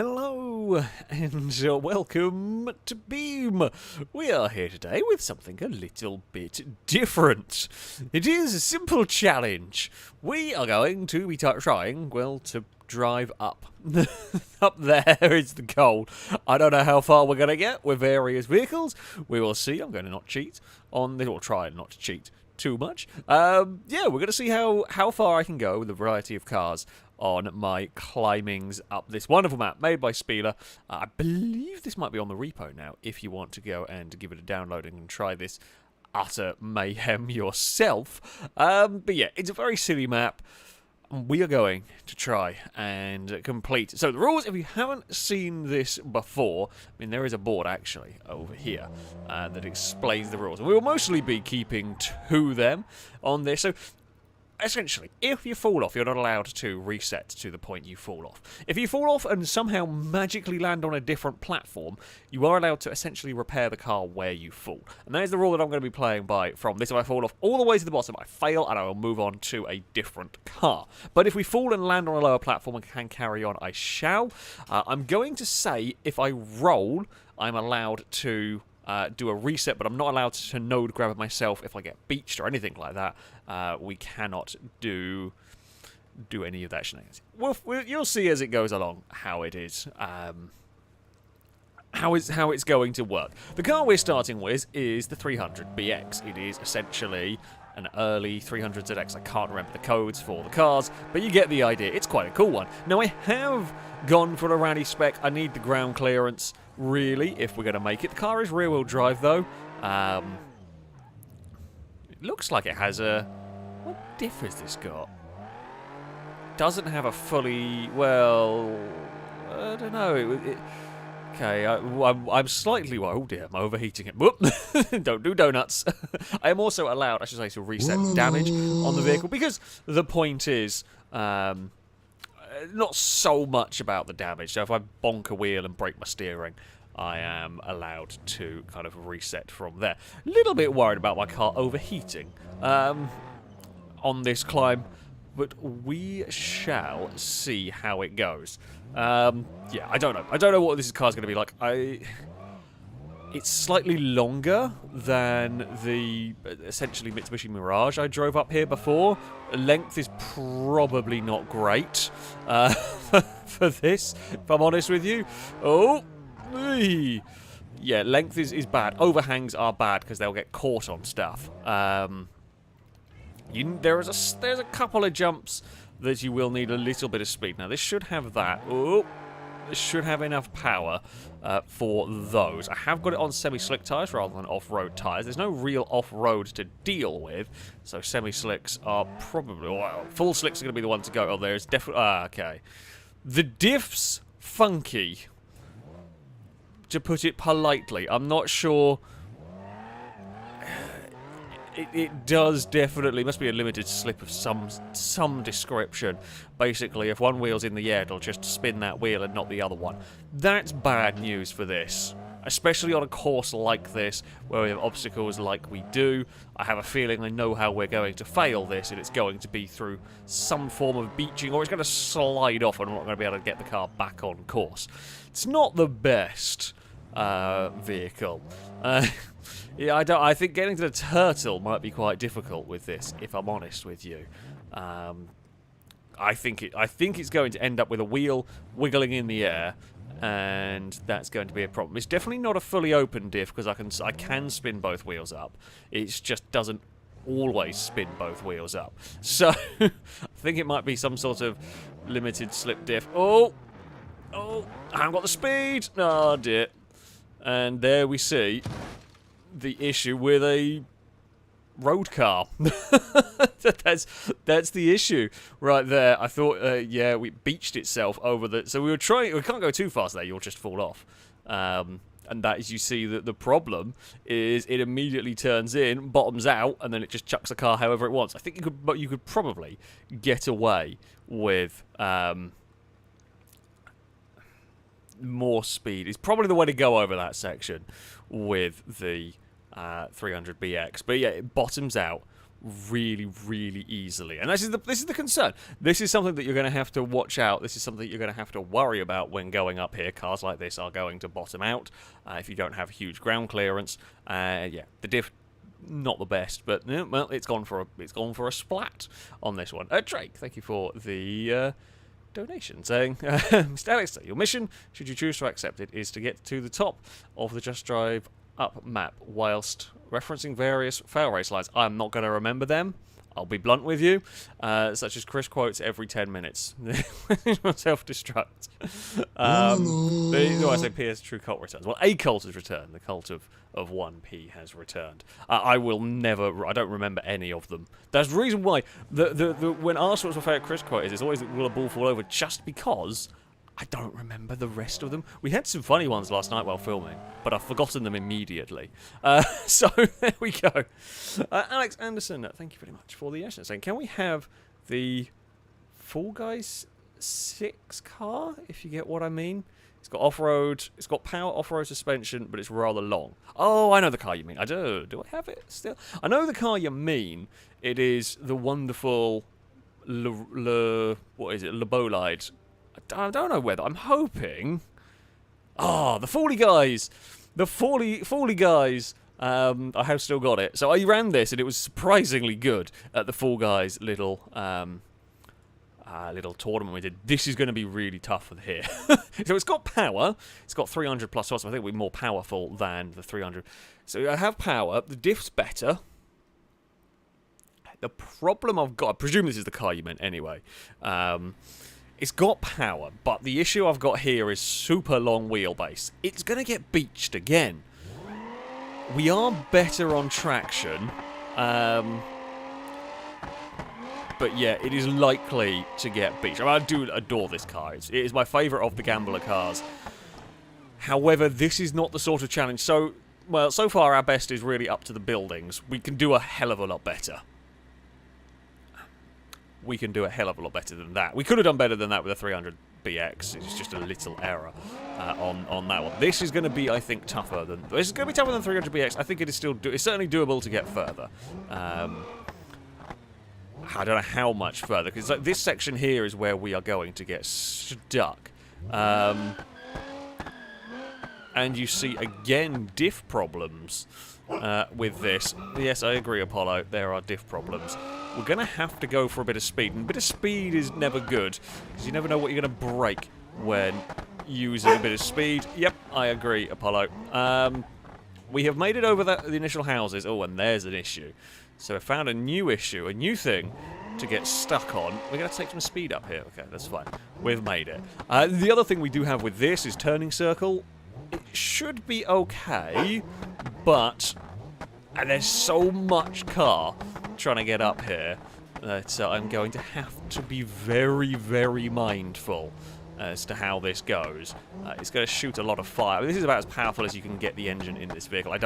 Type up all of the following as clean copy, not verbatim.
Hello and welcome to Beam. We are here today with something a little bit different. It is a simple challenge. We are going to be trying, well, to drive up. Up there is the goal. I don't know how far we're going to get with various vehicles. We will see. I'm going to not cheat on this, or try not to cheat too much. Yeah, we're going to see how far I can go with a variety of cars on my climbings up this wonderful map made by Spieler. I believe this might be on the repo now, if you want to go and give it a download and try this utter mayhem yourself. But yeah, it's a very silly map. We are going to try and complete. So the rules, if you haven't seen this before, I mean, there is a board actually over here that explains the rules. And we will mostly be keeping to them on this. So essentially, if you fall off, you're not allowed to reset to the point you fall off. If you fall off and somehow magically land on a different platform, you are allowed to essentially repair the car where you fall. And that is the rule that I'm going to be playing by from this. If I fall off all the way to the bottom, I fail and I will move on to a different car. But if we fall and land on a lower platform and can carry on, I shall. I'm going to say if I roll, I'm allowed to do a reset, but I'm not allowed to node grab it myself if I get beached or anything like that. We cannot do any of that shenanigans. Well, you'll see as it goes along how it is, how it's going to work. The car we're starting with is the 300BX. It is essentially an early 300ZX. I can't remember the codes for the cars, but you get the idea. It's quite a cool one. Now, I have gone for a rally spec. I need the ground clearance, really, if we're going to make it. The car is rear-wheel drive, though. It looks like it has a... What diff has this got? Doesn't have a fully... Well... I don't know. Okay, I'm slightly... Oh dear, I'm overheating it. Whoop! Don't do donuts. I am also allowed, I should say, to reset damage on the vehicle, because the point is... not so much about the damage. So if I bonk a wheel and break my steering, I am allowed to kind of reset from there. A little bit worried about my car overheating on this climb, but we shall see how it goes. Yeah, I don't know. I don't know what this car's going to be like. It's slightly longer than the, essentially, Mitsubishi Mirage I drove up here before. Length is probably not great for this, if I'm honest with you. Oh, yeah, length is bad. Overhangs are bad because they'll get caught on stuff. There's a couple of jumps that you will need a little bit of speed. Now, this should have that. Oh, this should have enough power for those. I have got it on semi-slick tyres rather than off-road tyres. There's no real off-road to deal with, so semi-slicks are probably... Well, full slicks are going to be the one to go. Oh, there's definitely... okay. The diff's funky, to put it politely. I'm not sure... It does definitely, must be a limited slip of some description. Basically, if one wheel's in the air, it'll just spin that wheel and not the other one. That's bad news for this. Especially on a course like this, where we have obstacles like we do. I have a feeling I know how we're going to fail this, and it's going to be through some form of beaching, or it's going to slide off and I'm not going to be able to get the car back on course. It's not the best vehicle. Yeah, I think getting to the turtle might be quite difficult with this, if I'm honest with you. I think it's going to end up with a wheel wiggling in the air, and that's going to be a problem. It's definitely not a fully open diff because I can spin both wheels up. It just doesn't always spin both wheels up. So I think it might be some sort of limited slip diff. Oh, I haven't got the speed. Oh dear. And there we see the issue with a road car. that's the issue right there. I thought, yeah, we beached itself over the... So we can't go too fast there, you'll just fall off. And that is, you see that the problem is it immediately turns in, bottoms out, and then it just chucks the car however it wants. I think you could probably get away with... more speed is probably the way to go over that section with the 300BX. But yeah, it bottoms out really, really easily. And this is the concern. This is something that you're going to have to watch out. This is something you're going to have to worry about when going up here. Cars like this are going to bottom out if you don't have huge ground clearance. Yeah, the diff, not the best, but well, it's gone for a splat on this one. Drake, thank you for the donation, saying, Mr. Alex, your mission, should you choose to accept it, is to get to the top of the Just Drive Up map whilst referencing various FailRace lines. I'm not going to remember them. I'll be blunt with you, such as Chris quotes every 10 minutes. Self-destruct. I say PS True Cult returns. Well, a cult has returned. The cult of 1P has returned. I will never... I don't remember any of them. That's the reason why when asked what's my favourite Chris quote is, it's always will a ball fall over, just because I don't remember the rest of them. We had some funny ones last night while filming, but I've forgotten them immediately. So there we go. Alex Anderson, thank you very much for the question. Saying, can we have the Fall Guys 6 car, if you get what I mean? It's got off-road, it's got power off-road suspension, but it's rather long. Oh, I know the car you mean. I do. Do I have it still? I know the car you mean. It is the wonderful what is it? LeBow. I don't know whether. I'm hoping... the Foley guys! The Foley guys! I have still got it. So I ran this, and it was surprisingly good at the Fall Guys little tournament we did. This is going to be really tough with here. So it's got power. It's got 300 plus horsepower. I think we're more powerful than the 300. So I have power. The diff's better. The problem I've got... I presume this is the car you meant anyway. It's got power, but the issue I've got here is super long wheelbase. It's going to get beached again. We are better on traction. But yeah, it is likely to get beached. I mean, I do adore this car. It is my favourite of the Gambler cars. However, this is not the sort of challenge. So far our best is really up to the buildings. We can do a hell of a lot better. We can do a hell of a lot better than that. We could have done better than that with a 300BX. It's just a little error on that one. This is going to be, I think, tougher than... This is going to be tougher than 300BX. I think it is still... It's certainly doable to get further. I don't know how much further, because like, this section here is where we are going to get stuck. And you see, again, diff problems with this. Yes, I agree, Apollo. There are diff problems. We're going to have to go for a bit of speed. And a bit of speed is never good, because you never know what you're going to break when using a bit of speed. Yep, I agree, Apollo. We have made it over the initial houses. Oh, and there's an issue. So I found a new issue, a new thing to get stuck on. We're going to take some speed up here. Okay, that's fine. We've made it. The other thing we do have with this is turning circle. It should be okay, but there's so much car trying to get up here that I'm going to have to be very, very mindful as to how this goes. It's going to shoot a lot of fire. This is about as powerful as you can get the engine in this vehicle. I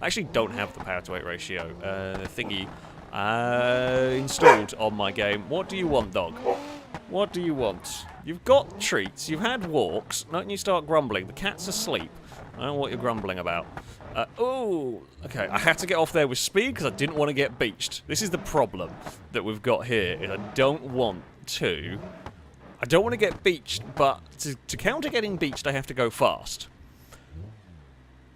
actually don't have the power-to-weight ratio thingy installed on my game. What do you want, dog? What do you want? You've got treats. You've had walks. Don't you start grumbling. The cat's asleep. I don't know what you're grumbling about. Oh, okay. I had to get off there with speed because I didn't want to get beached. This is the problem that we've got here. Is I don't want to get beached, but to counter getting beached, I have to go fast.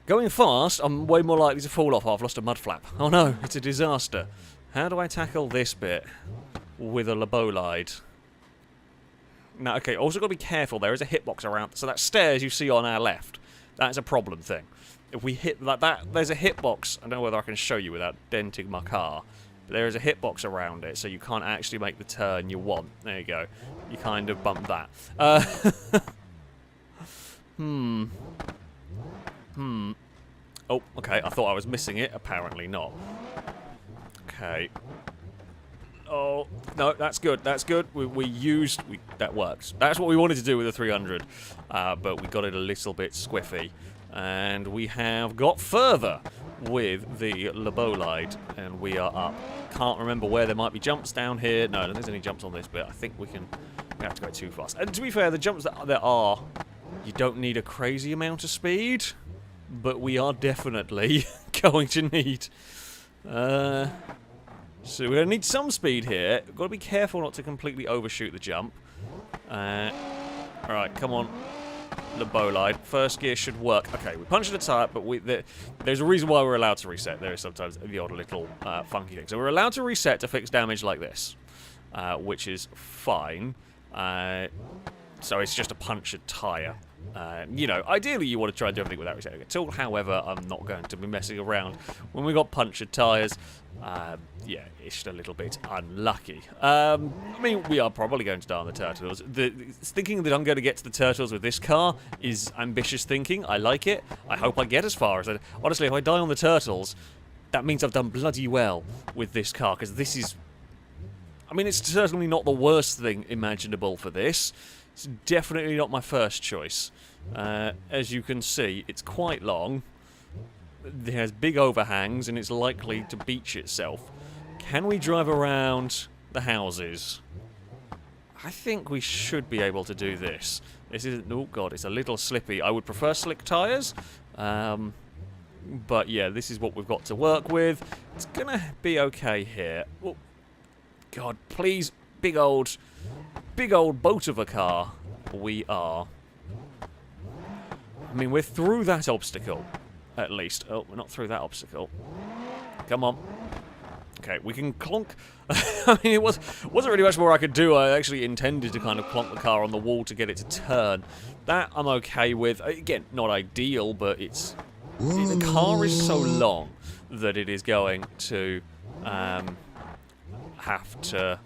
Going fast, I'm way more likely to fall off. Oh, I've lost a mud flap. Oh no, it's a disaster. How do I tackle this bit with a LeBow? Now, okay, also got to be careful. There is a hitbox around. So that stairs you see on our left, that's a problem thing. If we hit like that, there's a hitbox. I don't know whether I can show you without denting my car. But there is a hitbox around it, so you can't actually make the turn you want. There you go. You kind of bump that. Oh, okay. I thought I was missing it. Apparently not. Okay. Oh, no, that's good. That's good. That works. That's what we wanted to do with the 300. But we got it a little bit squiffy. And we have got further with the LeBow, and we are up. Can't remember where there might be jumps down here. No, there's any jumps on this bit. I think we have to go too fast. And to be fair, the jumps that there are, you don't need a crazy amount of speed, but we are definitely going to need So we're going to need some speed here. We've got to be careful not to completely overshoot the jump. Alright, come on. LeBow line. First gear should work. Okay, we punched the tyre, but there's a reason why we're allowed to reset. There is sometimes the odd little funky thing. So we're allowed to reset to fix damage like this, which is fine. So it's just a punctured tyre. You know, ideally you want to try and do everything without resetting a tool. However, I'm not going to be messing around. When we got punctured tyres, yeah, it's just a little bit unlucky. I mean, we are probably going to die on the turtles. Thinking that I'm going to get to the turtles with this car is ambitious thinking. I like it. I hope I get as far as that. Honestly, if I die on the turtles, that means I've done bloody well with this car, because this is... I mean, it's certainly not the worst thing imaginable for this. It's definitely not my first choice. As you can see, it's quite long. It has big overhangs, and it's likely to beach itself. Can we drive around the houses? I think we should be able to do this. This isn't... Oh, God, it's a little slippy. I would prefer slick tyres. But, yeah, this is what we've got to work with. It's going to be okay here. Oh, God, please, big old boat of a car. We are. I mean, we're through that obstacle, at least. Oh, we're not through that obstacle. Come on. Okay, we can clonk. I mean, it wasn't really much more I could do. I actually intended to kind of clonk the car on the wall to get it to turn. That I'm okay with. Again, not ideal, but it's... The car is so long that it is going to have to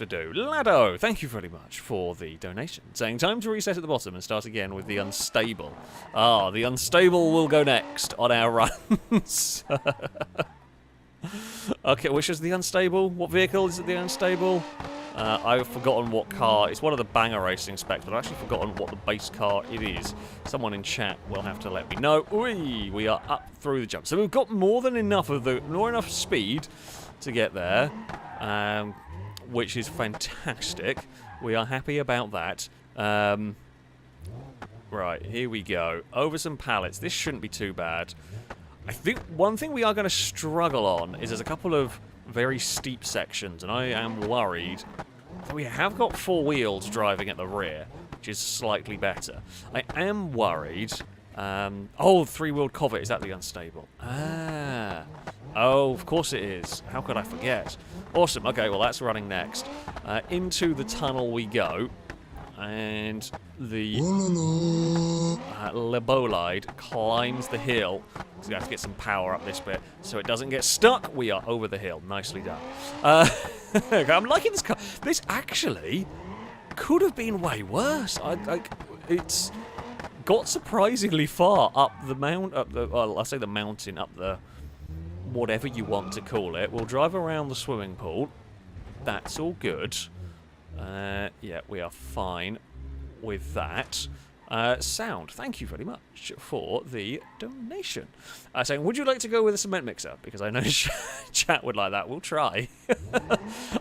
do. Lado, thank you very much for the donation. Saying time to reset at the bottom and start again with the unstable. Ah, the unstable will go next on our runs. Okay, which is the unstable? What vehicle is it the unstable? I've forgotten what car. It's one of the banger racing specs, but I've actually forgotten what the base car it is. Someone in chat will have to let me know. Whee! We are up through the jump. So we've got more enough speed to get there. Which is fantastic. We are happy about that. Right, here we go. Over some pallets. This shouldn't be too bad. I think one thing we are going to struggle on is there's a couple of very steep sections, and I am worried that we have got four wheels driving at the rear, which is slightly better. I am worried... oh, three-wheeled Covet. Is that the unstable? Ah. Oh, of course it is. How could I forget? Awesome. Okay, well, that's running next. Into the tunnel we go. And the LeBow climbs the hill. So we have to get some power up this bit so it doesn't get stuck. We are over the hill. Nicely done. I'm liking this car. This actually could have been way worse. It's got surprisingly far up the well, I say the mountain, up the whatever you want to call it. We'll drive around the swimming pool. That's all good. Yeah, we are fine with that. Sound, thank you very much for the donation. Saying, would you like to go with a cement mixer? Because I know chat would like that. We'll try.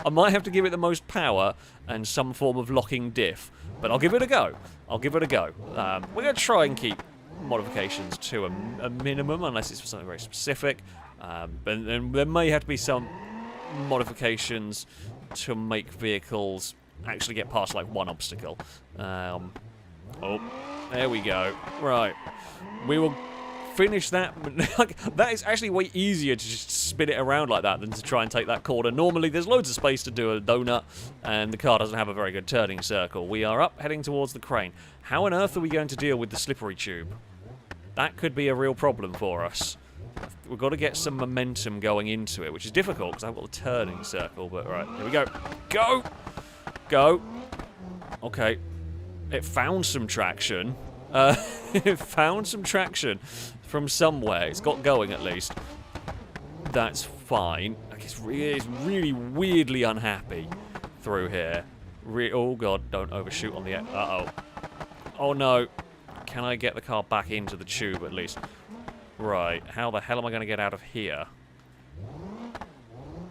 I might have to give it the most power and some form of locking diff, but I'll give it a go. We're going to try and keep modifications to a minimum, unless it's for something very specific. But there may have to be some modifications to make vehicles actually get past like one obstacle. Oh, there we go. Right, we will finish that. That is actually way easier to just spin it around like that than to try and take that corner. Normally there's loads of space to do a donut and the car doesn't have a very good turning circle. We are up, heading towards the crane. How on earth are we going to deal with the slippery tube? That could be a real problem for us. We've got to get some momentum going into it, which is difficult because I've got the turning circle, but right, here we go. Go! Go! Okay. It found some traction. It found some traction from somewhere. It's got going at least. That's fine. It's really weirdly unhappy through here. Oh god, don't overshoot on the... Uh-oh. Oh no. Can I get the car back into the tube at least? Right, how the hell am I going to get out of here?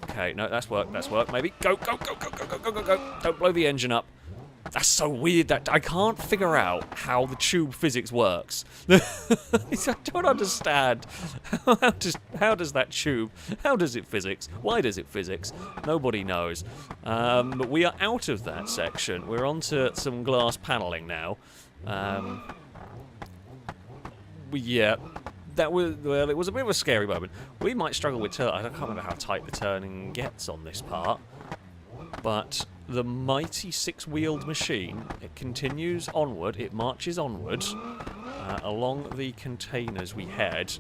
Okay, no, that's work, maybe. Go, go, go, go, go, go, go, go, go. Don't blow the engine up. That's so weird that I can't figure out how the tube physics works. I don't understand. How does that tube, how does it physics? Why does it physics? Nobody knows. But we are out of that section. We're onto some glass paneling now. Yeah, that was, well, it was a bit of a scary moment. We might struggle with turn. I can't remember how tight the turning gets on this part. But the mighty six-wheeled machine, it continues onward, it marches onward along the containers we had.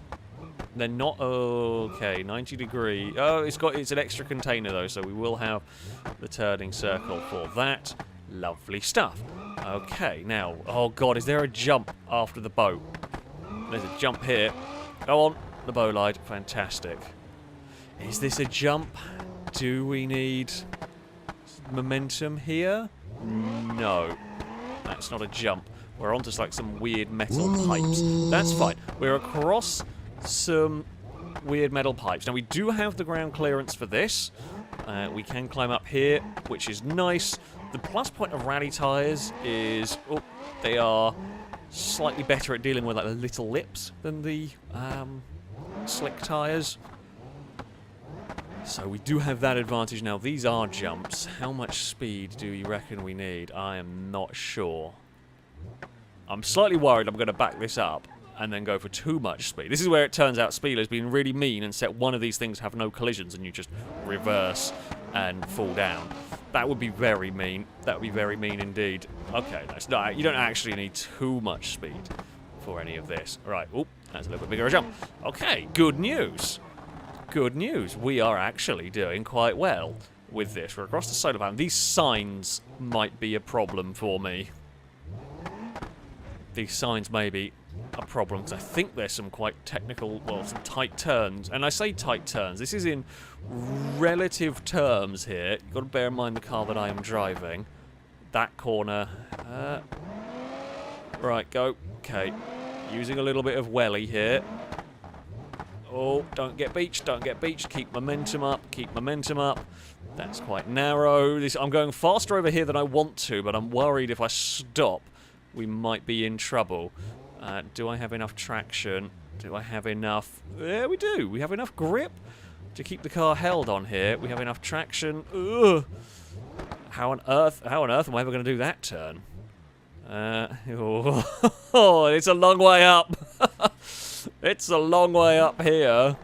They're not okay, 90 degree. Oh, it's an extra container though, so we will have the turning circle for that. Lovely stuff. Okay, now, oh god, is there a jump after the boat? There's a jump here. Go on, the bow light, fantastic. Is this a jump? Do we need momentum here? No, that's not a jump. We're onto like some weird metal pipes. That's fine. We're across some weird metal pipes. Now we do have the ground clearance for this. We can climb up here, which is nice. The plus point of rally tyres is, oh, they are slightly better at dealing with like the little lips than the slick tyres. So we do have that advantage now. These are jumps. How much speed do you reckon we need? I am not sure. I'm slightly worried I'm going to back this up and then go for too much speed. This is where it turns out Spieler's been really mean and set one of these things to have no collisions and you just reverse and fall down. That would be very mean. That would be very mean indeed. Okay, nice. No, you don't actually need too much speed for any of this. Right, oh, that's a little bit bigger a jump. Okay, good news. Good news. We are actually doing quite well with this. We're across the solar panel. These signs might be a problem for me. These signs may be a problem because I think there's some quite technical, well, some tight turns. And I say tight turns. This is in relative terms here. You've got to bear in mind the car that I am driving. That corner. Right, go. Okay. Using a little bit of welly here. Oh, don't get beached, don't get beached. Keep momentum up, keep momentum up. That's quite narrow. I'm going faster over here than I want to, but I'm worried if I stop, we might be in trouble. Do I have enough traction? Do I have enough? There we do. We have enough grip to keep the car held on here. We have enough traction. Ugh. How on earth am I ever going to do that turn? Oh, it's a long way up. It's a long way up here.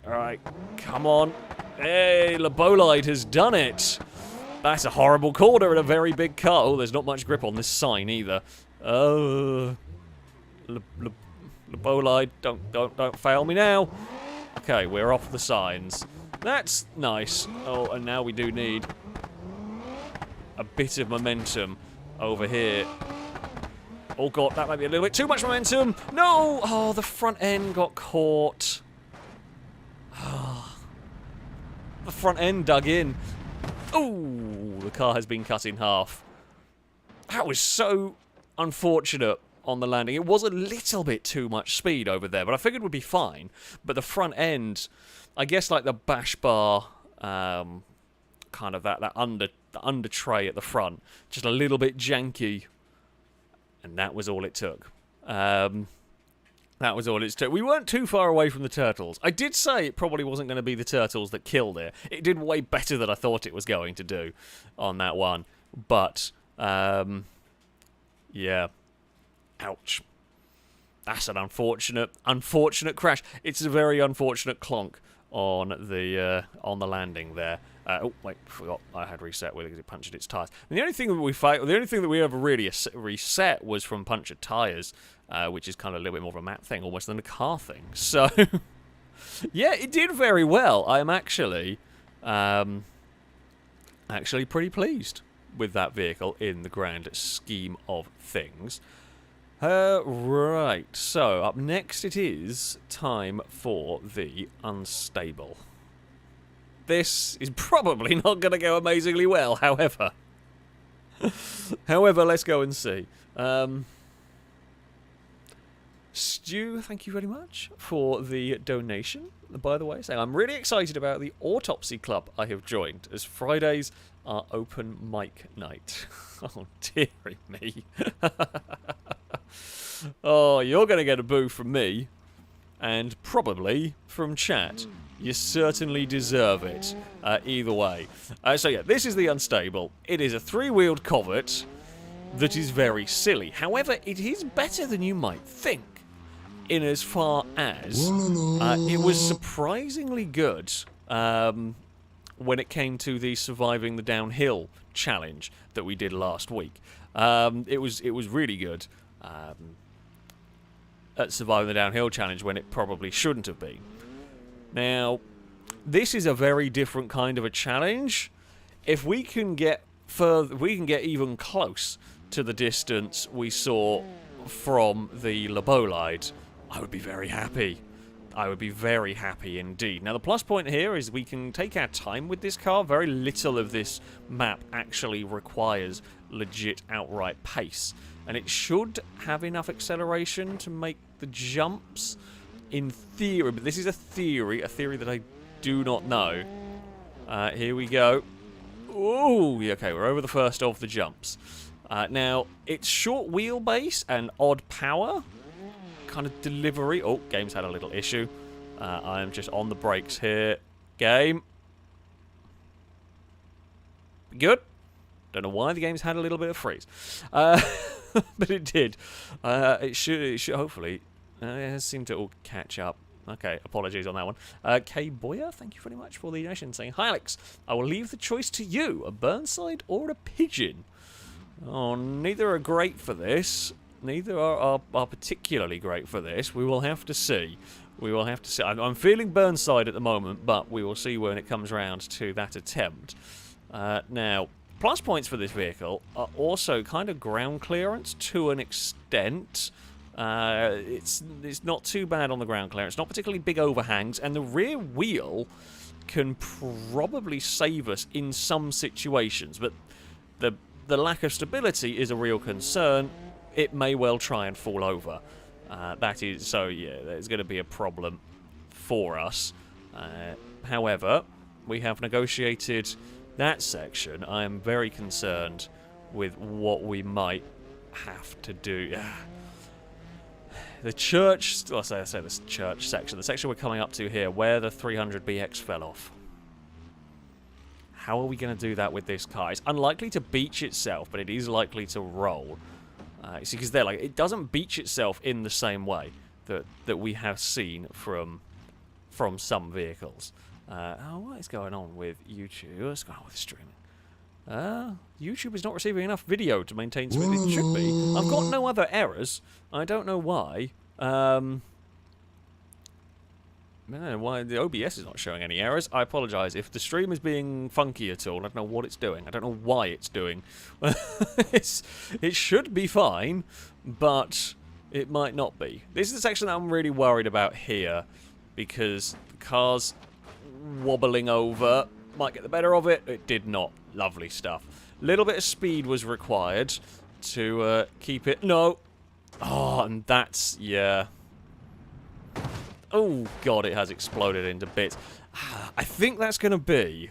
Alright, come on. Hey, LeBow has done it. That's a horrible corner in a very big car. Oh, there's not much grip on this sign either. LeBow, don't fail me now. Okay, we're off the signs. That's nice. Oh, and now we do need a bit of momentum over here. Oh god, that might be a little bit too much momentum. No! Oh, the front end got caught. The front end dug in. Oh, the car has been cut in half. That was so unfortunate on the landing. It was a little bit too much speed over there, but I figured it would be fine. But the front end, I guess like the bash bar, kind of the under tray at the front, just a little bit janky. And that was all it took. That was all it took. We weren't too far away from the turtles. I did say it probably wasn't going to be the turtles that killed it. It did way better than I thought it was going to do on that one. But, yeah. Ouch. That's an unfortunate crash. It's a very unfortunate clonk on the landing there. Oh wait, forgot I had reset with it because it punctured its tires. And the only thing that we ever really reset was from punctured tires, which is kind of a little bit more of a map thing almost than a car thing. So yeah, it did very well. I am actually pretty pleased with that vehicle in the grand scheme of things. Right, so up next it is time for the unstable. This is probably not going to go amazingly well, however. Let's go and see. Stu, thank you very much for the donation. By the way, saying I'm really excited about the Autopsy Club I have joined, as Fridays are open mic night. Oh, dearie me. Oh, you're going to get a boo from me, and probably from chat. You certainly deserve it, either way. So yeah, this is the Unstable. It is a three-wheeled Covet that is very silly. However, it is better than you might think, in as far as it was surprisingly good when it came to the surviving the downhill challenge that we did last week. It was really good at surviving the downhill challenge when it probably shouldn't have been. Now, this is a very different kind of a challenge. If we can get even close to the distance we saw from the LeBow, I would be very happy. I would be very happy indeed. Now, the plus point here is we can take our time with this car. Very little of this map actually requires legit outright pace. And it should have enough acceleration to make the jumps in theory. But this is a theory that I do not know. Here we go. Ooh, okay, we're over the first of the jumps. Now, it's short wheelbase and odd power kind of delivery. Oh, game's had a little issue. I am just on the brakes here. Game. Good. Don't know why the game's had a little bit of freeze. But it did. It should hopefully seem to all catch up. Okay, apologies on that one. K Boyer, thank you very much for the donation, saying, "Hi Alex, I will leave the choice to you, a Burnside or a Pigeon." Oh, neither are great for this. Neither are particularly great for this. We will have to see. We will have to see. I'm feeling Burnside at the moment, but we will see when it comes round to that attempt. Now, plus points for this vehicle are also kind of ground clearance to an extent. It's not too bad on the ground clearance. Not particularly big overhangs, and the rear wheel can probably save us in some situations, but the lack of stability is a real concern. It may well try and fall over. That is, so yeah, there's going to be a problem for us. However, we have negotiated that section. I am very concerned with what we might have to do. The church, I say this church section, the section we're coming up to here, where the 300BX fell off. How are we going to do that with this car? It's unlikely to beach itself, but it is likely to roll. See, because it doesn't beach itself in the same way that we have seen from some vehicles. What is going on with YouTube? What's going on with streaming? YouTube is not receiving enough video to maintain speed. It should be. I've got no other errors. I don't know why. I don't know why the OBS is not showing any errors. I apologise if the stream is being funky at all. I don't know what it's doing. I don't know why it's doing. It should be fine, but it might not be. This is the section that I'm really worried about here, because the car's wobbling over. Might get the better of it. It did not. Lovely stuff. A little bit of speed was required to keep it. No. Oh, and that's, yeah. Oh, God, it has exploded into bits. I think that's going to be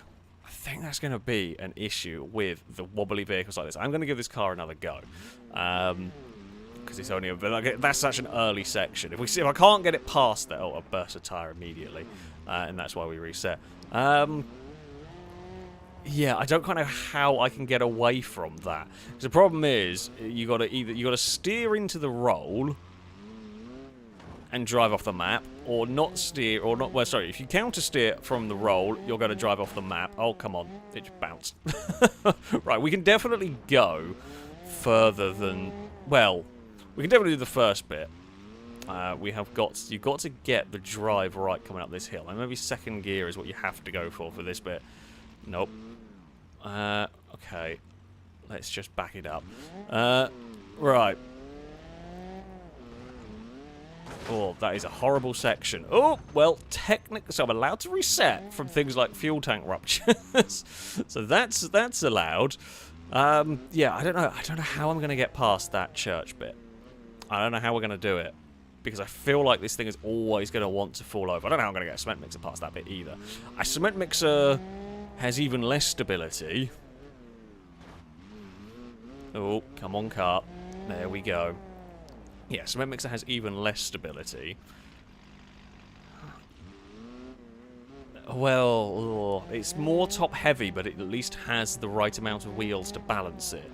an issue with the wobbly vehicles like this. I'm going to give this car another go. Because it's only that's such an early section. If I can't get it past that, I'll burst a tyre immediately. And that's why we reset. Yeah, I don't kind of how I can get away from that. Because the problem is, you got to steer into the roll and drive off the map, or not steer, or not. Well, sorry, if you counter steer from the roll, you're going to drive off the map. Oh, come on, it just bounced. Right, we can definitely go further than. Well, we can definitely do the first bit. You've got to get the drive right coming up this hill. And maybe second gear is what you have to go for this bit. Nope. Okay. Let's just back it up. Right. Oh, that is a horrible section. Oh, well, technically, so I'm allowed to reset from things like fuel tank ruptures. So that's allowed. Yeah, I don't know how I'm going to get past that church bit. I don't know how we're going to do it. because I feel like this thing is always going to want to fall over. I don't know how I'm going to get a cement mixer past that bit either. A cement mixer has even less stability. Oh, come on, cart. There we go. Yeah, cement mixer has even less stability. Well, it's more top-heavy, but it at least has the right amount of wheels to balance it,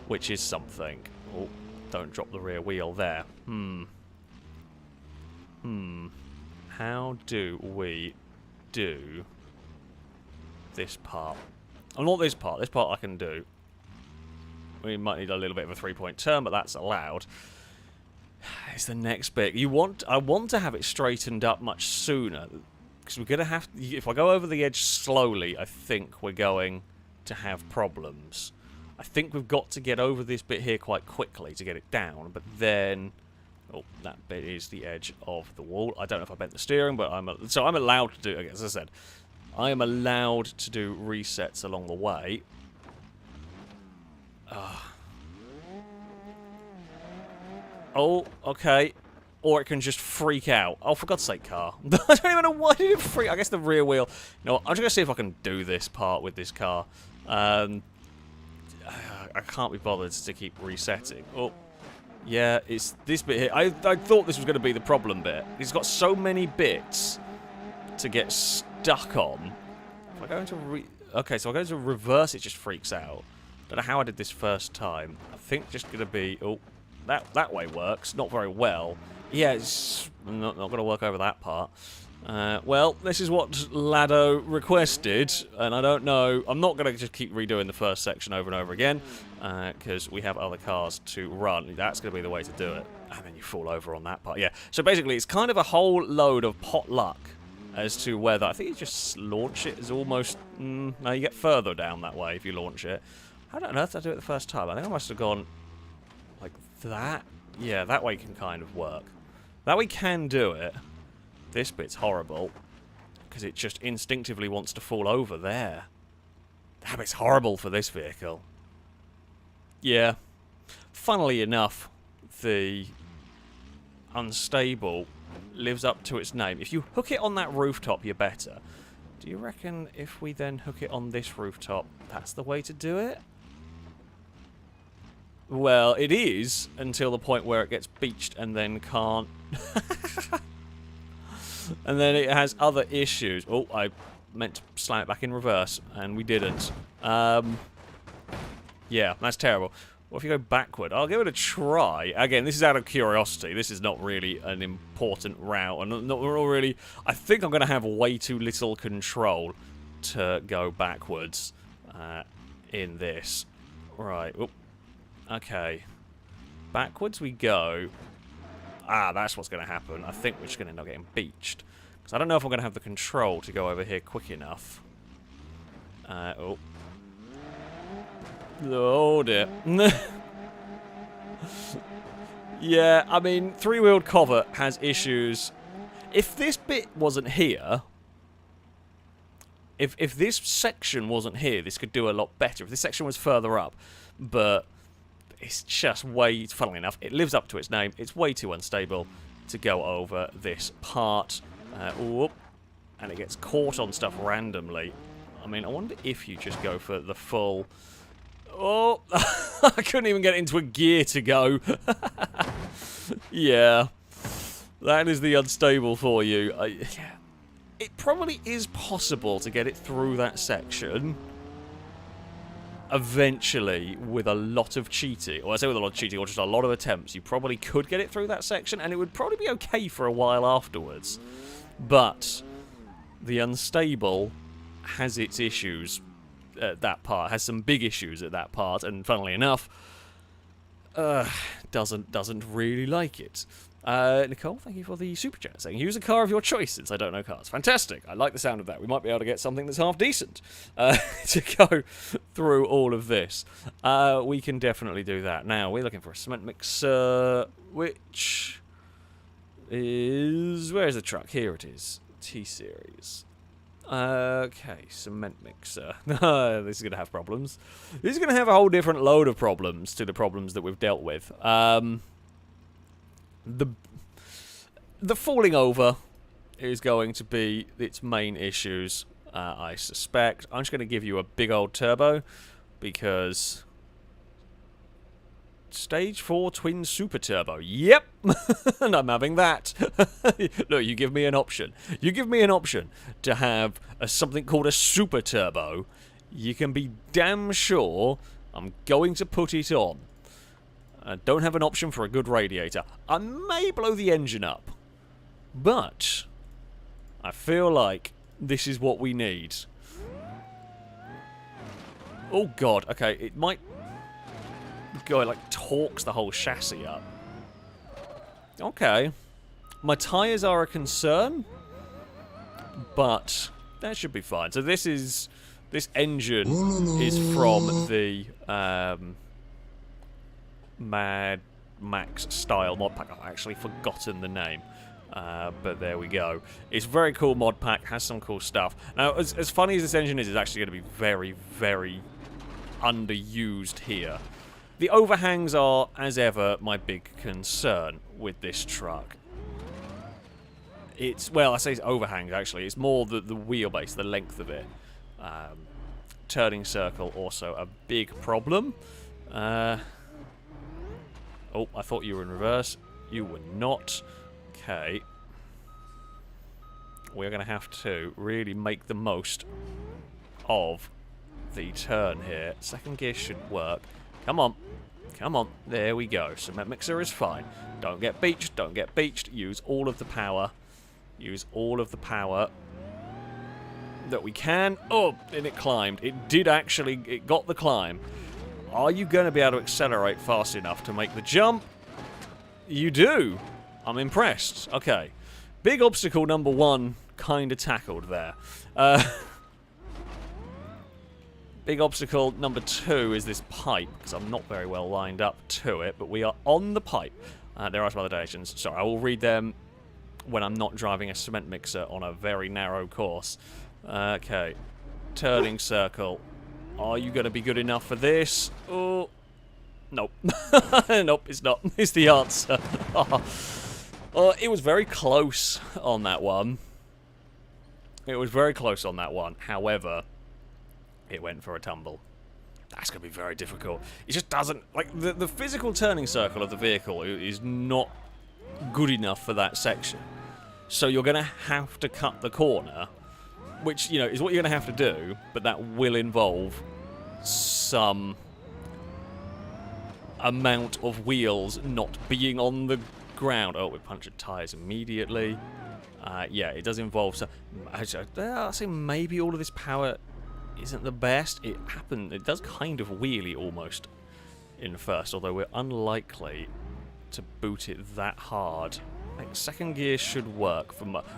which is something. Oh, don't drop the rear wheel there. How do we do this part? Oh, not this part. This part I can do. We might need a little bit of a three-point turn, but that's allowed. It's the next bit. I want to have it straightened up much sooner. Because we're going to have... If I go over the edge slowly, I think we're going to have problems. I think we've got to get over this bit here quite quickly to get it down. But then... Oh, that bit is the edge of the wall. I don't know if I bent the steering, but so I'm allowed to do... As I said, I am allowed to do resets along the way. Oh, okay. Or it can just freak out. Oh, for God's sake, car. I don't even know why did it freak. I guess the rear wheel. You know what? I'm just going to see if I can do this part with this car. I can't be bothered to keep resetting. Oh, yeah, it's this bit here. I thought this was going to be the problem bit. It's got so many bits to get stuck on. If I go into okay, so I go into reverse, it just freaks out. Don't know how I did this first time. I think just going to be... Oh, that way works. Not very well. Yeah, it's not going to work over that part. Well, this is what Lado requested, and I don't know. I'm not going to just keep redoing the first section over and over again, because we have other cars to run. That's going to be the way to do it. And then you fall over on that part. Yeah, so basically it's kind of a whole load of pot luck as to whether... I think you just launch it as almost... no, you get further down that way if you launch it. How on earth did I do it the first time? I think I must have gone like that. Yeah, that way can kind of work. That way can do it. This bit's horrible, because it just instinctively wants to fall over there. That bit's horrible for this vehicle. Yeah. Funnily enough, the unstable lives up to its name. If you hook it on that rooftop, you're better. Do you reckon if we then hook it on this rooftop, that's the way to do it? Well, it is, until the point where it gets beached and then can't... And then it has other issues. Oh, I meant to slam it back in reverse, and we didn't. Yeah, that's terrible. What if you go backward? I'll give it a try. Again, this is out of curiosity. This is not really an important route. And not really... I think I'm going to have way too little control to go backwards in this. Right. Oop. Okay. Backwards we go. Ah, that's what's going to happen. I think we're just going to end up getting beached. Because I don't know if I'm going to have the control to go over here quick enough. Oh. Oh, dear. Yeah, I mean, three-wheeled cover has issues. If this bit wasn't here... If this section wasn't here, this could do a lot better. If this section was further up. But... it's just way, funnily enough, it lives up to its name. It's way too unstable to go over this part. And it gets caught on stuff randomly. I mean, I wonder if you just go for the full... Oh, I couldn't even get into a gear to go. Yeah, that is the unstable for you. It probably is possible to get it through that section. Eventually, with a lot of cheating, or I say with a lot of cheating, or just a lot of attempts, you probably could get it through that section, and it would probably be okay for a while afterwards. But the unstable has its issues at that part, has some big issues at that part, and funnily enough, doesn't really like it. Nicole, thank you for the super chat saying, use a car of your choice since I don't know cars. Fantastic. I like the sound of that. We might be able to get something that's half decent to go through all of this. We can definitely do that. Now, we're looking for a cement mixer, which is... where's the truck? Here it is. T-Series. Okay, cement mixer. This is going to have problems. This is going to have a whole different load of problems to the problems that we've dealt with. the falling over is going to be its main issues, I suspect. I'm just going to give you a big old turbo, because... Stage 4 twin super turbo. Yep! And I'm having that. Look, you give me an option. You give me an option to have something called a super turbo. You can be damn sure I'm going to put it on. I don't have an option for a good radiator. I may blow the engine up, but I feel like this is what we need. Oh god, okay, it might go, it like torques the whole chassis up. Okay. My tyres are a concern, but that should be fine. So this engine is from the Mad Max style mod pack. I've actually forgotten the name. But there we go. It's a very cool mod pack, has some cool stuff. Now, as funny as this engine is, it's actually going to be very, very underused here. The overhangs are, as ever, my big concern with this truck. It's, well, I say it's overhangs, actually. It's more the wheelbase, the length of it. Turning circle, also a big problem. Oh, I thought you were in reverse. You were not. Okay. We're going to have to really make the most of the turn here. Second gear should work. Come on. Come on. There we go. Cement mixer is fine. Don't get beached. Don't get beached. Use all of the power. Use all of the power that we can. Oh, and it climbed. It did actually. It got the climb. Are you going to be able to accelerate fast enough to make the jump? You do. I'm impressed. Okay. Big obstacle number one kind of tackled there. Big obstacle number two is this pipe, because I'm not very well lined up to it, but we are on the pipe. There are some other directions. Sorry, I will read them when I'm not driving a cement mixer on a very narrow course. Okay. Turning circle. Are you going to be good enough for this? Oh, nope. Nope, it's not. It's the answer. It was very close on that one. It was very close on that one. However, it went for a tumble. That's going to be very difficult. It just doesn't... Like, the physical turning circle of the vehicle is not good enough for that section. So you're going to have to cut the corner, which, you know, is what you're going to have to do, but that will involve some amount of wheels not being on the ground. Oh, we punctured tyres immediately. Yeah, it does involve some... I'll say maybe all of this power isn't the best. It does kind of wheelie almost in first, although we're unlikely to boot it that hard. I think second gear should work.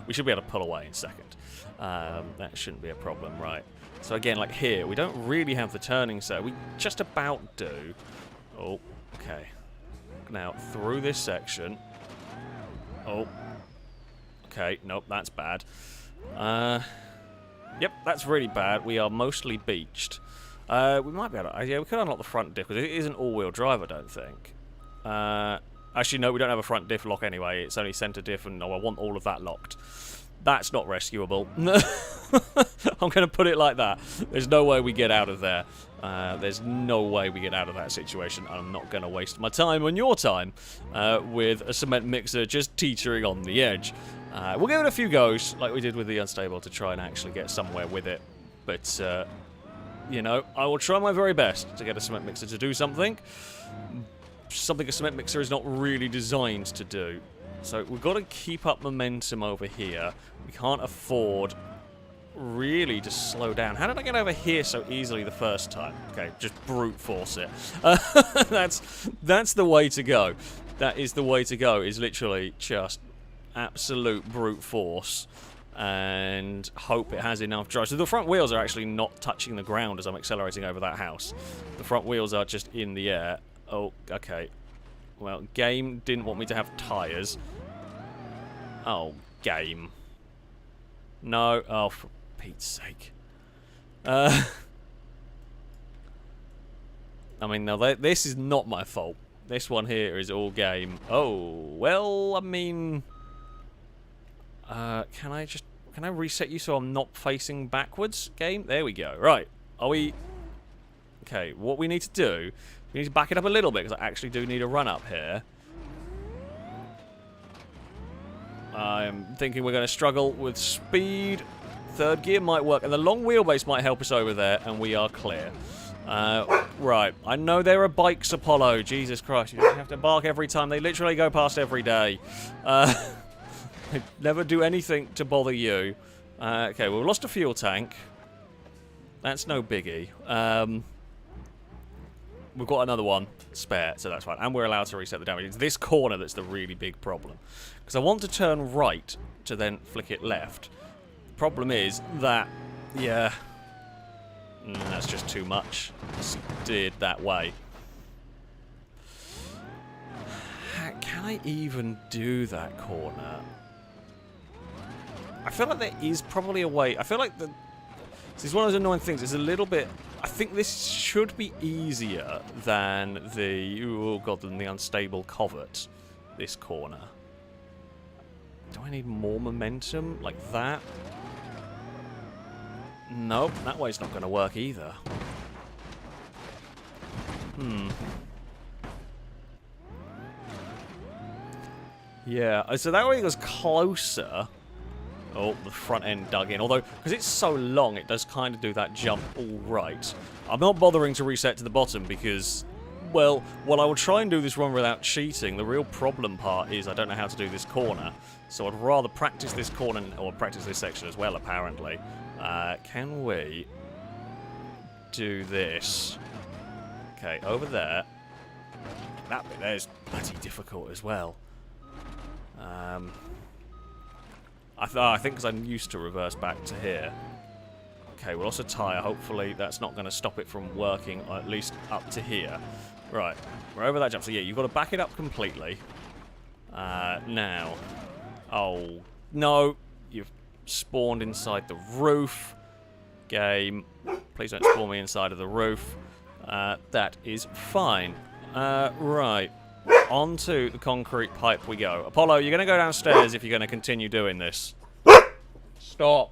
We should be able to pull away in second. That shouldn't be a problem, right? So again, like here, we don't really have the turning, so we just about do. Oh, okay. Now, through this section. Oh. Okay, nope, that's bad. Yep, that's really bad. We are mostly beached. We might be able to... Yeah, we could unlock the front diff, because it isn't all-wheel drive, I don't think. Actually, no, we don't have a front diff lock anyway. It's only centre diff, and I want all of that locked. That's not rescuable. I'm going to put it like that. There's no way we get out of there. There's no way we get out of that situation. I'm not going to waste my time and your time with a cement mixer just teetering on the edge. We'll give it a few goes, like we did with the Unstable, to try and actually get somewhere with it. But, you know, I will try my very best to get a cement mixer to do something. Something a cement mixer is not really designed to do. So we've got to keep up momentum over here. We can't afford really to slow down. How did I get over here so easily the first time? Okay, just brute force it. That's the way to go. That is the way to go, is literally just absolute brute force and hope it has enough drive. So the front wheels are actually not touching the ground as I'm accelerating over that house. The front wheels are just in the air. Oh, okay. Well, game didn't want me to have tyres. Oh, game. No. Oh, for Pete's sake. I mean, now this is not my fault. This one here is all game. Oh, well, I mean... Can I reset you so I'm not facing backwards, game? There we go. Right. Are we... Okay, what we need to do... We need to back it up a little bit, because I actually do need a run up here. I'm thinking we're going to struggle with speed. Third gear might work, and the long wheelbase might help us over there, and we are clear. Right. I know there are bikes, Apollo. Jesus Christ, you have to bark every time. They literally go past every day. They never do anything to bother you. Okay, well, we lost a fuel tank. That's no biggie. We've got another one spare, so that's fine. And we're allowed to reset the damage. It's this corner that's the really big problem. Because I want to turn right to then flick it left. The problem is that, yeah, that's just too much. Steered that way. Can I even do that corner? I feel like there is probably a way. I feel like this is one of those annoying things. It's a little bit... I think this should be easier than the... Oh god, than the unstable covert. This corner. Do I need more momentum? Like that? Nope, that way's not going to work either. Yeah, so that way it goes closer. Oh, the front end dug in. Although, because it's so long, it does kind of do that jump all right. I'm not bothering to reset to the bottom because, well, while I will try and do this run without cheating, the real problem part is I don't know how to do this corner. So I'd rather practice this corner, or practice this section as well, apparently. Can we do this? Okay, over there. That bit there is bloody difficult as well. I think because I'm used to reverse back to here. Okay, we'll also tyre. Hopefully that's not going to stop it from working, or at least up to here. Right, we're over that jump. So yeah, you've got to back it up completely. Now. Oh, no. You've spawned inside the roof. Game. Please don't spawn me inside of the roof. That is fine. Right. Onto the concrete pipe we go. Apollo, you're going to go downstairs if you're going to continue doing this. Stop.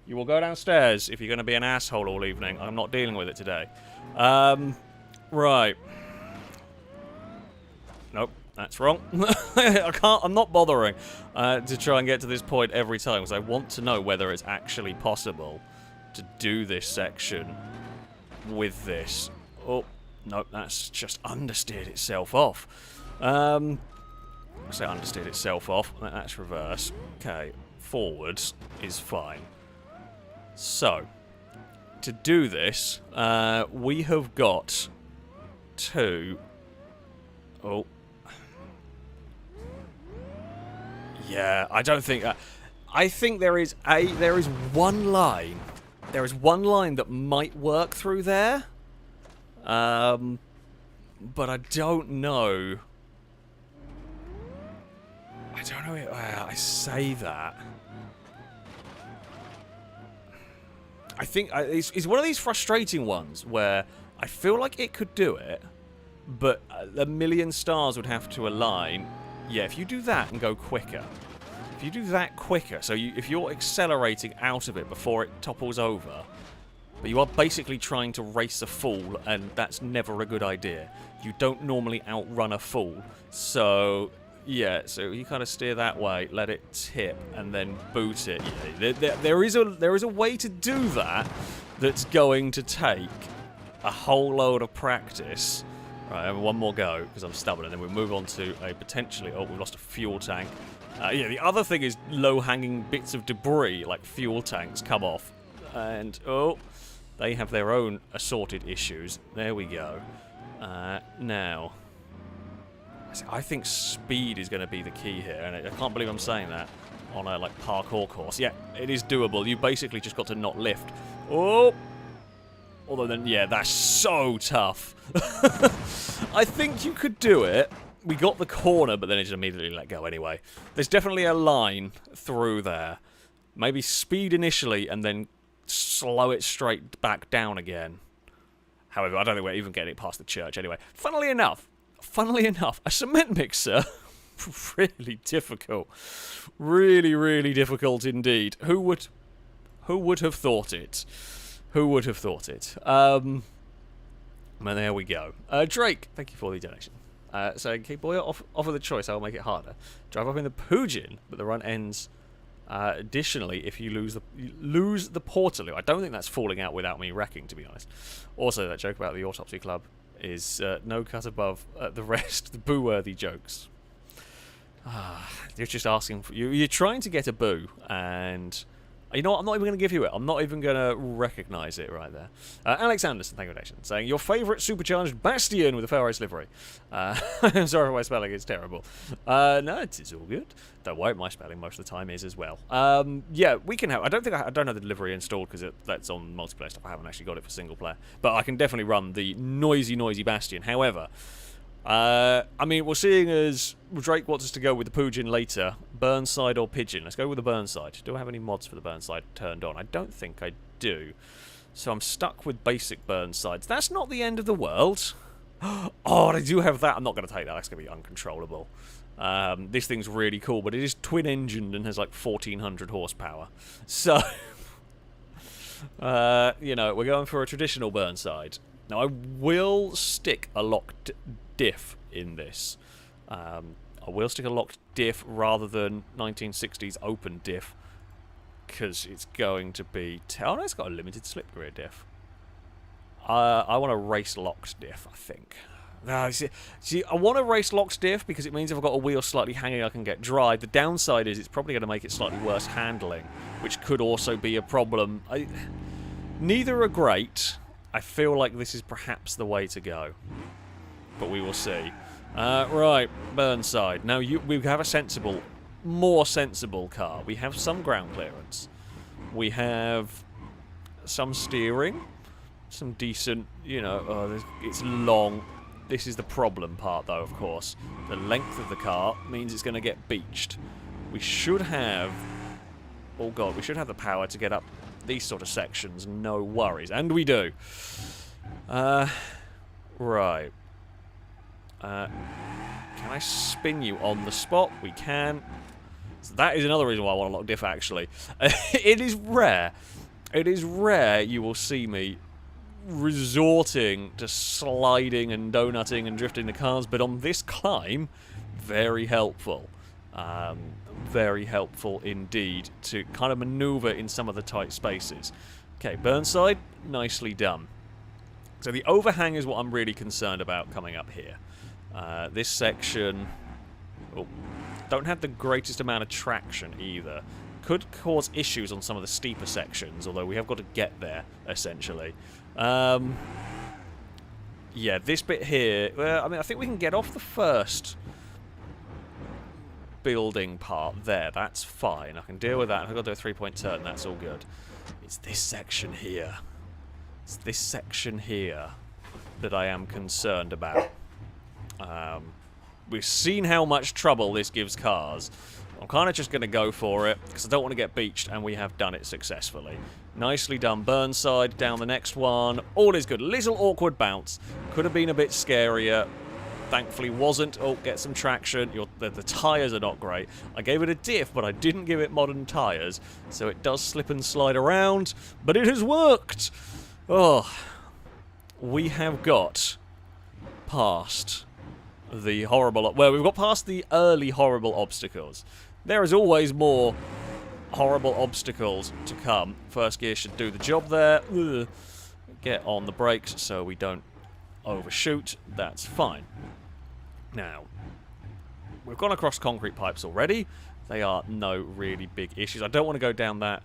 You will go downstairs if you're going to be an asshole all evening. I'm not dealing with it today. Right. Nope, that's wrong. I'm not bothering to try and get to this point every time because I want to know whether it's actually possible to do this section with this. Oh. Nope, that's just understeered itself off. I say understeered itself off. That's reverse. Okay, forwards is fine. So, to do this, we have got to... Oh. Yeah, I don't think... I think there is one line. There is one line that might work through there. But I don't know. I don't know. I say that. I think it's one of these frustrating ones where I feel like it could do it, but a million stars would have to align. Yeah, if you do that and go quicker. If you do that quicker, so if you're accelerating out of it before it topples over, but you are basically trying to race a fool, and that's never a good idea. You don't normally outrun a fool. So, yeah, so you kind of steer that way, let it tip, and then boot it. Yeah, there is a way to do that that's going to take a whole load of practice. Right, I have one more go, because I'm stubborn, and then we'll move on to a potentially... Oh, we've lost a fuel tank. Yeah, the other thing is low-hanging bits of debris, like fuel tanks, come off. And, oh... They have their own assorted issues. There we go. Now, I think speed is going to be the key here, and I can't believe I'm saying that on a parkour course. Yeah, it is doable. You basically just got to not lift. Oh, although then, yeah, that's so tough. I think you could do it. We got the corner, but then it just immediately let go anyway. There's definitely a line through there. Maybe speed initially, and then slow it straight back down again. However, I don't think we're even getting it past the church anyway. Funnily enough, a cement mixer really difficult. Really, really difficult indeed. Who would have thought it? Who would have thought it? And there we go. Drake, thank you for the donation. So, Boy, offer the choice. I will make it harder. Drive up in the Pigeon, but the run ends. Additionally, if you lose the Portaloo, I don't think that's falling out without me wrecking, to be honest. Also, that joke about the Autopsy Club is no cut above the rest, the boo-worthy jokes. You're just asking for you're trying to get a boo, and you know what? I'm not even going to give you it. I'm not even going to recognise it right there. Alex Anderson, thank you for the donation, saying your favourite supercharged Bastion with a FailRace livery. I'm sorry if my spelling is terrible. No, it's all good. Don't worry, my spelling most of the time is as well. Yeah, we can have. I don't have the delivery installed because that's on multiplayer stuff. I haven't actually got it for single player, but I can definitely run the noisy Bastion. However, I mean, we're seeing as Drake wants us to go with the Pigeon later. Burnside or Pigeon? Let's go with the Burnside. Do I have any mods for the Burnside turned on? I don't think I do. So I'm stuck with basic Burnsides. That's not the end of the world. Oh, I do have that. I'm not going to take that. That's going to be uncontrollable. This thing's really cool, but it is twin-engined and has like 1,400 horsepower. So, you know, we're going for a traditional Burnside. Now, I will stick a locked diff in this. I will stick a locked diff rather than 1960s open diff, because it's going to be... Oh, no, it's got a limited slip gear diff. I want a race locked diff, I think. See, I want a race locked diff because it means if I've got a wheel slightly hanging, I can get dry. The downside is it's probably going to make it slightly worse handling, which could also be a problem. Neither are great. I feel like this is perhaps the way to go, but we will see. Right, Burnside. Now we have a more sensible car. We have some ground clearance. We have some steering, some decent, you know, it's long. This is the problem part, though, of course. The length of the car means it's going to get beached. We should have... Oh, God, we should have the power to get up these sort of sections, no worries. And we do. Right. Can I spin you on the spot? We can. So that is another reason why I want to lock diff, actually. It is rare. It is rare you will see me resorting to sliding and donutting and drifting the cars, but on this climb, very helpful. Very helpful indeed to kind of maneuver in some of the tight spaces. Okay, Burnside, nicely done. So the overhang is what I'm really concerned about coming up here. This section, don't have the greatest amount of traction either. Could cause issues on some of the steeper sections, although we have got to get there, essentially. Yeah, this bit here, well, I mean, I think we can get off the first building part there. That's fine. I can deal with that. I've got to do a 3-point turn. That's all good. It's this section here. It's this section here that I am concerned about. We've seen how much trouble this gives cars. I'm kind of just going to go for it, because I don't want to get beached, and we have done it successfully. Nicely done, Burnside. Down the next one. All is good. Little awkward bounce. Could have been a bit scarier. Thankfully wasn't. Oh, get some traction. The tyres are not great. I gave it a diff, but I didn't give it modern tyres, so it does slip and slide around, but it has worked. Oh, we have got past the horrible... Well, we've got past the early horrible obstacles. There is always more horrible obstacles to come. First gear should do the job there. Ugh. Get on the brakes so we don't overshoot. That's fine. Now, we've gone across concrete pipes already. They are no really big issues. I don't want to go down that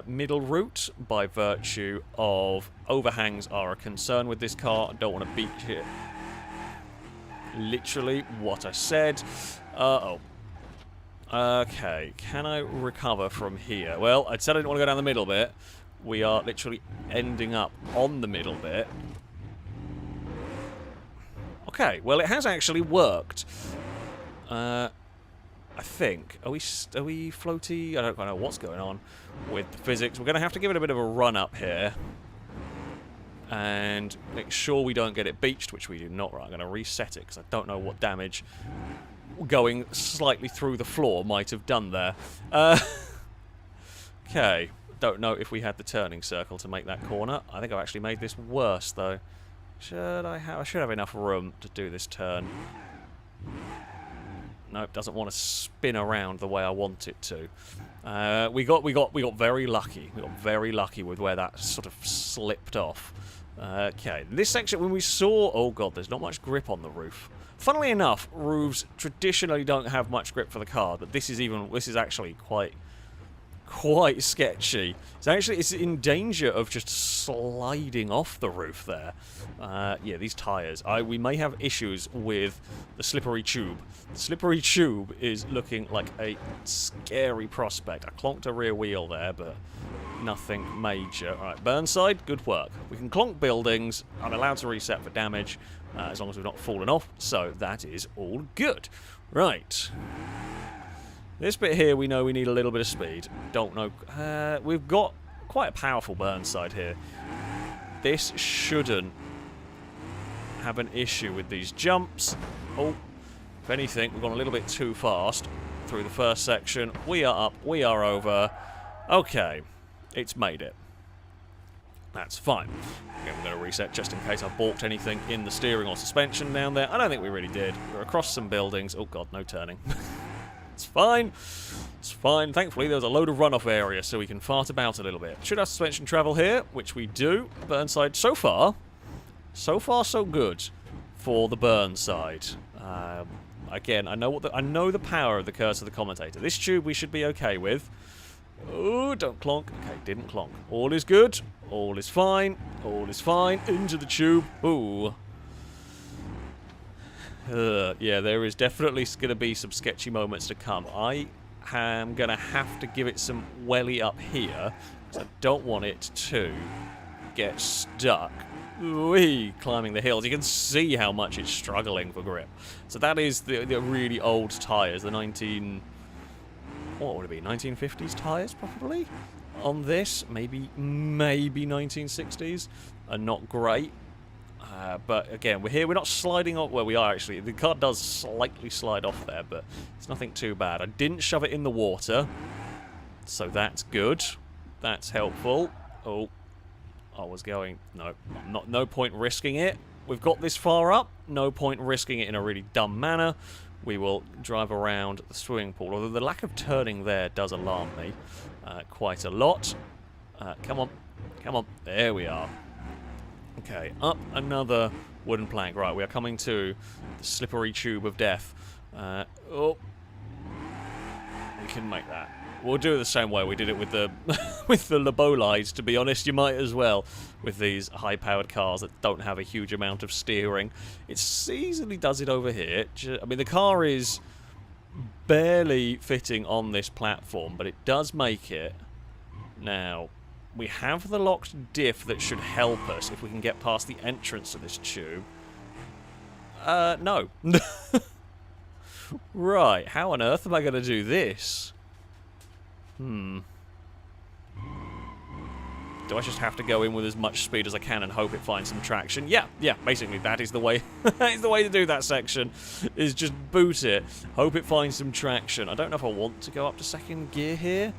middle route by virtue of overhangs are a concern with this car. I don't want to beach it. Literally what I said. Uh-oh. Okay, can I recover from here? Well, I said I didn't want to go down the middle bit. We are literally ending up on the middle bit. Okay, well, it has actually worked. I think. Are we floaty? I don't quite know what's going on with the physics. We're going to have to give it a bit of a run up here. And make sure we don't get it beached, which we do not. Right, I'm going to reset it, because I don't know what damage going slightly through the floor might have done there. Okay. Don't know if we had the turning circle to make that corner. I think I've actually made this worse, though. I should have enough room to do this turn. Nope, doesn't want to spin around the way I want it to. We got very lucky. We got very lucky with where that sort of slipped off. Okay, this section, when we saw... Oh god, there's not much grip on the roof. Funnily enough, roofs traditionally don't have much grip for the car, but this is actually quite sketchy. It's in danger of just sliding off the roof there. Yeah, these tyres. We may have issues with the slippery tube. The slippery tube is looking like a scary prospect. I clonked a rear wheel there, but nothing major. Alright, Burnside, good work. We can clonk buildings. I'm allowed to reset for damage, as long as we've not fallen off, so that is all good. Right. This bit here, we know we need a little bit of speed. Don't know. We've got quite a powerful Burnside here. This shouldn't have an issue with these jumps. Oh, if anything, we've gone a little bit too fast through the first section. We are up. We are over. Okay, it's made it. That's fine. Again, we're going to reset just in case I balked anything in the steering or suspension down there. I don't think we really did. We're across some buildings. Oh god, no turning. It's fine. It's fine. Thankfully, there's a load of runoff area, so we can fart about a little bit. Should have suspension travel here, which we do. Burnside, so far so good for the Burnside. Again, I know the power of the curse of the commentator. This tube we should be okay with. Oh, don't clonk. Okay, didn't clonk. All is good. All is fine. All is fine. Into the tube. Ooh. Yeah, there is definitely going to be some sketchy moments to come. I am going to have to give it some welly up here, because I don't want it to get stuck. Whee, climbing the hills. You can see how much it's struggling for grip. So that is the really old tyres, the what would it be, 1950s tyres, probably? On this, maybe 1960s. Are not great. But again, we're here. We're not sliding off. Well, we are actually. The car does slightly slide off there, but it's nothing too bad. I didn't shove it in the water, so that's good. That's helpful. Oh, I was going. No, no point risking it. We've got this far up. No point risking it in a really dumb manner. We will drive around the swimming pool. Although the lack of turning there does alarm me quite a lot. Come on, come on. There we are. Okay, up another wooden plank. Right, we are coming to the slippery tube of death. Oh, we can make that. We'll do it the same way we did it with the with the LeBow lights. To be honest, you might as well with these high-powered cars that don't have a huge amount of steering. It easily does it over here. I mean, the car is barely fitting on this platform, but it does make it. Now, we have the locked diff that should help us if we can get past the entrance to this tube. No. Right, how on earth am I going to do this? Do I just have to go in with as much speed as I can and hope it finds some traction? Yeah, basically that is the way that is the way to do that section, is just boot it, hope it finds some traction. I don't know if I want to go up to second gear here.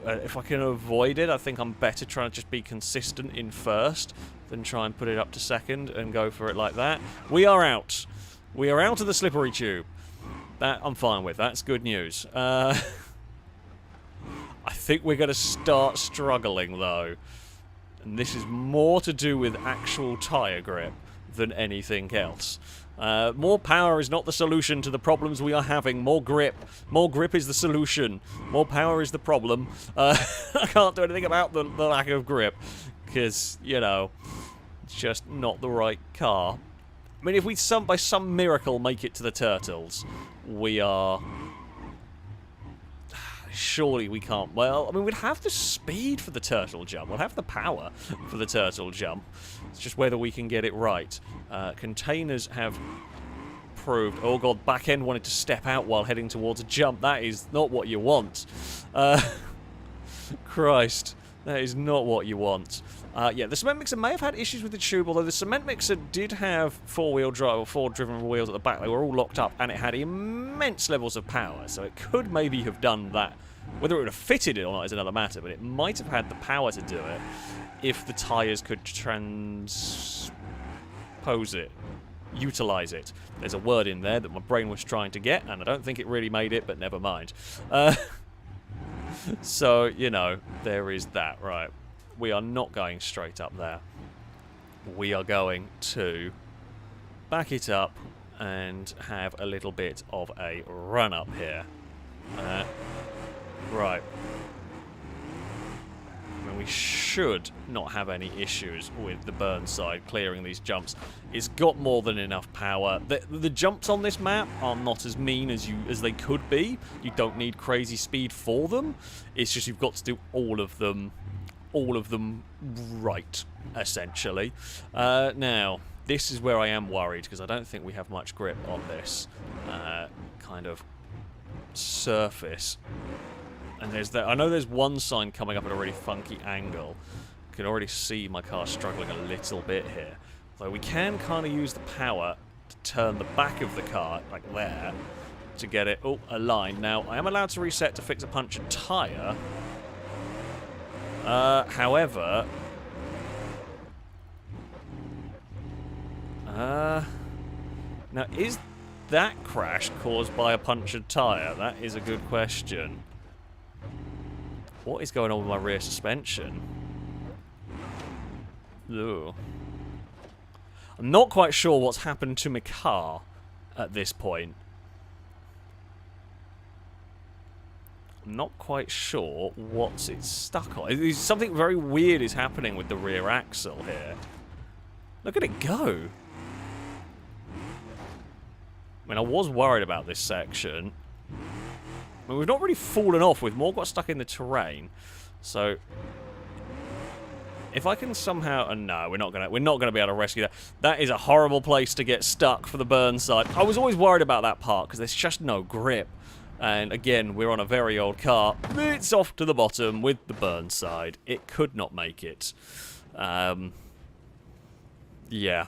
If I can avoid it, I think I'm better trying to just be consistent in first than try and put it up to second and go for it like that. We are out. We are out of the slippery tube. That I'm fine with. That's good news. I think we're going to start struggling, though. And this is more to do with actual tyre grip than anything else. More power is not the solution to the problems we are having. More grip. More grip is the solution. More power is the problem. I can't do anything about the lack of grip. Because, you know, it's just not the right car. I mean, if we by some miracle make it to the turtles, we are... Surely we can't. Well, I mean, we'd have the speed for the turtle jump. We'll have the power for the turtle jump. It's just whether we can get it right. Containers have proved... Oh, God, back end wanted to step out while heading towards a jump. That is not what you want. Christ, that is not what you want. Yeah, the cement mixer may have had issues with the tube, although the cement mixer did have four-wheel drive or four-driven wheels at the back. They were all locked up, and it had immense levels of power, so it could maybe have done that. Whether it would have fitted it or not is another matter, but it might have had the power to do it if the tyres could transpose it, utilise it. There's a word in there that my brain was trying to get, and I don't think it really made it, but never mind. So, you know, there is that, right. We are not going straight up there. We are going to back it up and have a little bit of a run up here. Right. I mean, we should not have any issues with the Burnside clearing these jumps. It's got more than enough power. The jumps on this map are not as mean as they could be. You don't need crazy speed for them. It's just you've got to do all of them right, essentially. Now, this is where I am worried, because I don't think we have much grip on this kind of surface. And there's that. I know there's one sign coming up at a really funky angle. You can already see my car struggling a little bit here. Though we can kind of use the power to turn the back of the car, like there, to get it aligned. Now, I am allowed to reset to fix a punctured tyre. However... now, is that crash caused by a punctured tyre? That is a good question. What is going on with my rear suspension? Ugh. I'm not quite sure what's happened to my car at this point. I'm not quite sure what it's stuck on. Something very weird is happening with the rear axle here. Look at it go. I mean, I was worried about this section. I mean, we've not really fallen off. We've more got stuck in the terrain. So, if I can somehow... no, we're not gonna be able to rescue that. That is a horrible place to get stuck for the Burnside. I was always worried about that part, because there's just no grip. And again, we're on a very old car. It's off to the bottom with the Burnside. It could not make it. Yeah.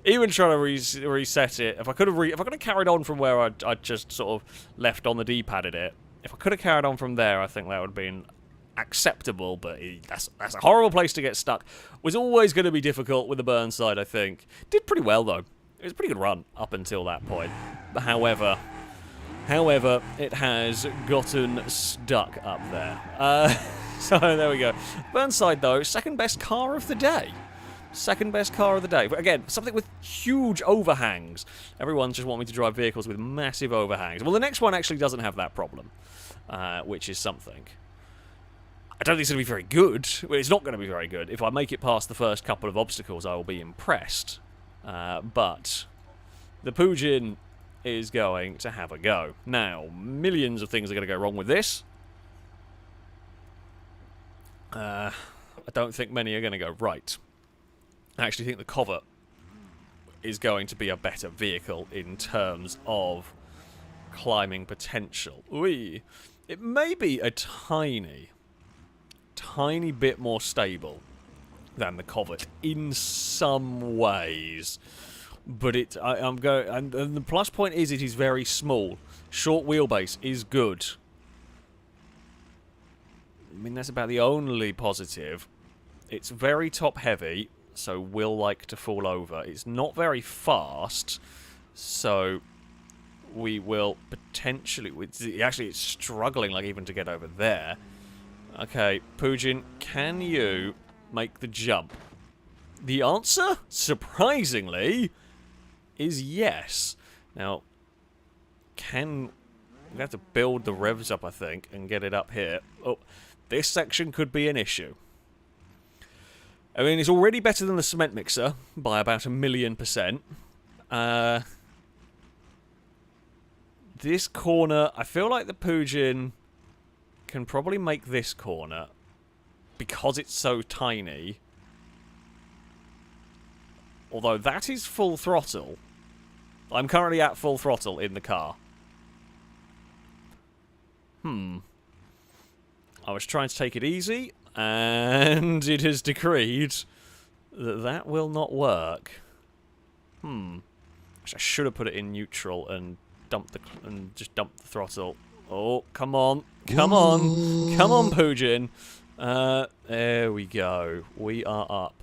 Even trying to reset it, if I could have carried on from where I just sort of left on the D-padded it, if I could have carried on from there, I think that would have been acceptable, but that's a horrible place to get stuck. Was always going to be difficult with the Burnside, I think. Did pretty well, though. It was a pretty good run up until that point. However, it has gotten stuck up there. So there we go. Burnside, though, second best car of the day. Second best car of the day. But again, something with huge overhangs. Everyone's just wanting me to drive vehicles with massive overhangs. Well, the next one actually doesn't have that problem, which is something. I don't think it's going to be very good. Well, it's not going to be very good. If I make it past the first couple of obstacles, I will be impressed. But the Pigeon is going to have a go. Now, millions of things are going to go wrong with this. I don't think many are going to go right. I actually think the Covert is going to be a better vehicle in terms of climbing potential. Ooh. It may be a tiny bit more stable than the Covert in some ways. But and the plus point is it is very small. Short wheelbase is good. I mean, that's about the only positive. It's very top heavy, so will like to fall over. It's not very fast, so we will potentially... Actually, it's struggling like even to get over there. Okay, Pigeon, can you make the jump? The answer, surprisingly, is yes. Now, we have to build the revs up, I think, and get it up here. Oh, this section could be an issue. I mean, it's already better than the cement mixer by about 1,000,000%. This corner, I feel like the Pigeon can probably make this corner because it's so tiny. Although that is full throttle. I'm currently at full throttle in the car. I was trying to take it easy. And it has decreed that that will not work. I should have put it in neutral and just dump the throttle. Oh, come on. Come on. Come on, Pigeon. There we go. We are up.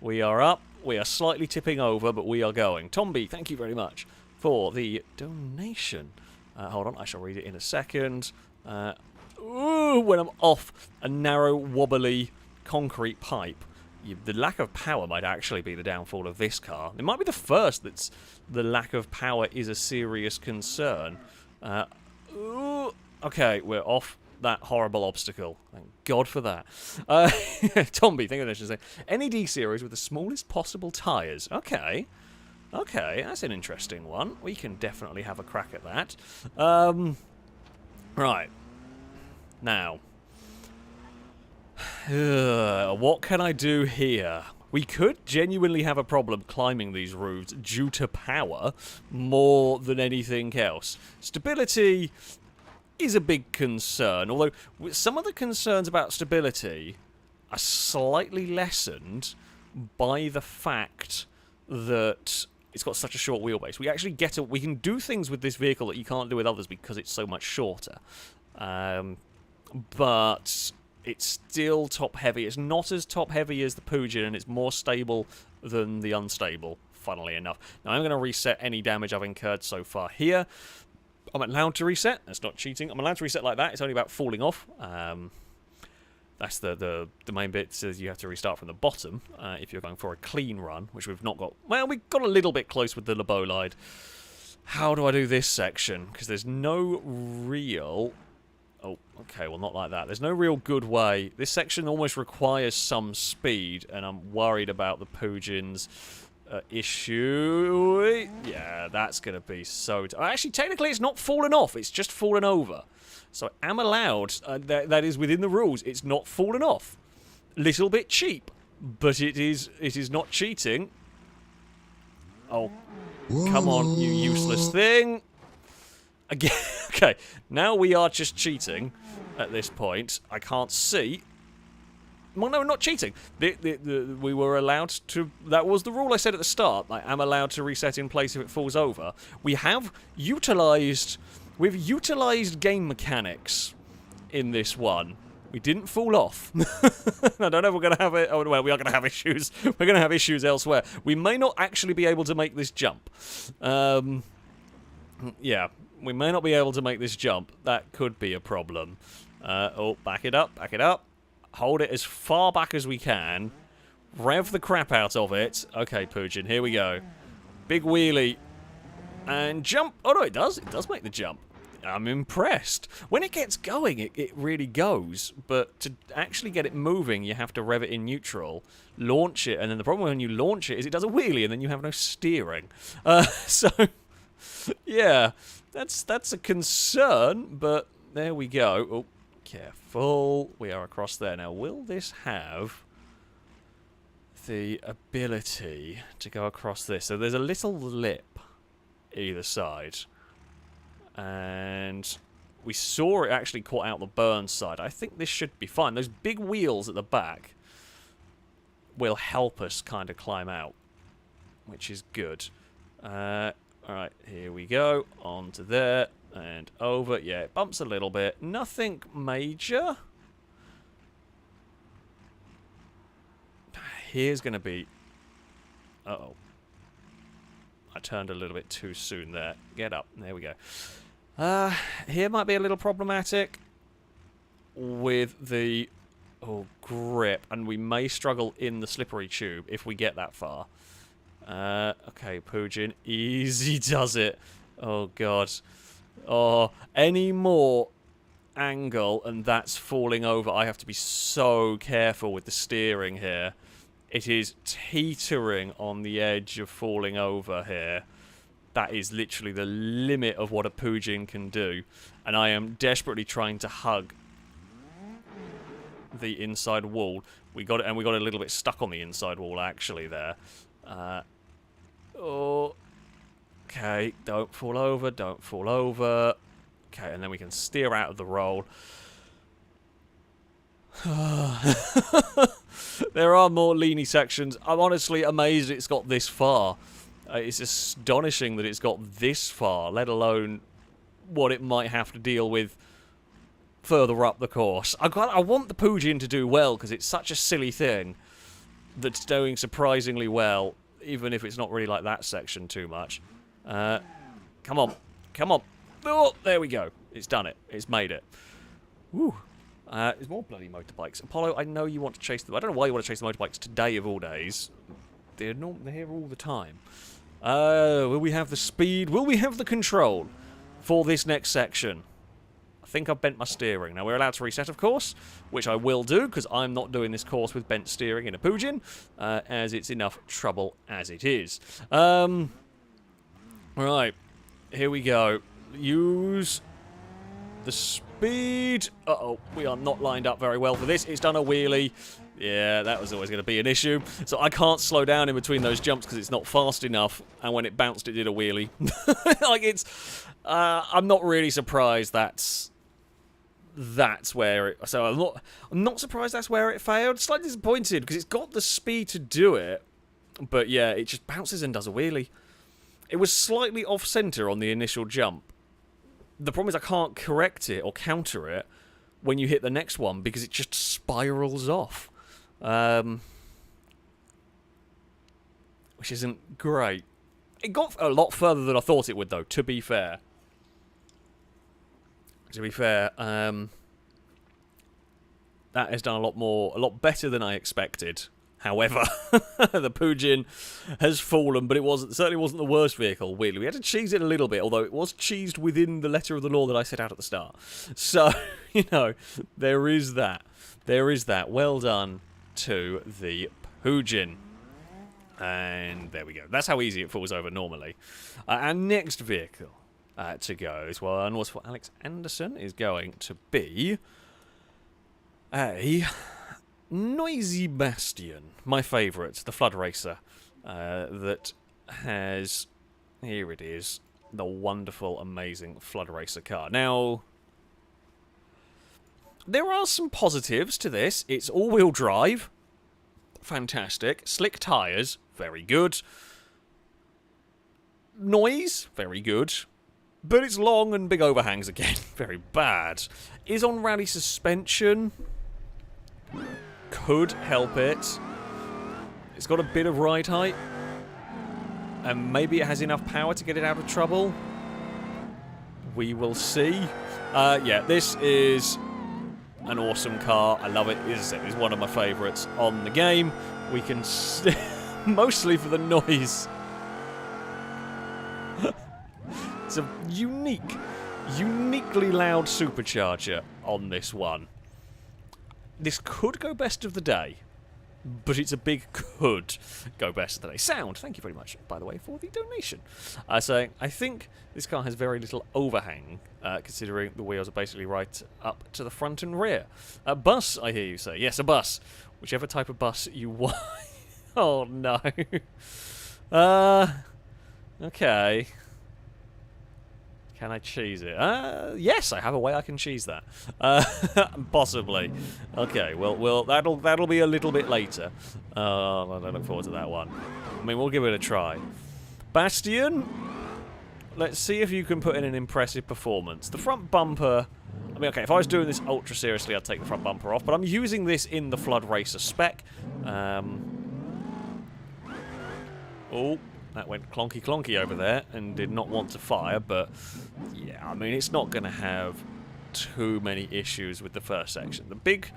We are up. We are slightly tipping over, but we are going. Tomby, thank you very much for the donation. Hold on, I shall read it in a second. When I'm off a narrow, wobbly concrete pipe, the lack of power might actually be the downfall of this car. It might be the first that's the lack of power is a serious concern. Okay, we're off that horrible obstacle. Thank God for that. Tomby, thank you for saying NED series with the smallest possible tyres. Okay. Okay, that's an interesting one. We can definitely have a crack at that. Right. Now. What can I do here? We could genuinely have a problem climbing these routes due to power more than anything else. Stability is a big concern, although some of the concerns about stability are slightly lessened by the fact that it's got such a short wheelbase. We actually we can do things with this vehicle that you can't do with others because it's so much shorter. But it's still top heavy. It's not as top heavy as the Pigeon, and it's more stable than the unstable, funnily enough. Now I'm going to reset any damage I've incurred so far here. I'm allowed to reset. That's not cheating. I'm allowed to reset like that. It's only about falling off. That's the main bit. Says you have to restart from the bottom if you're going for a clean run, which we've not got. Well, we got a little bit close with the LeBow line. How do I do this section? Because there's no real... Oh, okay, well, not like that. There's no real good way. This section almost requires some speed, and I'm worried about the Pigeon's issue. Yeah, that's going to be so... Actually, technically, it's not fallen off. It's just fallen over. So I am allowed. That is within the rules. It's not fallen off. Little bit cheap, but it is not cheating. Oh, come on, you useless thing. Again, okay, now we are just cheating at this point. I can't see. Well, no, not cheating. We were allowed to... That was the rule I said at the start. I am allowed to reset in place if it falls over. We have utilised... We've utilised game mechanics in this one. We didn't fall off. I don't know if we're going to have it... Oh, well, we are going to have issues. We're going to have issues elsewhere. We may not actually be able to make this jump. Yeah, we may not be able to make this jump. That could be a problem. Oh, back it up, back it up. Hold it as far back as we can. Rev the crap out of it. Okay, Pigeon, here we go. Big wheelie. And jump. Oh, no, it does. It does make the jump. I'm impressed. When it gets going, it really goes. But to actually get it moving, you have to rev it in neutral, launch it, and then the problem when you launch it is it does a wheelie, and then you have no steering. So, yeah, that's a concern, but there we go. Oh, careful. We are across there. Now, will this have the ability to go across this? So there's a little lip either side. And we saw it actually caught out the Burnside. I think this should be fine. Those big wheels at the back will help us kind of climb out, which is good. Alright, here we go. On to there and over. Yeah, it bumps a little bit. Nothing major. Here's going to be... Uh-oh. I turned a little bit too soon there. Get up. There we go. Here might be a little problematic with the grip, and we may struggle in the slippery tube if we get that far. Okay, Pigeon, easy does it. Oh god. Oh, any more angle and that's falling over. I have to be so careful with the steering here. It is teetering on the edge of falling over here. That is literally the limit of what a Pigeon can do. And I am desperately trying to hug the inside wall. We got it, and we got a little bit stuck on the inside wall, actually, there. Oh. Okay, don't fall over, don't fall over. Okay, and then we can steer out of the roll. There are more leany sections. I'm honestly amazed it's got this far. It's astonishing that it's got this far, let alone what it might have to deal with further up the course. I want the Pigeon to do well, because it's such a silly thing that's doing surprisingly well, even if it's not really like that section too much. Come on. Come on. Oh, there we go. It's done it. It's made it. Woo. There's more bloody motorbikes. Apollo, I know you want to chase them. I don't know why you want to chase the motorbikes today of all days. They're here all the time. Will we have the speed? Will we have the control for this next section? I think I've bent my steering. Now, we're allowed to reset, of course, which I will do, because I'm not doing this course with bent steering in a Pigeon, as it's enough trouble as it is. Right. Here we go. Use the speed. Uh-oh, we are not lined up very well for this. It's done a wheelie. Yeah, that was always going to be an issue. So I can't slow down in between those jumps because it's not fast enough. And when it bounced, it did a wheelie. Like, it's... I'm not really surprised that's where it... So I'm not surprised that's where it failed. Slightly disappointed because it's got the speed to do it. But yeah, it just bounces and does a wheelie. It was slightly off-center on the initial jump. The problem is I can't correct it or counter it when you hit the next one because it just spirals off. Which isn't great. It got a lot further than I thought it would, though, to be fair. That has done a lot better than I expected. However, the Pigeon has fallen, but it certainly wasn't the worst vehicle, weirdly. We had to cheese it a little bit, although it was cheesed within the letter of the law that I set out at the start. So, you know, there is that. There is that. Well done to the Pigeon. And there we go. That's how easy it falls over normally. Our next vehicle to go is one was for Alex Anderson, is going to be a... Noisy Bastion, my favourite, the Flood Racer, that has, here it is, the wonderful, amazing Flood Racer car. Now, there are some positives to this. It's all-wheel drive, fantastic. Slick tyres, very good. Noise, very good. But it's long and big overhangs again, very bad. Is on rally suspension... Could help it. It's got a bit of ride height. And maybe it has enough power to get it out of trouble. We will see. Yeah, this is an awesome car. I love it. It's one of my favourites on the game. We can... mostly for the noise. It's a uniquely loud supercharger on this one. This could go best of the day, but it's a big could go best of the day. Sound, thank you very much, by the way, for the donation. So I think this car has very little overhang, considering the wheels are basically right up to the front and rear. A bus, I hear you say. Yes, a bus. Whichever type of bus you want. Oh, no. Okay. Can I cheese it? Yes, I have a way I can cheese that. Possibly. Okay, well, that'll be a little bit later. I don't look forward to that one. I mean, we'll give it a try. Bastion, let's see if you can put in an impressive performance. The front bumper... I mean, okay, if I was doing this ultra seriously, I'd take the front bumper off, but I'm using this in the Flood Racer spec. Oh... That went clonky over there and did not want to fire, but yeah, I mean, it's not going to have too many issues with the first section. The big,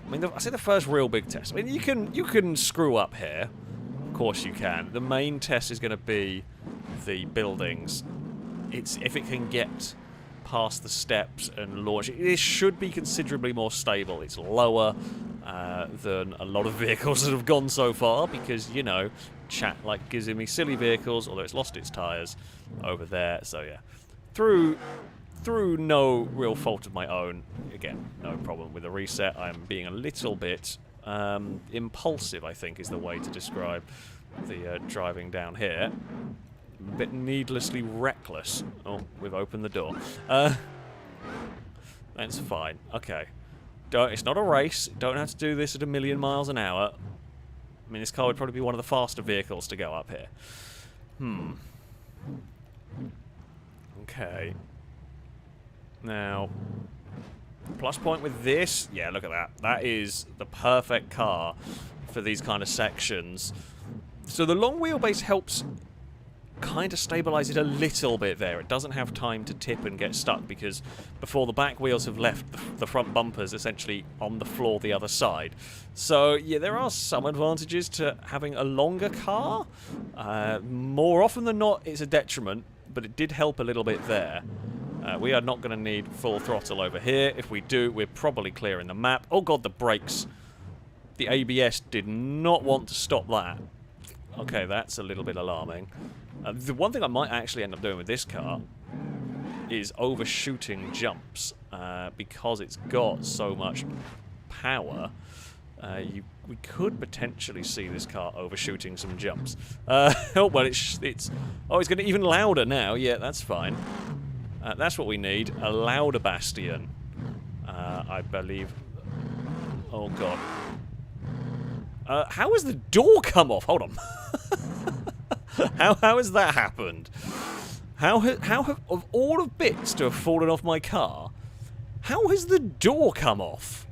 I mean, I say the first real big test. I mean, you can screw up here, of course you can. The main test is going to be the buildings. It's if it can get past the steps and launch. It should be considerably more stable. It's lower than a lot of vehicles that have gone so far because, you know, chat like gives me silly vehicles, although it's lost its tyres over there. So yeah, through no real fault of my own, again, no problem with the reset. I'm being a little bit impulsive, I think is the way to describe the driving down here. A bit needlessly reckless. Oh, we've opened the door. That's fine. Okay. It's not a race. Don't have to do this at 1,000,000 miles an hour. I mean, this car would probably be one of the faster vehicles to go up here. Okay. Now, plus point with this. Yeah, look at that. That is the perfect car for these kind of sections. So the long wheelbase helps kind of stabilize it a little bit there. It doesn't have time to tip and get stuck because before the back wheels have left, the front bumper's essentially on the floor the other side. So yeah, there are some advantages to having a longer car. More often than not, it's a detriment, but it did help a little bit there. We are not going to need full throttle over here. If we do, we're probably clearing the map. Oh god, the brakes. The ABS did not want to stop that. Okay, that's a little bit alarming. The one thing I might actually end up doing with this car is overshooting jumps because it's got so much power. We could potentially see this car overshooting some jumps. Oh well, it's getting even louder now. Yeah, that's fine. That's what we need. A louder Bastion, I believe. Oh god. How has the door come off? Hold on. How has that happened? How have, of all of bits to have fallen off my car, how has the door come off?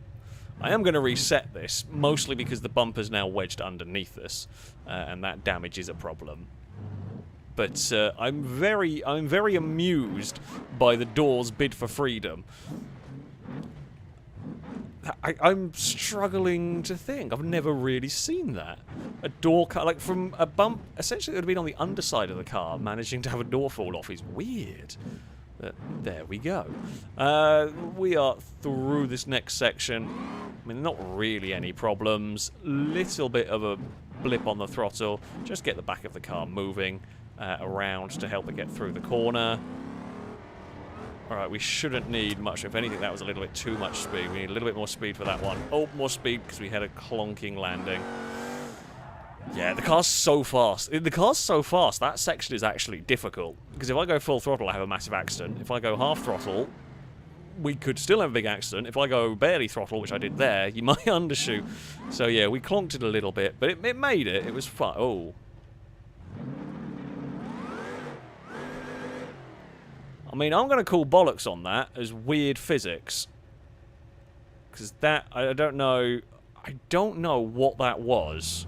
I am going to reset this, mostly because the bumper's now wedged underneath us, and that damage is a problem. But I'm very amused by the door's bid for freedom. I'm struggling to think. I've never really seen that. A door cut, like from a bump, essentially it would have been on the underside of the car, managing to have a door fall off is weird. But there we go. We are through this next section. I mean, not really any problems. Little bit of a blip on the throttle. Just get the back of the car moving around to help it get through the corner. Alright, we shouldn't need much. If anything, that was a little bit too much speed. We need a little bit more speed for that one. Oh, more speed because we had a clonking landing. Yeah, the car's so fast. The car's so fast, that section is actually difficult. Because if I go full throttle, I have a massive accident. If I go half throttle, we could still have a big accident. If I go barely throttle, which I did there, you might undershoot. So yeah, we clonked it a little bit, but it made it. It was fun. Oh. I mean, I'm going to call bollocks on that as weird physics. Because that, I don't know what that was.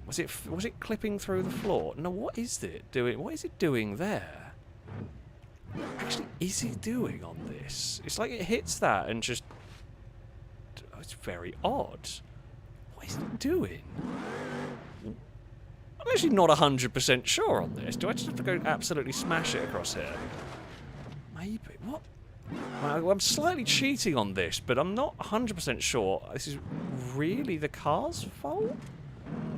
Was it clipping through the floor? No, what is it doing? What is it doing there? What actually is it doing on this? It's like it hits that and just... Oh, it's very odd. What is it doing? I'm actually not 100% sure on this. Do I just have to go absolutely smash it across here? Maybe. What? Well, I'm slightly cheating on this, but I'm not 100% sure. This is really the car's fault?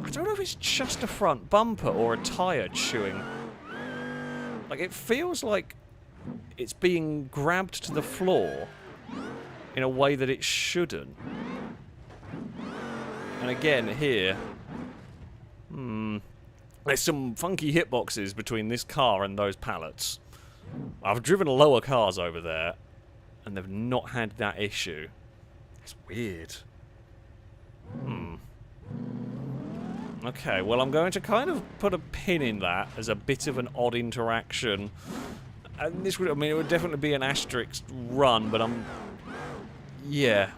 I don't know if it's just a front bumper or a tyre chewing. Like, it feels like it's being grabbed to the floor in a way that it shouldn't. And again, here... There's some funky hitboxes between this car and those pallets. I've driven lower cars over there, and they've not had that issue. It's weird. Okay, well, I'm going to kind of put a pin in that as a bit of an odd interaction. And this would, I mean, it would definitely be an asterisk run, but I'm... Yeah.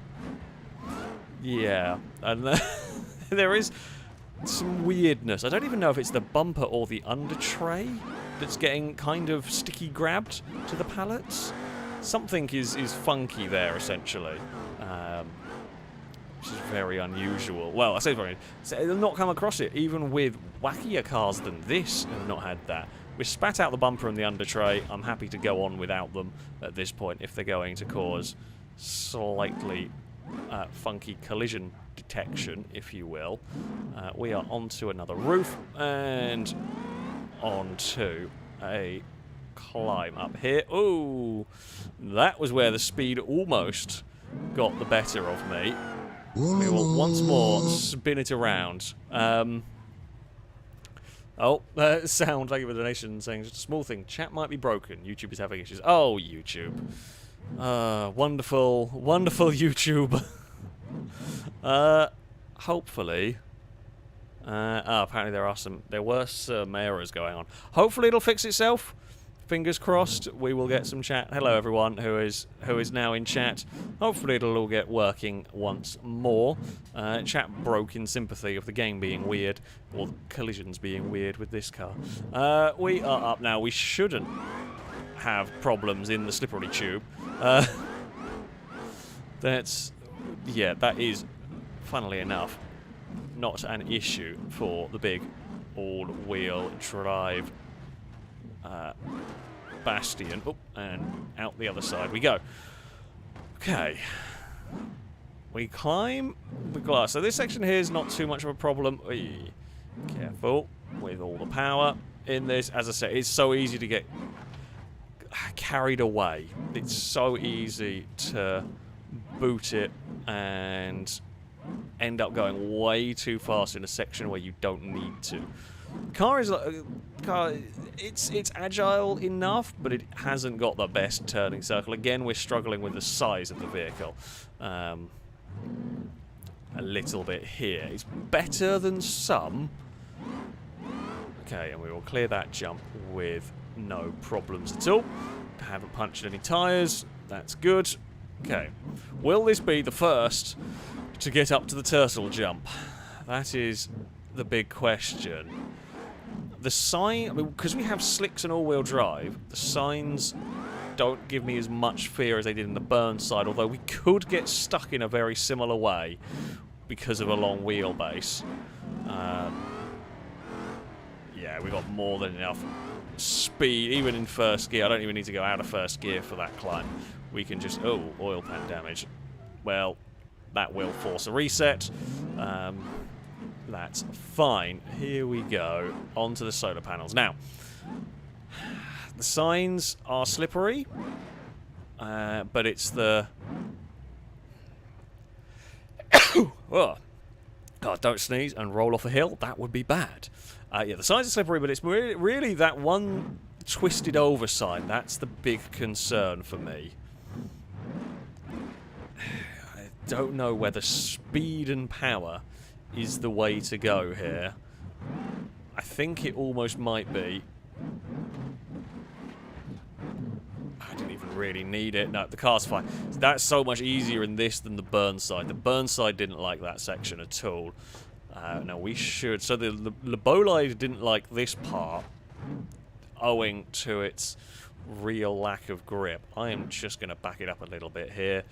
Yeah. And there is... some weirdness. I don't even know if it's the bumper or the under tray that's getting kind of sticky grabbed to the pallets. Something is funky there, essentially. Which is very unusual. Well, I say very... I've not come across it. Even with wackier cars than this, I've not had that. We spat out the bumper and the under tray. I'm happy to go on without them at this point if they're going to cause slightly funky collision detection, if you will. We are onto another roof and onto a climb up here. Ooh, that was where the speed almost got the better of me. We will once more spin it around. Sound, thank you for the donation, saying just a small thing. Chat might be broken. YouTube is having issues. Oh, YouTube. Wonderful, wonderful YouTube. Hopefully. Apparently there were some errors going on. Hopefully it'll fix itself. Fingers crossed. We will get some chat. Hello everyone who is now in chat. Hopefully it'll all get working once more. Chat broke in sympathy of the game being weird, or the collisions being weird with this car. We are up now. We shouldn't have problems in the slippery tube. That is, funnily enough, not an issue for the big all-wheel drive Bastion. Oh, and out the other side we go. Okay. We climb the glass. So this section here is not too much of a problem. Careful with all the power in this. As I said, it's so easy to get carried away. It's so easy to boot it and end up going way too fast in a section where you don't need to. It's agile enough, but it hasn't got the best turning circle. Again, we're struggling with the size of the vehicle a little bit here. It's better than some. Okay, and we will clear that jump with no problems at all. Haven't punched any tyres. That's good. Okay. Will this be the first to get up to the turtle jump? That is the big question. The sign, because we have slicks and all-wheel drive, the signs don't give me as much fear as they did in the Burnside, although we could get stuck in a very similar way because of a long wheelbase. Yeah, we got more than enough speed, even in first gear. I don't even need to go out of first gear for that climb. We can just... Oh, oil pan damage. Well, that will force a reset. That's fine. Here we go. Onto the solar panels. Now, the signs are slippery, but it's the... Oh. God, don't sneeze and roll off a hill. That would be bad. Yeah, the signs are slippery, but it's really that one twisted over sign. That's the big concern for me. I don't know whether speed and power is the way to go here. I think it almost might be. I didn't even really need it. No, the car's fine. That's so much easier in this than the Burnside. The Burnside didn't like that section at all. No, we should. So the LeBow didn't like this part, owing to its real lack of grip. I am just going to back it up a little bit here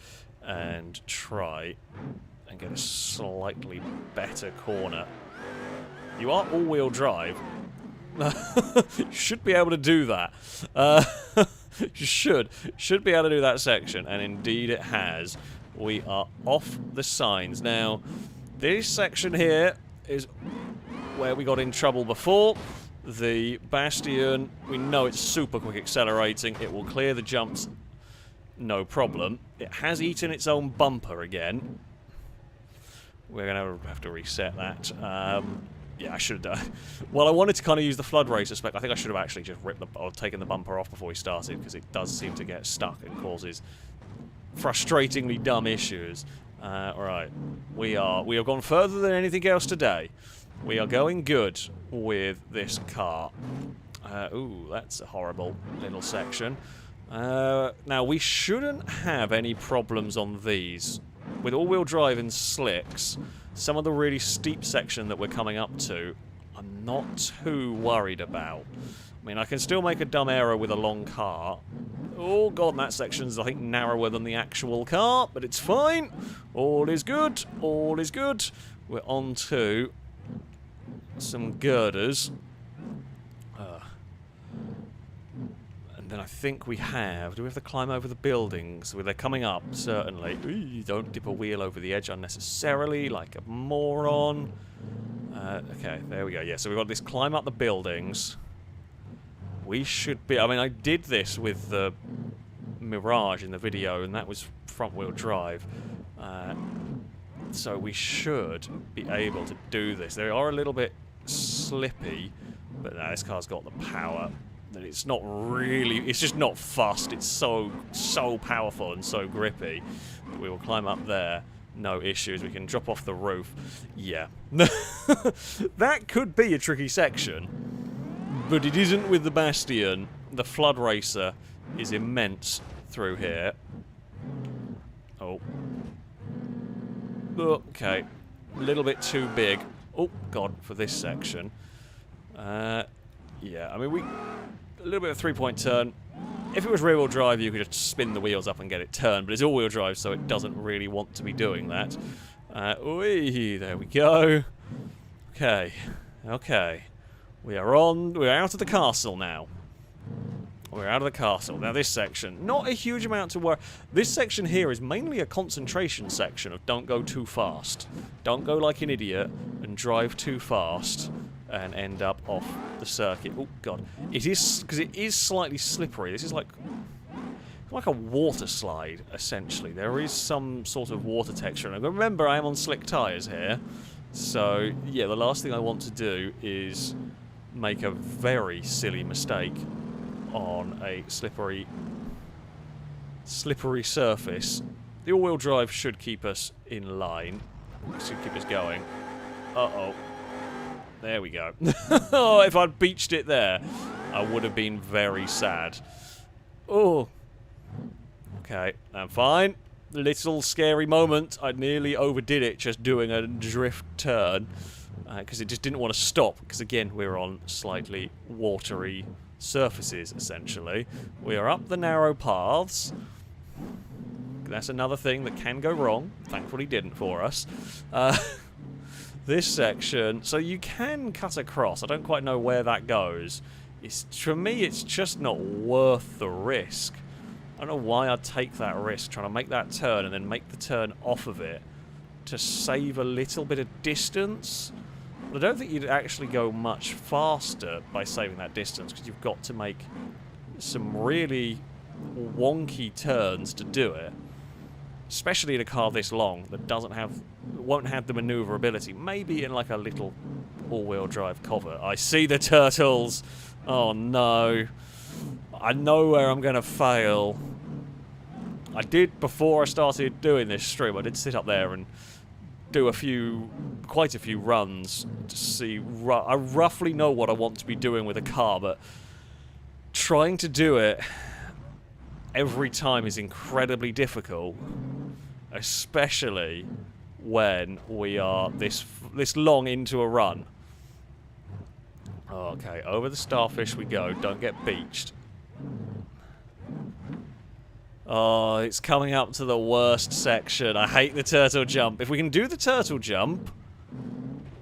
and try and get a slightly better corner. You are all-wheel drive. You should be able to do that. You should be able to do that section, and indeed it has. We are off the signs. Now, this section here is where we got in trouble before. The Bastion, we know it's super quick accelerating. It will clear the jumps, no problem. It has eaten its own bumper again. We're going to have to reset that. Yeah, I should have done. Well, I wanted to kind of use the flood racer spec. I think I should have actually just ripped or taken the bumper off before we started, because it does seem to get stuck and causes frustratingly dumb issues. Alright, we have gone further than anything else today. We are going good with this car. Ooh, that's a horrible little section. Now, we shouldn't have any problems on these. With all-wheel drive and slicks, some of the really steep section that we're coming up to, I'm not too worried about. I mean, I can still make a dumb error with a long car. Oh god, that section's, I think, narrower than the actual car, but it's fine. All is good. All is good. We're on to some girders. And then I think we have... Do we have to climb over the buildings? Well, they're coming up, certainly. Ooh, don't dip a wheel over the edge unnecessarily, like a moron. Okay, there we go. Yeah, so we've got this climb up the buildings. We should be... I mean, I did this with the Mirage in the video, and that was front-wheel drive. So we should be able to do this. They are a little bit slippy, but no, this car's got the power. that it's not really... It's just not fast. It's so powerful and so grippy. We will climb up there. No issues. We can drop off the roof. Yeah. That could be a tricky section. But it isn't with the Bastion. The Flood Racer is immense through here. Oh. Okay. A little bit too big. Oh, God, for this section. Yeah, I mean, a little bit of three-point turn. If it was rear-wheel drive, you could just spin the wheels up and get it turned, but it's all-wheel drive, so it doesn't really want to be doing that. There we go. Okay. We're out of the castle now. We're out of the castle. Now this section, not a huge amount to worry. This section here is mainly a concentration section of don't go too fast. Don't go like an idiot and drive too fast and end up off the circuit. Oh, God. It is, because it is slightly slippery. This is like a water slide, essentially. There is some sort of water texture. And remember, I am on slick tyres here. So, yeah, the last thing I want to do is make a very silly mistake on a slippery surface. The all-wheel drive should keep us in line. Should keep us going. Uh-oh. There we go. Oh, if I'd beached it there, I would have been very sad. Oh. Okay, I'm fine. Little scary moment. I nearly overdid it just doing a drift turn. Because it just didn't want to stop. Because, again, we're on slightly watery surfaces, essentially. We are up the narrow paths. That's another thing that can go wrong. Thankfully didn't for us. This section, so you can cut across. I don't quite know where that goes. For me, it's just not worth the risk. I don't know why I'd take that risk, trying to make that turn and then make the turn off of it to save a little bit of distance. But I don't think you'd actually go much faster by saving that distance, because you've got to make some really wonky turns to do it. Especially in a car this long that won't have the maneuverability. Maybe in like a little all-wheel drive cover. I see the turtles. Oh no. I know where I'm going to fail. I did, before I started doing this stream, I did sit up there and do quite a few runs to see. I roughly know what I want to be doing with a car, but trying to do it every time is incredibly difficult, especially when we are this long into a run. Okay, over the starfish we go. Don't get beached. Oh, it's coming up to the worst section. I hate the turtle jump. If we can do the turtle jump,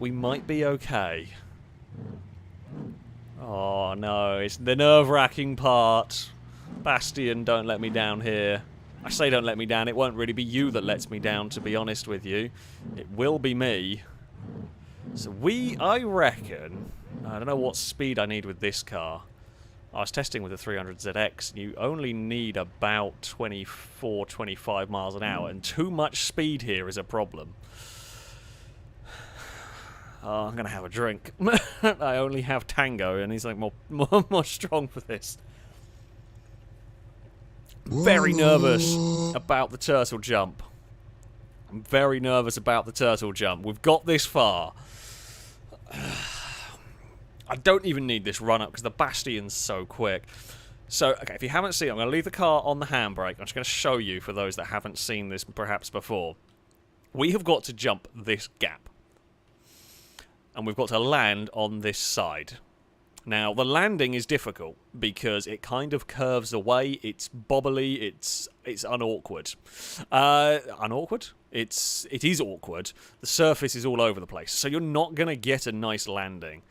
we might be okay. Oh no, it's the nerve-wracking part. Bastion, don't let me down here. I say don't let me down, it won't really be you that lets me down, to be honest with you. It will be me. So I reckon, I don't know what speed I need with this car. I was testing with the 300ZX, and you only need about 24, 25 miles an hour, and too much speed here is a problem. Oh, I'm going to have a drink. I only have Tango, and he's like more strong for this. Very nervous about the turtle jump. I'm very nervous about the turtle jump. We've got this far. I don't even need this run-up because the Bastion's so quick. So, okay, if you haven't seen it, I'm going to leave the car on the handbrake. I'm just going to show you, for those that haven't seen this perhaps before. We have got to jump this gap. And we've got to land on this side. Now, the landing is difficult because it kind of curves away. It's bobbly. It's unawkward. Unawkward? It is awkward. The surface is all over the place. So you're not going to get a nice landing.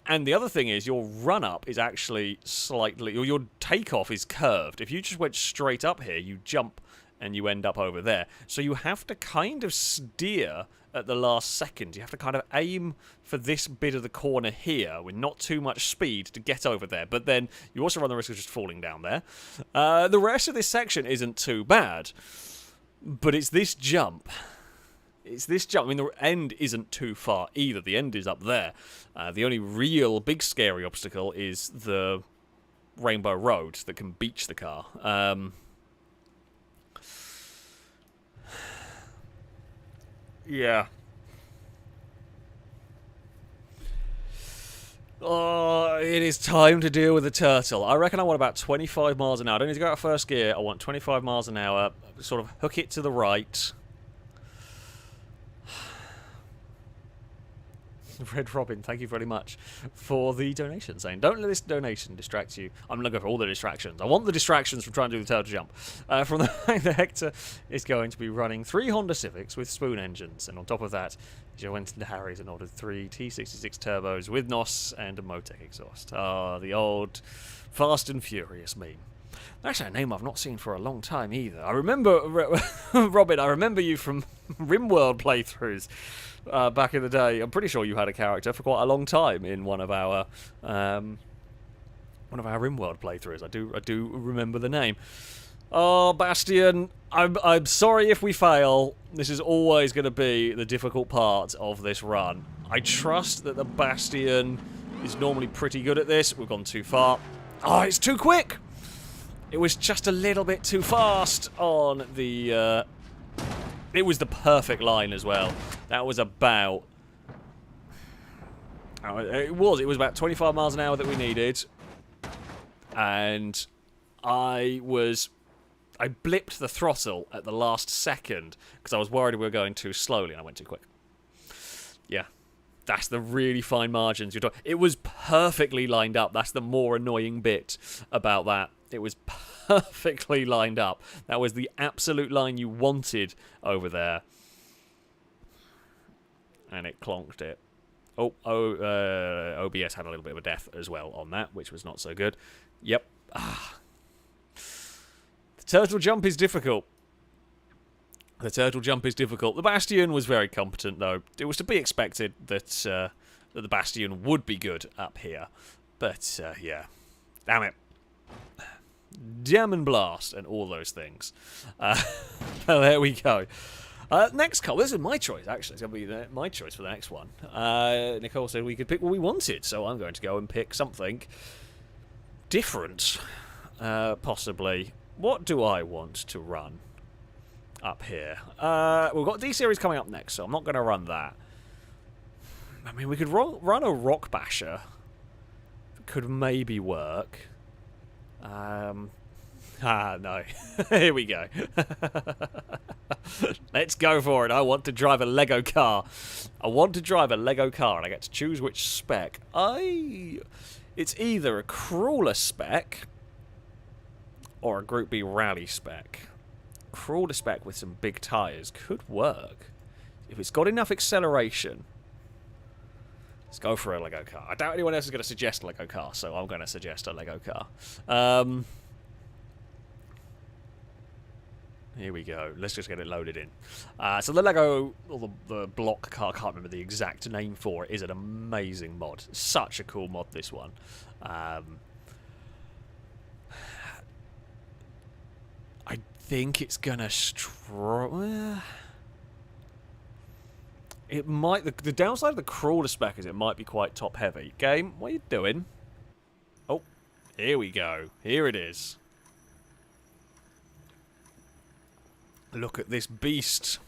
And the other thing is, your run-up is actually slightly... or your takeoff is curved. If you just went straight up here, you jump and you end up over there. So you have to kind of steer at the last second. You have to kind of aim for this bit of the corner here with not too much speed to get over there. But then you also run the risk of just falling down there. The rest of this section isn't too bad. But it's this jump. It's this jump. I mean, the end isn't too far either. The end is up there. The only real big scary obstacle is the Rainbow Road that can beach the car. Yeah. Oh, it is time to deal with the turtle. I reckon I want about 25 miles an hour. I don't need to go out of first gear. I want 25 miles an hour. Sort of hook it to the right. Red Robin, thank you very much for the donation, saying, don't let this donation distract you. I'm looking for all the distractions. I want the distractions from trying to do the turtle jump. From the fact that Hector is going to be running 3 Honda Civics with spoon engines, and on top of that, Joe went into Harry's and ordered 3 T66 turbos with NOS and a Motec exhaust. Ah, the old Fast and Furious meme. Actually, a name I've not seen for a long time either. I remember, Robin, I remember you from RimWorld playthroughs back in the day. I'm pretty sure you had a character for quite a long time in one of our RimWorld playthroughs. I do remember the name. Oh, Bastion, I'm sorry if we fail. This is always going to be the difficult part of this run. I trust that the Bastion is normally pretty good at this. We've gone too far. Oh, it's too quick! It was just a little bit too fast on the... It was the perfect line as well. That was about... It was about 25 miles an hour that we needed. And I blipped the throttle at the last second because I was worried we were going too slowly and I went too quick. Yeah. That's the really fine margins you're talking. It was perfectly lined up. That's the more annoying bit about that. It was perfectly lined up. That was the absolute line you wanted over there. And it clonked it. OBS had a little bit of a death as well on that, which was not so good. Yep. The turtle jump is difficult. The Bastion was very competent, though. It was to be expected that the Bastion would be good up here. But, yeah. Damn it. Damn and blast, and all those things. There we go. Next car. This is my choice, actually. It's going to be my choice for the next one. Nicole said we could pick what we wanted, so I'm going to go and pick something different, possibly. What do I want to run up here? We've got D-Series coming up next, so I'm not going to run that. I mean, we could run a Rock Basher. Could maybe work. No. Here we go. Let's go for it. I want to drive a Lego car. And I get to choose which spec. It's either a crawler spec or a Group B rally spec. Crawler spec with some big tyres could work. If it's got enough acceleration, let's go for a Lego car. I doubt anyone else is going to suggest a Lego car, so I'm going to suggest a Lego car. Here we go. Let's just get it loaded in. So the Lego, or the block car, I can't remember the exact name for it, is an amazing mod. Such a cool mod, this one. I think it's going to... It might... The downside of the crawler spec is it might be quite top-heavy. Game, what are you doing? Oh, here we go. Here it is. Look at this beast.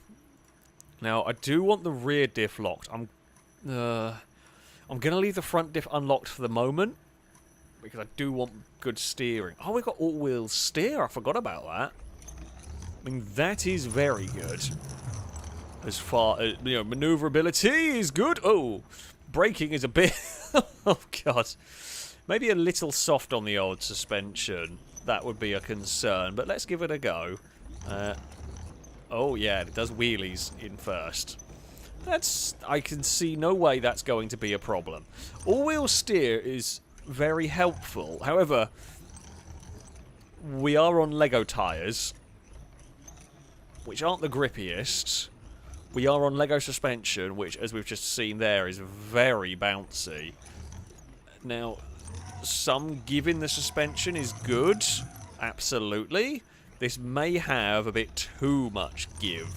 Now, I do want the rear diff locked. I'm going to leave the front diff unlocked for the moment, because I do want good steering. Oh, we've got all-wheel steer. I forgot about that. I mean, that is very good. As far as, maneuverability is good. Oh, braking is a bit... oh, God. Maybe a little soft on the old suspension. That would be a concern, but let's give it a go. Oh, yeah, it does wheelies in first. I can see no way that's going to be a problem. All-wheel steer is very helpful. However, we are on Lego tyres, which aren't the grippiest. We are on Lego suspension, which, as we've just seen there, is very bouncy. Now, some giving the suspension is good. Absolutely. This may have a bit too much give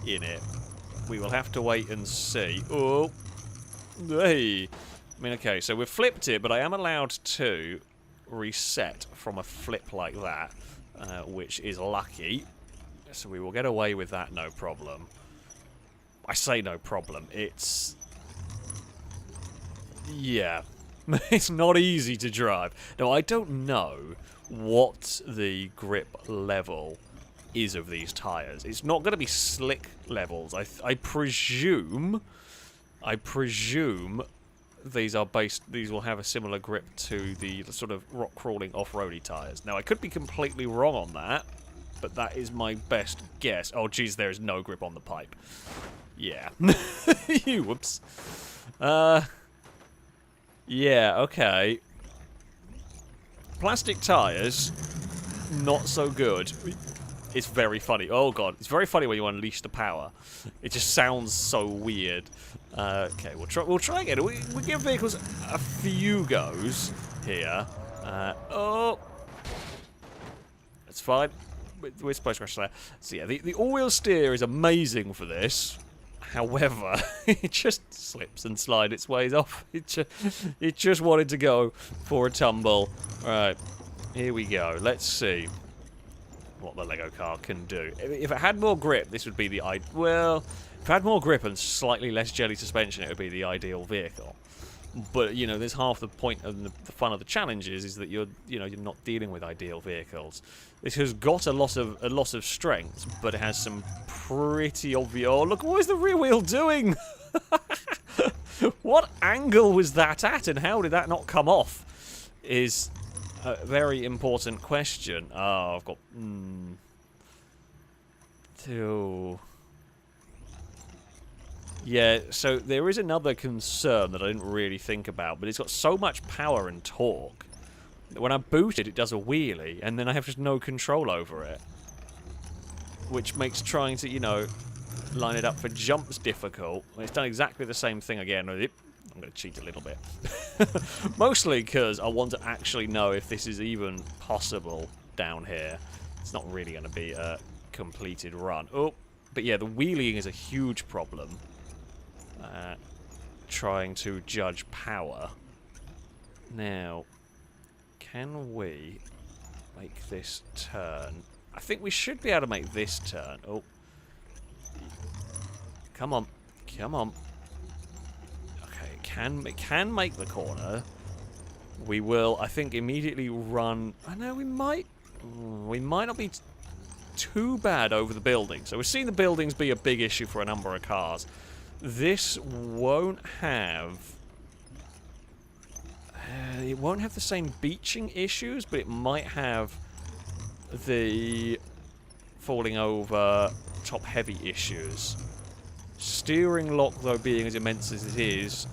in it. We will have to wait and see. Oh. Hey. I mean, okay, so we've flipped it, but I am allowed to reset from a flip like that, which is lucky. So we will get away with that, no problem. I say no problem. It's... yeah. It's not easy to drive. Now, I don't know what the grip level is of these tyres. It's not going to be slick levels. I presume these are based. These will have a similar grip to the sort of rock crawling off-roady tyres. Now, I could be completely wrong on that, but that is my best guess. Oh, geez, there is no grip on the pipe. Yeah. Whoops. Yeah, okay. Plastic tyres, not so good. It's very funny. Oh, God. It's very funny when you unleash the power. It just sounds so weird. Okay, we'll try again. We give vehicles a few goes here. Oh. It's fine. We're supposed to crash there. So, yeah, the all-wheel steer is amazing for this. However, it just slips and slides its ways off. It just wanted to go for a tumble. Alright, here we go. Let's see what the Lego car can do. If it had more grip, this would be the ideal... well, if it had more grip and slightly less jelly suspension, it would be the ideal vehicle. But, you know, there's half the point of the fun of the challenges is that you're not dealing with ideal vehicles. This has got a lot of strength, but it has some pretty obvious... oh, look, what is the rear wheel doing? What angle was that at, and how did that not come off? Is a very important question. Oh, I've got... two... yeah, so there is another concern that I didn't really think about, but it's got so much power and torque that when I boot it, it does a wheelie, and then I have just no control over it. Which makes trying to, you know, line it up for jumps difficult. It's done exactly the same thing again. I'm going to cheat a little bit. Mostly because I want to actually know if this is even possible down here. It's not really going to be a completed run. Oh, but yeah, the wheeling is a huge problem. Trying to judge power. Now, can we make this turn? I think we should be able to make this turn. Oh. Come on. Come on. Okay, it can make the corner. We will, I think, immediately run... I know we might not be too bad over the building. So we're seeing the buildings be a big issue for a number of cars. This won't have... it won't have the same beaching issues, but it might have the falling over top-heavy issues. Steering lock, though, being as immense as it is,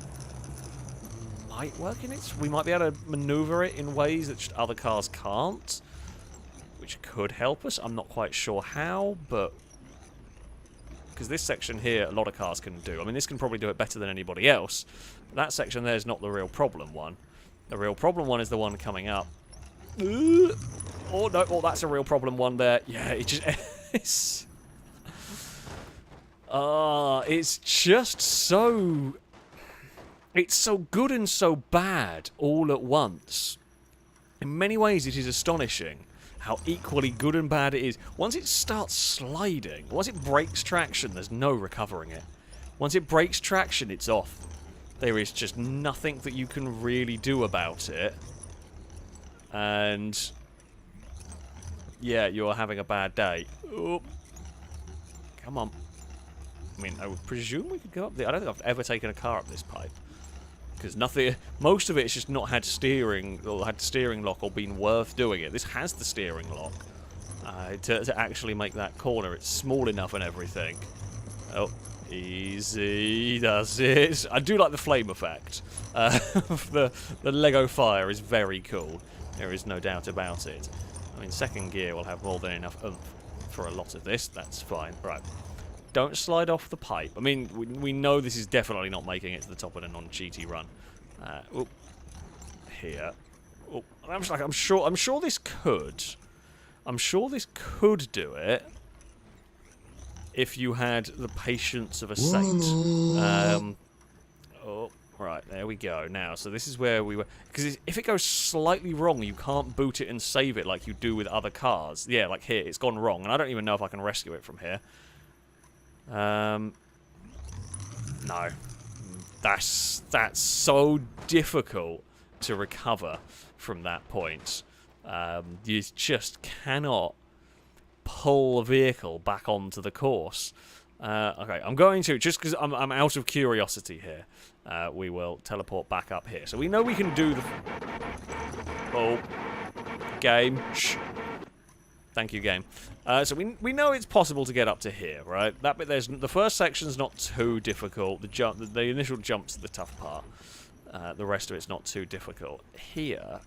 might work in it. We might be able to maneuver it in ways that just other cars can't, which could help us. I'm not quite sure how, but... because this section here, a lot of cars can do. I mean, this can probably do it better than anybody else. But that section there is not the real problem one. The real problem one is the one coming up. Oh, no. Oh, that's a real problem one there. Yeah, it just... it's just so... it's so good and so bad all at once. In many ways, it is astonishing how equally good and bad it is. Once it starts sliding, once it breaks traction, there's no recovering it. Once it breaks traction, it's off. There is just nothing that you can really do about it. And... yeah, you're having a bad day. Oh. Come on. I mean, I would presume we could go up there. I don't think I've ever taken a car up this pipe. Because nothing... most of it has just not had steering, or had steering lock, or been worth doing it. This has the steering lock. To actually make that corner. It's small enough and everything. Oh, easy does it. I do like the flame effect. The Lego fire is very cool. There is no doubt about it. I mean, second gear will have more than enough oomph for a lot of this. That's fine. Right. Don't slide off the pipe. I mean, we know this is definitely not making it to the top of a non-cheaty run. Oh, here. Oh, I'm sure this could. I'm sure this could do it if you had the patience of a saint. Oh, Right, there we go. Now, so this is where we were... Because if it goes slightly wrong, you can't boot it and save it like you do with other cars. Yeah, like here, it's gone wrong, and I don't even know if I can rescue it from here. No. That's so difficult to recover from that point. You just cannot pull a vehicle back onto the course. Okay, I'm going to, just because I'm out of curiosity here, we will teleport back up here. So we know we can do the... Oh. Game. Shh. Thank you, game. So we know it's possible to get up to here, right? That bit, the first section's not too difficult. The initial jump's the tough part. The rest of it's not too difficult. Here,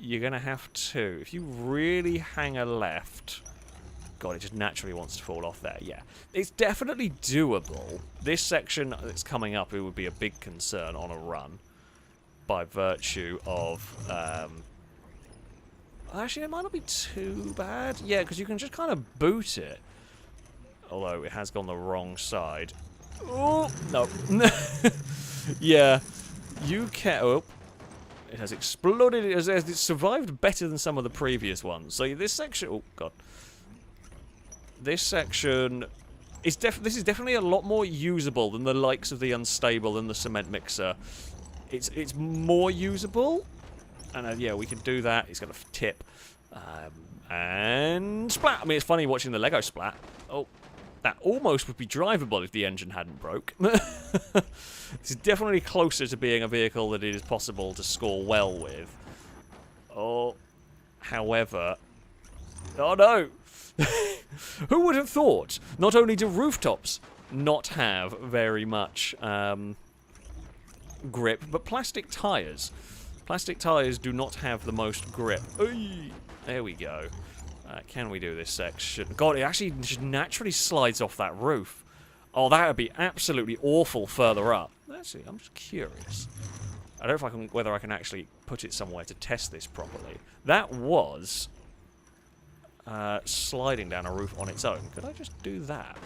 you're going to have to, if you really hang a left... God, it just naturally wants to fall off there. Yeah, it's definitely doable. This section that's coming up, it would be a big concern on a run, by virtue of... Actually, it might not be too bad. Yeah, because you can just kind of boot it. Although it has gone the wrong side. Oh, no. Yeah, you can... Oh, it has exploded. It's survived better than some of the previous ones. So this section... Oh, God. This section is this is definitely a lot more usable than the likes of the Unstable and the Cement Mixer. It's more usable, and yeah, we can do that. It's got a tip, and splat. I mean, it's funny watching the Lego splat. Oh, that almost would be drivable if the engine hadn't broke. This is definitely closer to being a vehicle that it is possible to score well with. Oh, however, oh no. Who would have thought? Not only do rooftops not have very much grip, but plastic tyres. Plastic tyres do not have the most grip. Oy! There we go. Can we do this section? God, it actually just naturally slides off that roof. Oh, that would be absolutely awful further up. Actually, I'm just curious. I don't know if whether I can actually put it somewhere to test this properly. That was... sliding down a roof on its own. Could I just do that?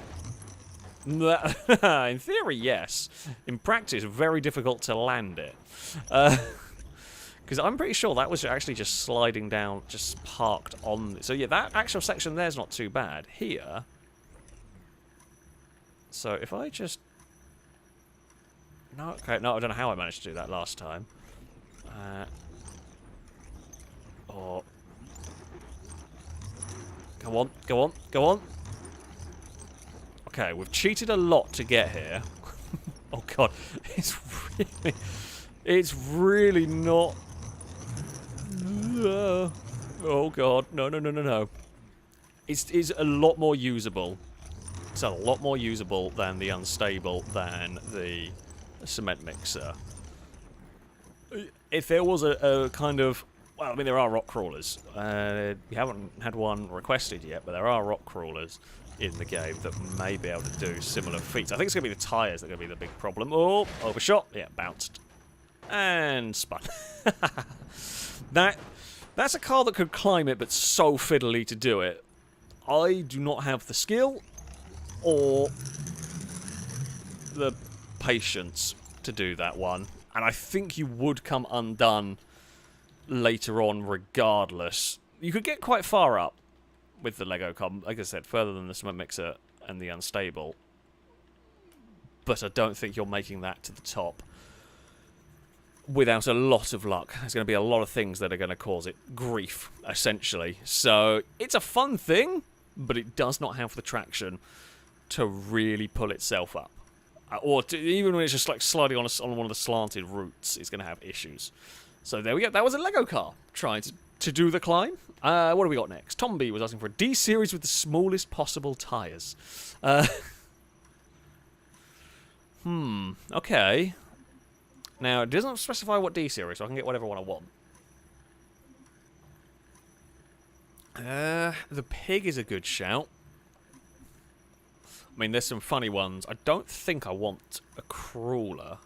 In theory, yes. In practice, very difficult to land it. Because I'm pretty sure that was actually just sliding down, just parked on... So yeah, that actual section there's not too bad. Here... So if I just... No, okay, no, I don't know how I managed to do that last time. Or... Go on, go on, go on. Okay, we've cheated a lot to get here. Oh god, it's really not... Oh god, no, no, no, no, no. It's a lot more usable. It's a lot more usable than the Unstable, than the Cement Mixer. If there was a kind of... Well, I mean, there are rock crawlers. We haven't had one requested yet, but there are rock crawlers in the game that may be able to do similar feats. I think it's going to be the tyres that are going to be the big problem. Oh, overshot. Yeah, bounced. And spun. That's a car that could climb it, but so fiddly to do it. I do not have the skill or the patience to do that one. And I think you would come undone later on regardless. You could get quite far up with the Lego comp, like I said, further than the Cement Mixer and the Unstable. But I don't think you're making that to the top without a lot of luck. There's going to be a lot of things that are going to cause it grief, essentially. So it's a fun thing, but it does not have the traction to really pull itself up. Or even when it's just like sliding on one of the slanted routes, it's going to have issues. So there we go. That was a Lego car trying to do the climb. What do we got next? Tom B was asking for a D series with the smallest possible tyres. Okay. Now, it doesn't specify what D series, so I can get whatever one I want. The pig is a good shout. I mean, there's some funny ones. I don't think I want a crawler.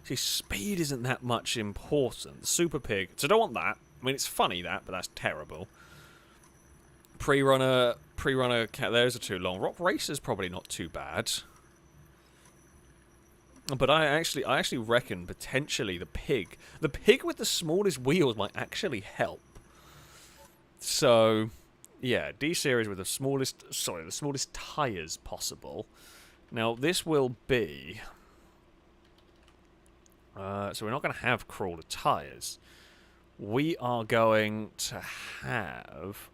See, speed isn't that much important. Super pig. So I don't want that. I mean, it's funny that, but that's terrible. Pre-runner, those are too long. Rock racer's probably not too bad. But I actually reckon potentially the pig with the smallest wheels might actually help. So, yeah, D series with the smallest tires possible. Now this will be. So we're not going to have crawler tires. We are going to have.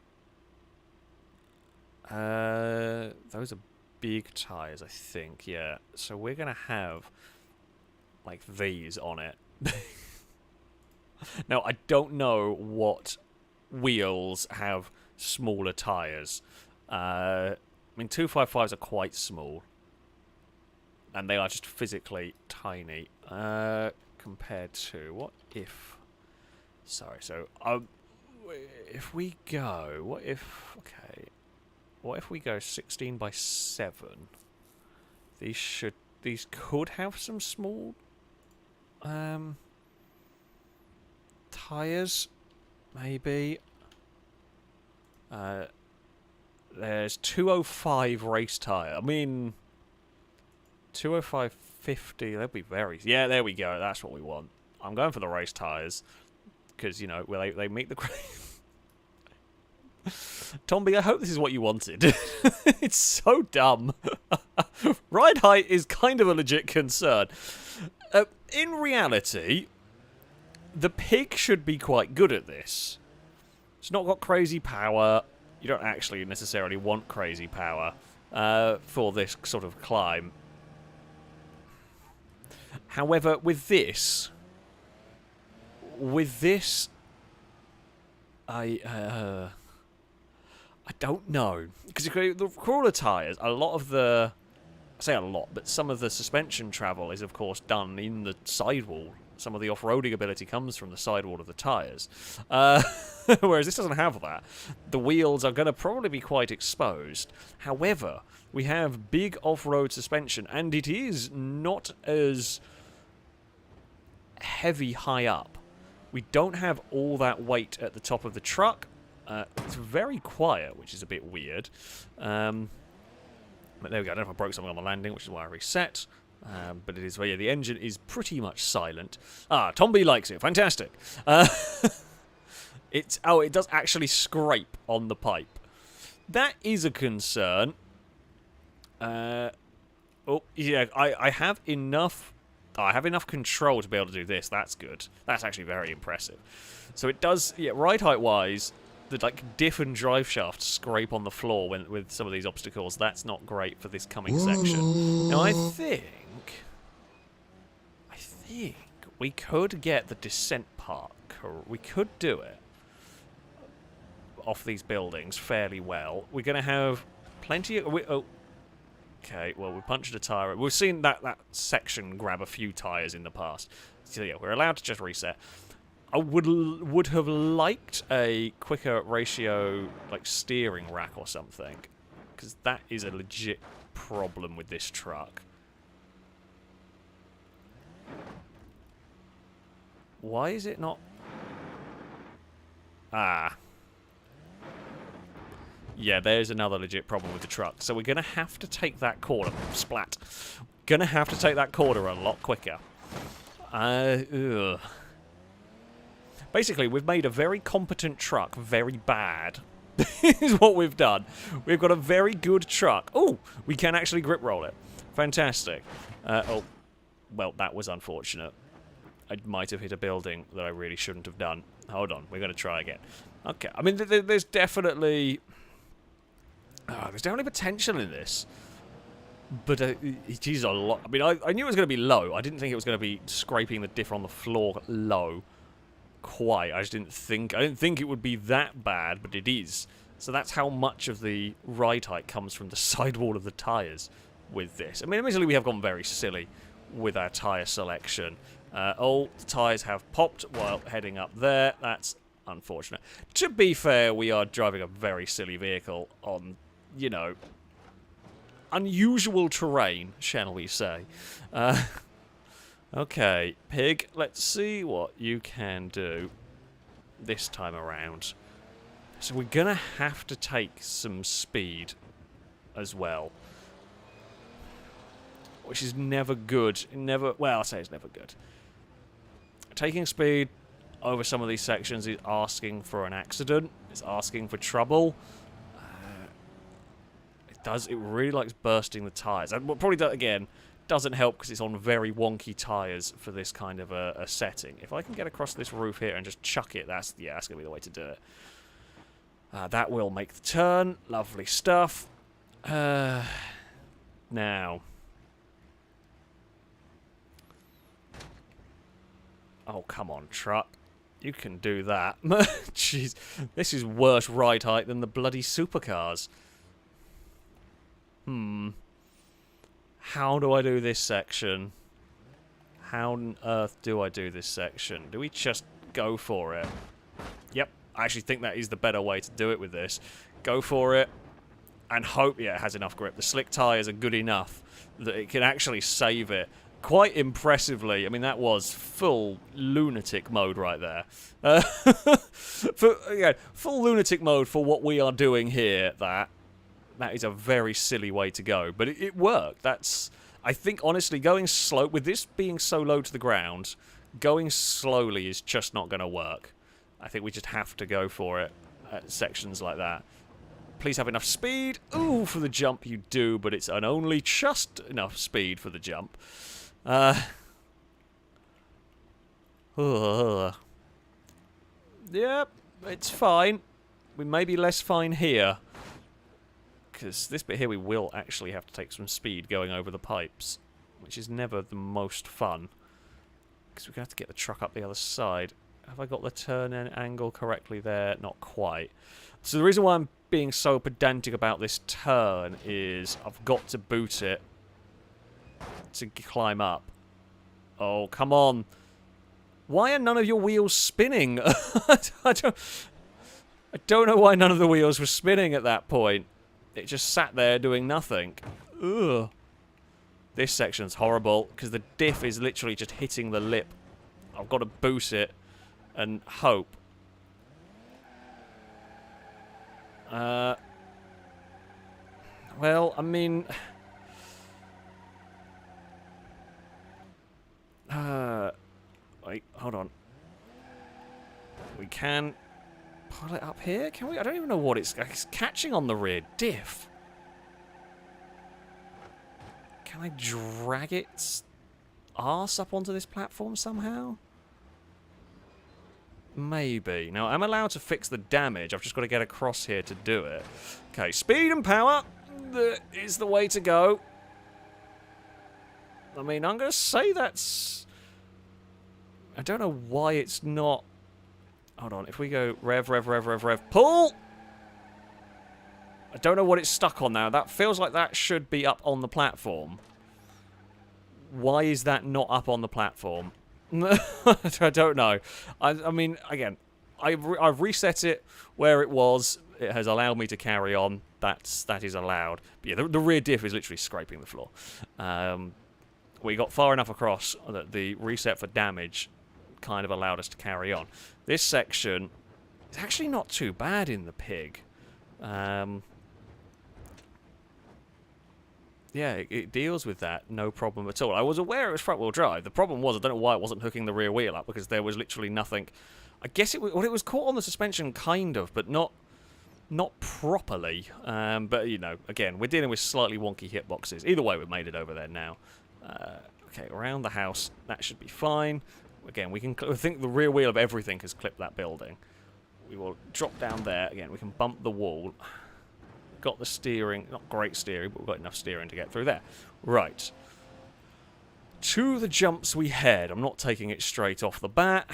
Those are big tires, I think. Yeah. So we're going to have like these on it. Now I don't know what wheels have smaller tires. I mean 255s are quite small. And they are just physically tiny. Compared to... What if... Sorry, so... if we go... What if... Okay. What if we go 16 by 7? These could have some small... tires? Maybe. There's 205 race tire. I mean... 205.50, that'd be very... Yeah, there we go, that's what we want. I'm going for the race tyres, because, you know, they meet the... Tomby, I hope this is what you wanted. It's so dumb. Ride height is kind of a legit concern. In reality, the pig should be quite good at this. It's not got crazy power. You don't actually necessarily want crazy power for this sort of climb. However, with this, I don't know, because the crawler tires, a lot of the, I say a lot, but some of the suspension travel is of course done in the sidewall. Some of the off-roading ability comes from the sidewall of the tires, whereas this doesn't have that. The wheels are going to probably be quite exposed. However, we have big off-road suspension, and it is not as heavy high up. We don't have all that weight at the top of the truck. It's very quiet, which is a bit weird. But there we go. I don't know if I broke something on the landing, which is why I reset. But it is, well, yeah, the engine is pretty much silent. Ah, Tomby likes it. Fantastic. It does actually scrape on the pipe. That is a concern. Oh, yeah, I have enough... I have enough control to be able to do this. That's good. That's actually very impressive. So it does, yeah, ride height wise, the like diff and drive shaft scrape on the floor with some of these obstacles. That's not great for this coming section. Now I think we could get the descent part. We could do it off these buildings fairly well. We're going to have plenty of... Okay, well, we punched a tyre. We've seen that section grab a few tyres in the past. So, yeah, we're allowed to just reset. I would have liked a quicker ratio, like, steering rack or something. Because that is a legit problem with this truck. Why is it not... Ah... Yeah, there's another legit problem with the truck. So we're going to have to take that corner. Splat. Going to have to take that corner a lot quicker. Basically, we've made a very competent truck very bad. Is what we've done. We've got a very good truck. Oh, we can actually grip roll it. Fantastic. Oh, well, that was unfortunate. I might have hit a building that I really shouldn't have done. Hold on, we're going to try again. Okay, I mean, there's definitely... there's definitely potential in this, but it is a lot. I mean, I knew it was going to be low. I didn't think it was going to be scraping the diff on the floor low. Quite. I didn't think it would be that bad, but it is. So that's how much of the ride height comes from the sidewall of the tyres with this. I mean, admittedly, we have gone very silly with our tyre selection. All the tyres have popped while heading up there. That's unfortunate. To be fair, we are driving a very silly vehicle on, you know, unusual terrain, shall we say. Okay, Pig, let's see what you can do this time around. So we're going to have to take some speed as well. which is never good. Well, I'll say it's never good. Taking speed over some of these sections is asking for an accident. It's asking for trouble. It really likes bursting the tyres. And what probably, again, doesn't help because it's on very wonky tyres for this kind of a setting. If I can get across this roof here and just chuck it, that's going to be the way to do it. That will make the turn. Lovely stuff. Now. Oh, come on, truck. You can do that. Jeez. This is worse ride height than the bloody supercars. How do I do this section? How on earth do I do this section? Do we just go for it? Yep. I actually think that is the better way to do it with this. Go for it. And hope, yeah, it has enough grip. The slick tyres are good enough that it can actually save it quite impressively. I mean, that was full lunatic mode right there. Full lunatic mode for what we are doing here. That is a very silly way to go, but it worked. I think, honestly, going slow, with this being so low to the ground, going slowly is just not going to work. I think we just have to go for it at sections like that. Please have enough speed. Ooh, for the jump you do, but it's only just enough speed for the jump. Yep, it's fine. We may be less fine here. Because this bit here we will actually have to take some speed going over the pipes, which is never the most fun. Because we're going to have to get the truck up the other side. Have I got the turn angle correctly there? Not quite. So the reason why I'm being so pedantic about this turn is I've got to boot it to climb up. Oh, come on. Why are none of your wheels spinning? I don't know why none of the wheels were spinning at that point. It just sat there doing nothing. Ugh. This section's horrible, because the diff is literally just hitting the lip. I've got to boot it and hope. Well, I mean... wait, hold on. We can... pull it up here? Can we? I don't even know what it's catching on the rear diff. Can I drag its arse up onto this platform somehow? Maybe. Now, I'm allowed to fix the damage. I've just got to get across here to do it. Okay, speed and power is the way to go. I mean, I'm going to say that's... I don't know why it's not... Hold on, if we go rev, pull! I don't know what it's stuck on now. That feels like that should be up on the platform. Why is that not up on the platform? I don't know. I mean, again, I've reset it where it was. It has allowed me to carry on. That is allowed. But yeah, the rear diff is literally scraping the floor. We got far enough across that the reset for damage kind of allowed us to carry on. This section is actually not too bad in the pig. Yeah, it deals with that, no problem at all. I was aware it was front-wheel drive. The problem was, I don't know why it wasn't hooking the rear wheel up, because there was literally nothing. I guess it was caught on the suspension, kind of, but not properly. But, you know, again, we're dealing with slightly wonky hitboxes. Either way, we've made it over there now. Okay, around the house, that should be fine. Again, I think the rear wheel of everything has clipped that building. We will drop down there. Again, we can bump the wall. Got the steering, not great steering, but we've got enough steering to get through there. Right. To the jumps we head. I'm not taking it straight off the bat.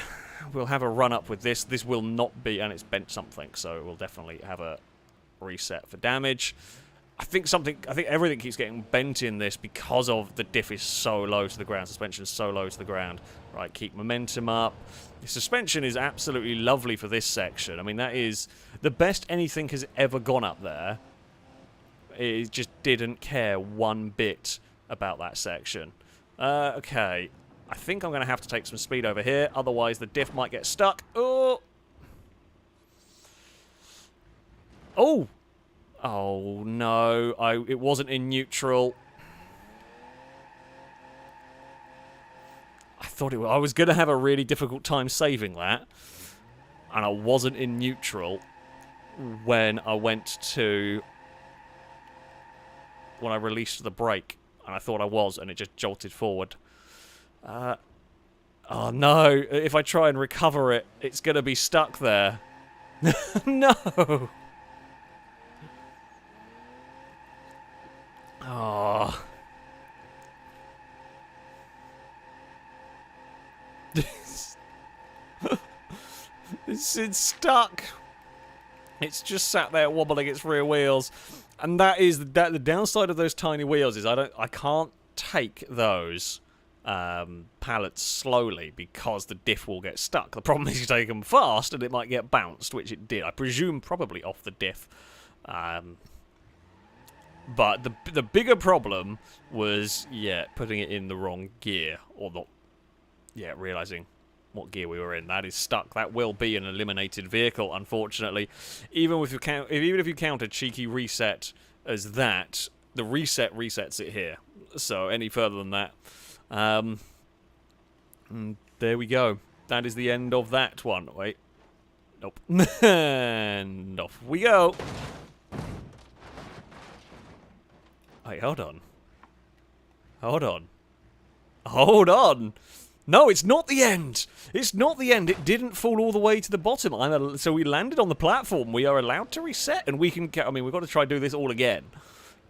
We'll have a run up with this. This will not be, and it's bent something, so we'll definitely have a reset for damage. I think everything keeps getting bent in this because of the diff is so low to the ground, suspension is so low to the ground. Right, keep momentum up. The suspension is absolutely lovely for this section. I mean, that is the best anything has ever gone up there. It just didn't care one bit about that section. Okay, I think I'm going to have to take some speed over here, otherwise the diff might get stuck. Oh! Oh! Oh, no. It wasn't in neutral. thought it was. I was going to have a really difficult time saving that. And I wasn't in neutral when I released the brake. And I thought I was, and it just jolted forward. Oh no, if I try and recover it, it's going to be stuck there. No! Oh. It's stuck. It's just sat there wobbling its rear wheels. And that is the downside of those tiny wheels is I can't take those pallets slowly because the diff will get stuck. The problem is you take them fast and it might get bounced, which it did. I presume probably off the diff. But the bigger problem was, yeah, putting it in the wrong gear. Or not, yeah, realising what gear we were in. That is stuck. That will be an eliminated vehicle, unfortunately. Even if you count a cheeky reset as that, the reset resets it here. So any further than that, there we go. That is the end of that one. Wait. Nope. And off we go. Wait, hold on. Hold on. Hold on! No, it's not the end! It's not the end. It didn't fall all the way to the bottom. So we landed on the platform. We are allowed to reset, and we can... I mean, we've got to try and do this all again.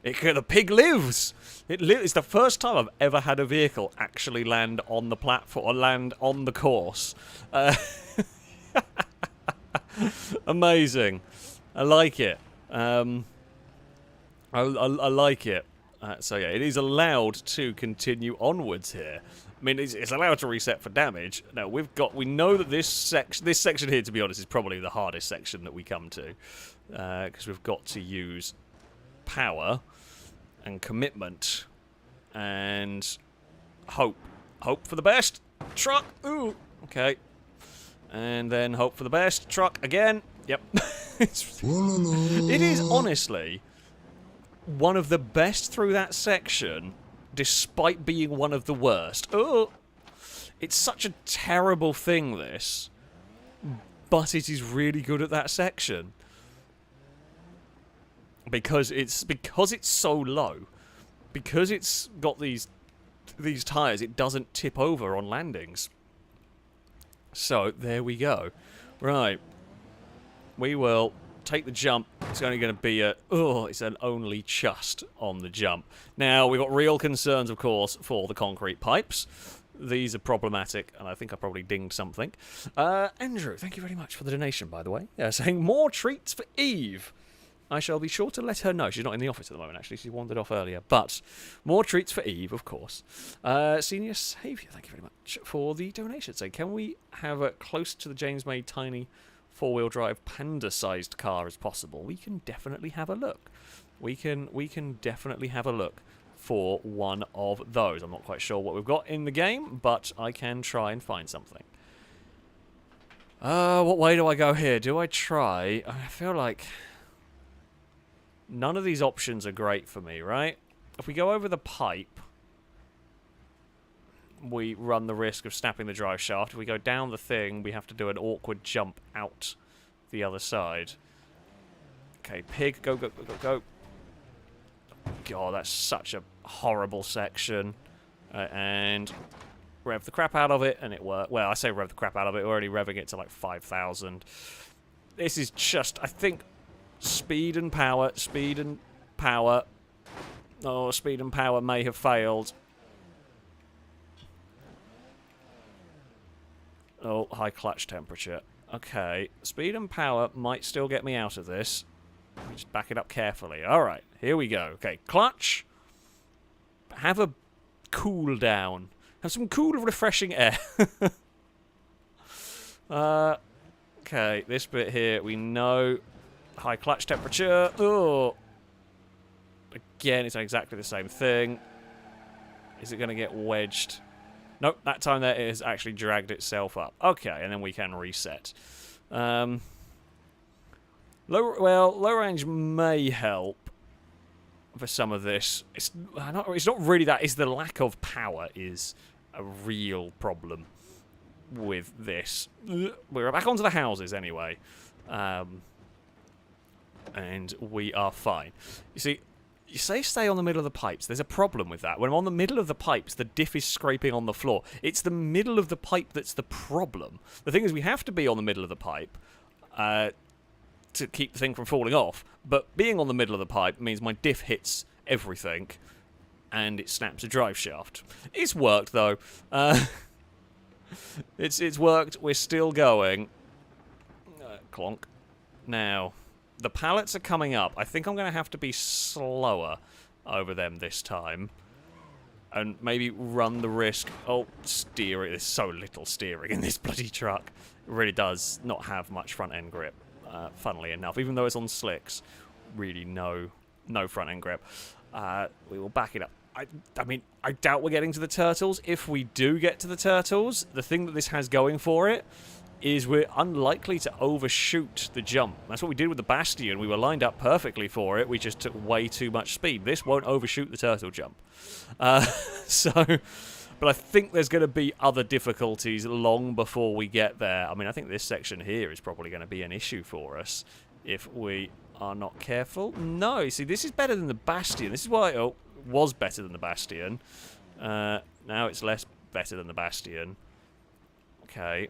The pig lives! It's the first time I've ever had a vehicle actually land on the platform, or land on the course. Amazing. I like it. I like it. So yeah, it is allowed to continue onwards here. I mean, it's allowed to reset for damage. Now we know that this section here, to be honest, is probably the hardest section that we come to, because we've got to use power and commitment and hope for the best. Truck, ooh, okay, and then hope for the best. Truck again. Yep. It is honestly one of the best through that section, despite being one of the worst. Oh, it's such a terrible thing, this, but it is really good at that section because it's so low, because it's got these tires. It doesn't tip over on landings. So there we go. Right, we will take the jump. It's only going to be it's an only just on the jump. Now, we've got real concerns, of course, for the concrete pipes. These are problematic, and I think I probably dinged something. Andrew, thank you very much for the donation, by the way. Saying, more treats for Eve. I shall be sure to let her know. She's not in the office at the moment, actually. She wandered off earlier. But more treats for Eve, of course. Senior Saviour, thank you very much for the donation. So, can we have a close to the James May tiny four-wheel drive panda-sized car as possible? We can definitely have a look. We can definitely have a look for one of those. I'm not quite sure what we've got in the game, but I can try and find something. What way do I go here? Do I try? I feel like none of these options are great for me, right? If we go over the pipe, we run the risk of snapping the drive shaft. If we go down the thing, we have to do an awkward jump out the other side. Okay, pig, go, go, go, go, go. God, that's such a horrible section. And rev the crap out of it, and it worked. Well, I say rev the crap out of it. We're already revving it to like 5,000. This is just, I think, speed and power. Oh, speed and power may have failed. Oh, high clutch temperature. Okay, speed and power might still get me out of this. Let me just back it up carefully. Alright, here we go. Okay, clutch. Have a cool down. Have some cool, refreshing air. Okay, this bit here, we know. High clutch temperature. Oh. Again, it's exactly the same thing. Is it going to get wedged? Nope, that time there it has actually dragged itself up. Okay, and then we can reset. Low range may help for some of this. It's not really that. It's the lack of power is a real problem with this. We're back onto the houses anyway. And we are fine. You see, you say stay on the middle of the pipes. There's a problem with that. When I'm on the middle of the pipes, the diff is scraping on the floor. It's the middle of the pipe that's the problem. The thing is, we have to be on the middle of the pipe to keep the thing from falling off. But being on the middle of the pipe means my diff hits everything, and it snaps a drive shaft. It's worked, though. It's worked. We're still going. Clonk. Now, the pallets are coming up. I think I'm going to have to be slower over them this time. And maybe run the risk. Oh, steering. There's so little steering in this bloody truck. It really does not have much front end grip, funnily enough. Even though it's on slicks, really no front end grip. We will back it up. I mean, I doubt we're getting to the turtles. If we do get to the turtles, the thing that this has going for it is we're unlikely to overshoot the jump. That's what we did with the Bastion. We were lined up perfectly for it. We just took way too much speed. This won't overshoot the turtle jump. But I think there's going to be other difficulties long before we get there. I mean, I think this section here is probably going to be an issue for us if we are not careful. No, see, this is better than the Bastion. This is why it was better than the Bastion. Now it's less better than the Bastion. Okay.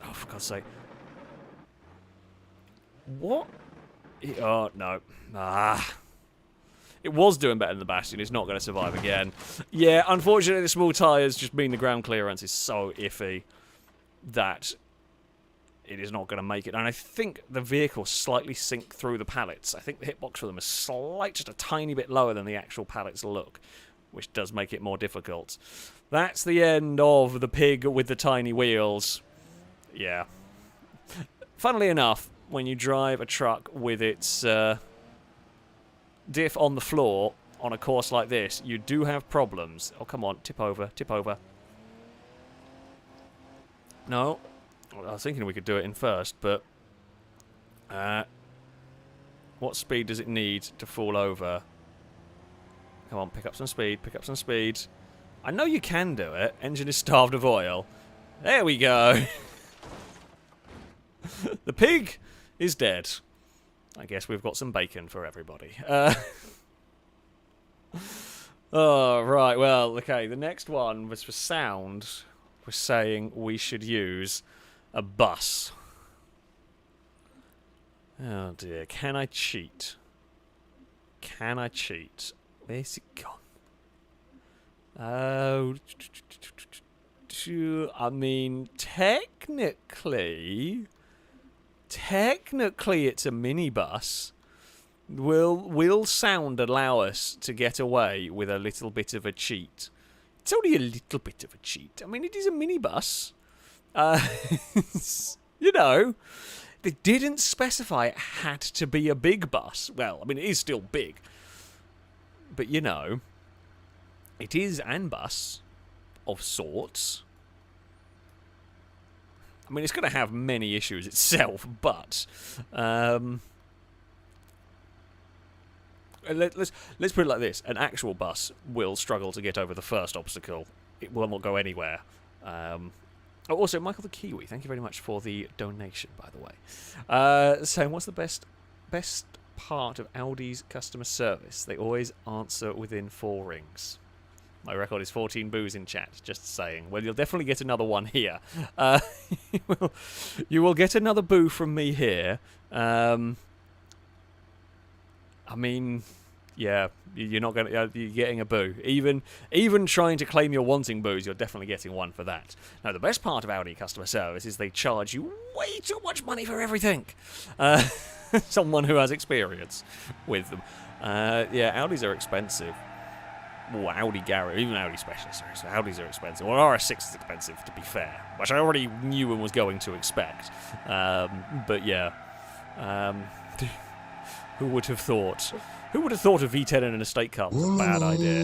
Oh, for God's sake. What? Oh, no. It was doing better than the Bastion. It's not going to survive again. Yeah, unfortunately, the small tyres just mean the ground clearance is so iffy that it is not going to make it. And I think the vehicle slightly sink through the pallets. I think the hitbox for them is just a tiny bit lower than the actual pallets look, which does make it more difficult. That's the end of the pig with the tiny wheels. Yeah. Funnily enough, when you drive a truck with its diff on the floor on a course like this, you do have problems. Oh, come on. Tip over. Tip over. No. I was thinking we could do it in first, but what speed does it need to fall over? Come on, pick up some speed, pick up some speed. I know you can do it. Engine is starved of oil. There we go. The pig is dead. I guess we've got some bacon for everybody. Oh, right, well, okay, the next one was for sound. We're saying we should use a bus. Oh dear, can I cheat? Can I cheat? Where's it gone? Oh, I mean, technically it's a minibus. Will sound allow us to get away with a little bit of a cheat? It's only a little bit of a cheat. I mean, it is a minibus. You know, they didn't specify it had to be a big bus. Well, I mean, it is still big. But, you know, it is an bus of sorts. I mean, it's going to have many issues itself, but let's put it like this. An actual bus will struggle to get over the first obstacle. It will not go anywhere. Also, Michael the Kiwi, thank you very much for the donation, by the way. Saying, what's the best part of Audi's customer service? They always answer within 4 rings. My record is 14 boos in chat, just saying. Well, you'll definitely get another one here. You will get another boo from me here. I mean, yeah, you're not going to. You're getting a boo. Even trying to claim you're wanting boos, you're definitely getting one for that. Now, the best part of Audi customer service is they charge you way too much money for everything. Someone who has experience with them. Yeah, Audis are expensive. Well, Audi garage, even Audi specialists are expensive. Audis are expensive. Well, RS6 is expensive, to be fair, which I already knew and was going to expect. But yeah, who would have thought? Who would have thought a V10 in an estate car was a bad idea?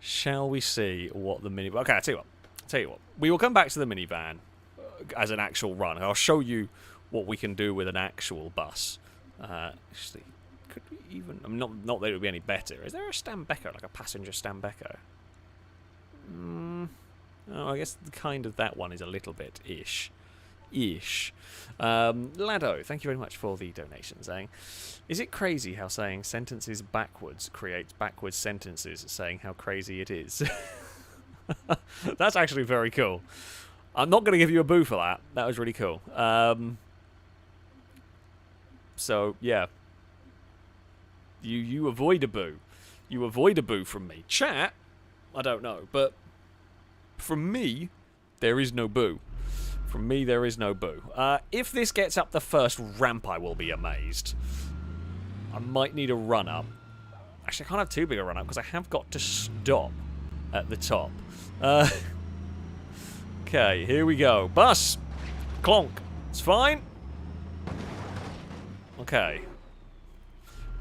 Shall we see what the minivan? Okay, I'll tell you what. We will come back to the minivan as an actual run. I'll show you what we can do with an actual bus. Actually, Could we even... I mean, not that it would be any better. Is there a Stambecco, like a passenger Stambecco? Oh, I guess kind of that one is a little bit ish. Lado, thank you very much for the donation, saying, is it crazy how saying sentences backwards creates backwards sentences, saying how crazy it is? That's actually very cool. I'm not going to give you a boo for that. That was really cool. So, yeah. You avoid a boo. You avoid a boo from me. Chat, I don't know, but from me, there is no boo. From me, there is no boo. If this gets up the first ramp, I will be amazed. I might need a run-up. Actually, I can't have too big a run-up, because I have got to stop at the top. Okay, here we go. Bus! Clonk. It's fine. Okay.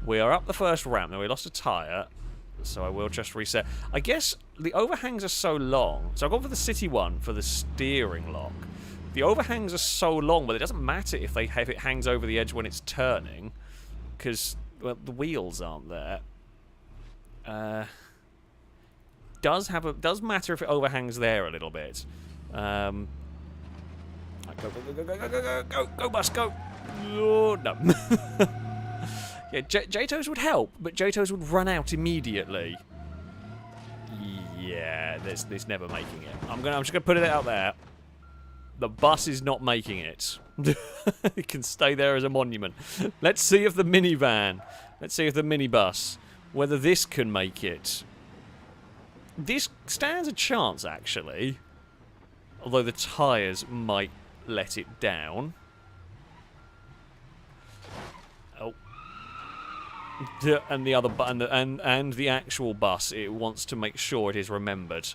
We are up the first ramp. Now, we lost a tyre, so I will just reset. I guess the overhangs are so long. So I've gone for the city one for the steering lock. The overhangs are so long, but it doesn't matter if it hangs over the edge when it's turning, because, well, the wheels aren't there. Does matter if it overhangs there a little bit. Go, bus, go! Oh, no. Yeah, J-Toes would help, but J-Toes would run out immediately. Yeah, there's never making it. I'm just gonna put it out there. The bus is not making it. It can stay there as a monument. Let's see if the minivan, let's see if the minibus, whether this can make it. This stands a chance, actually. Although the tyres might let it down. Oh. And the other and the actual bus, it wants to make sure it is remembered.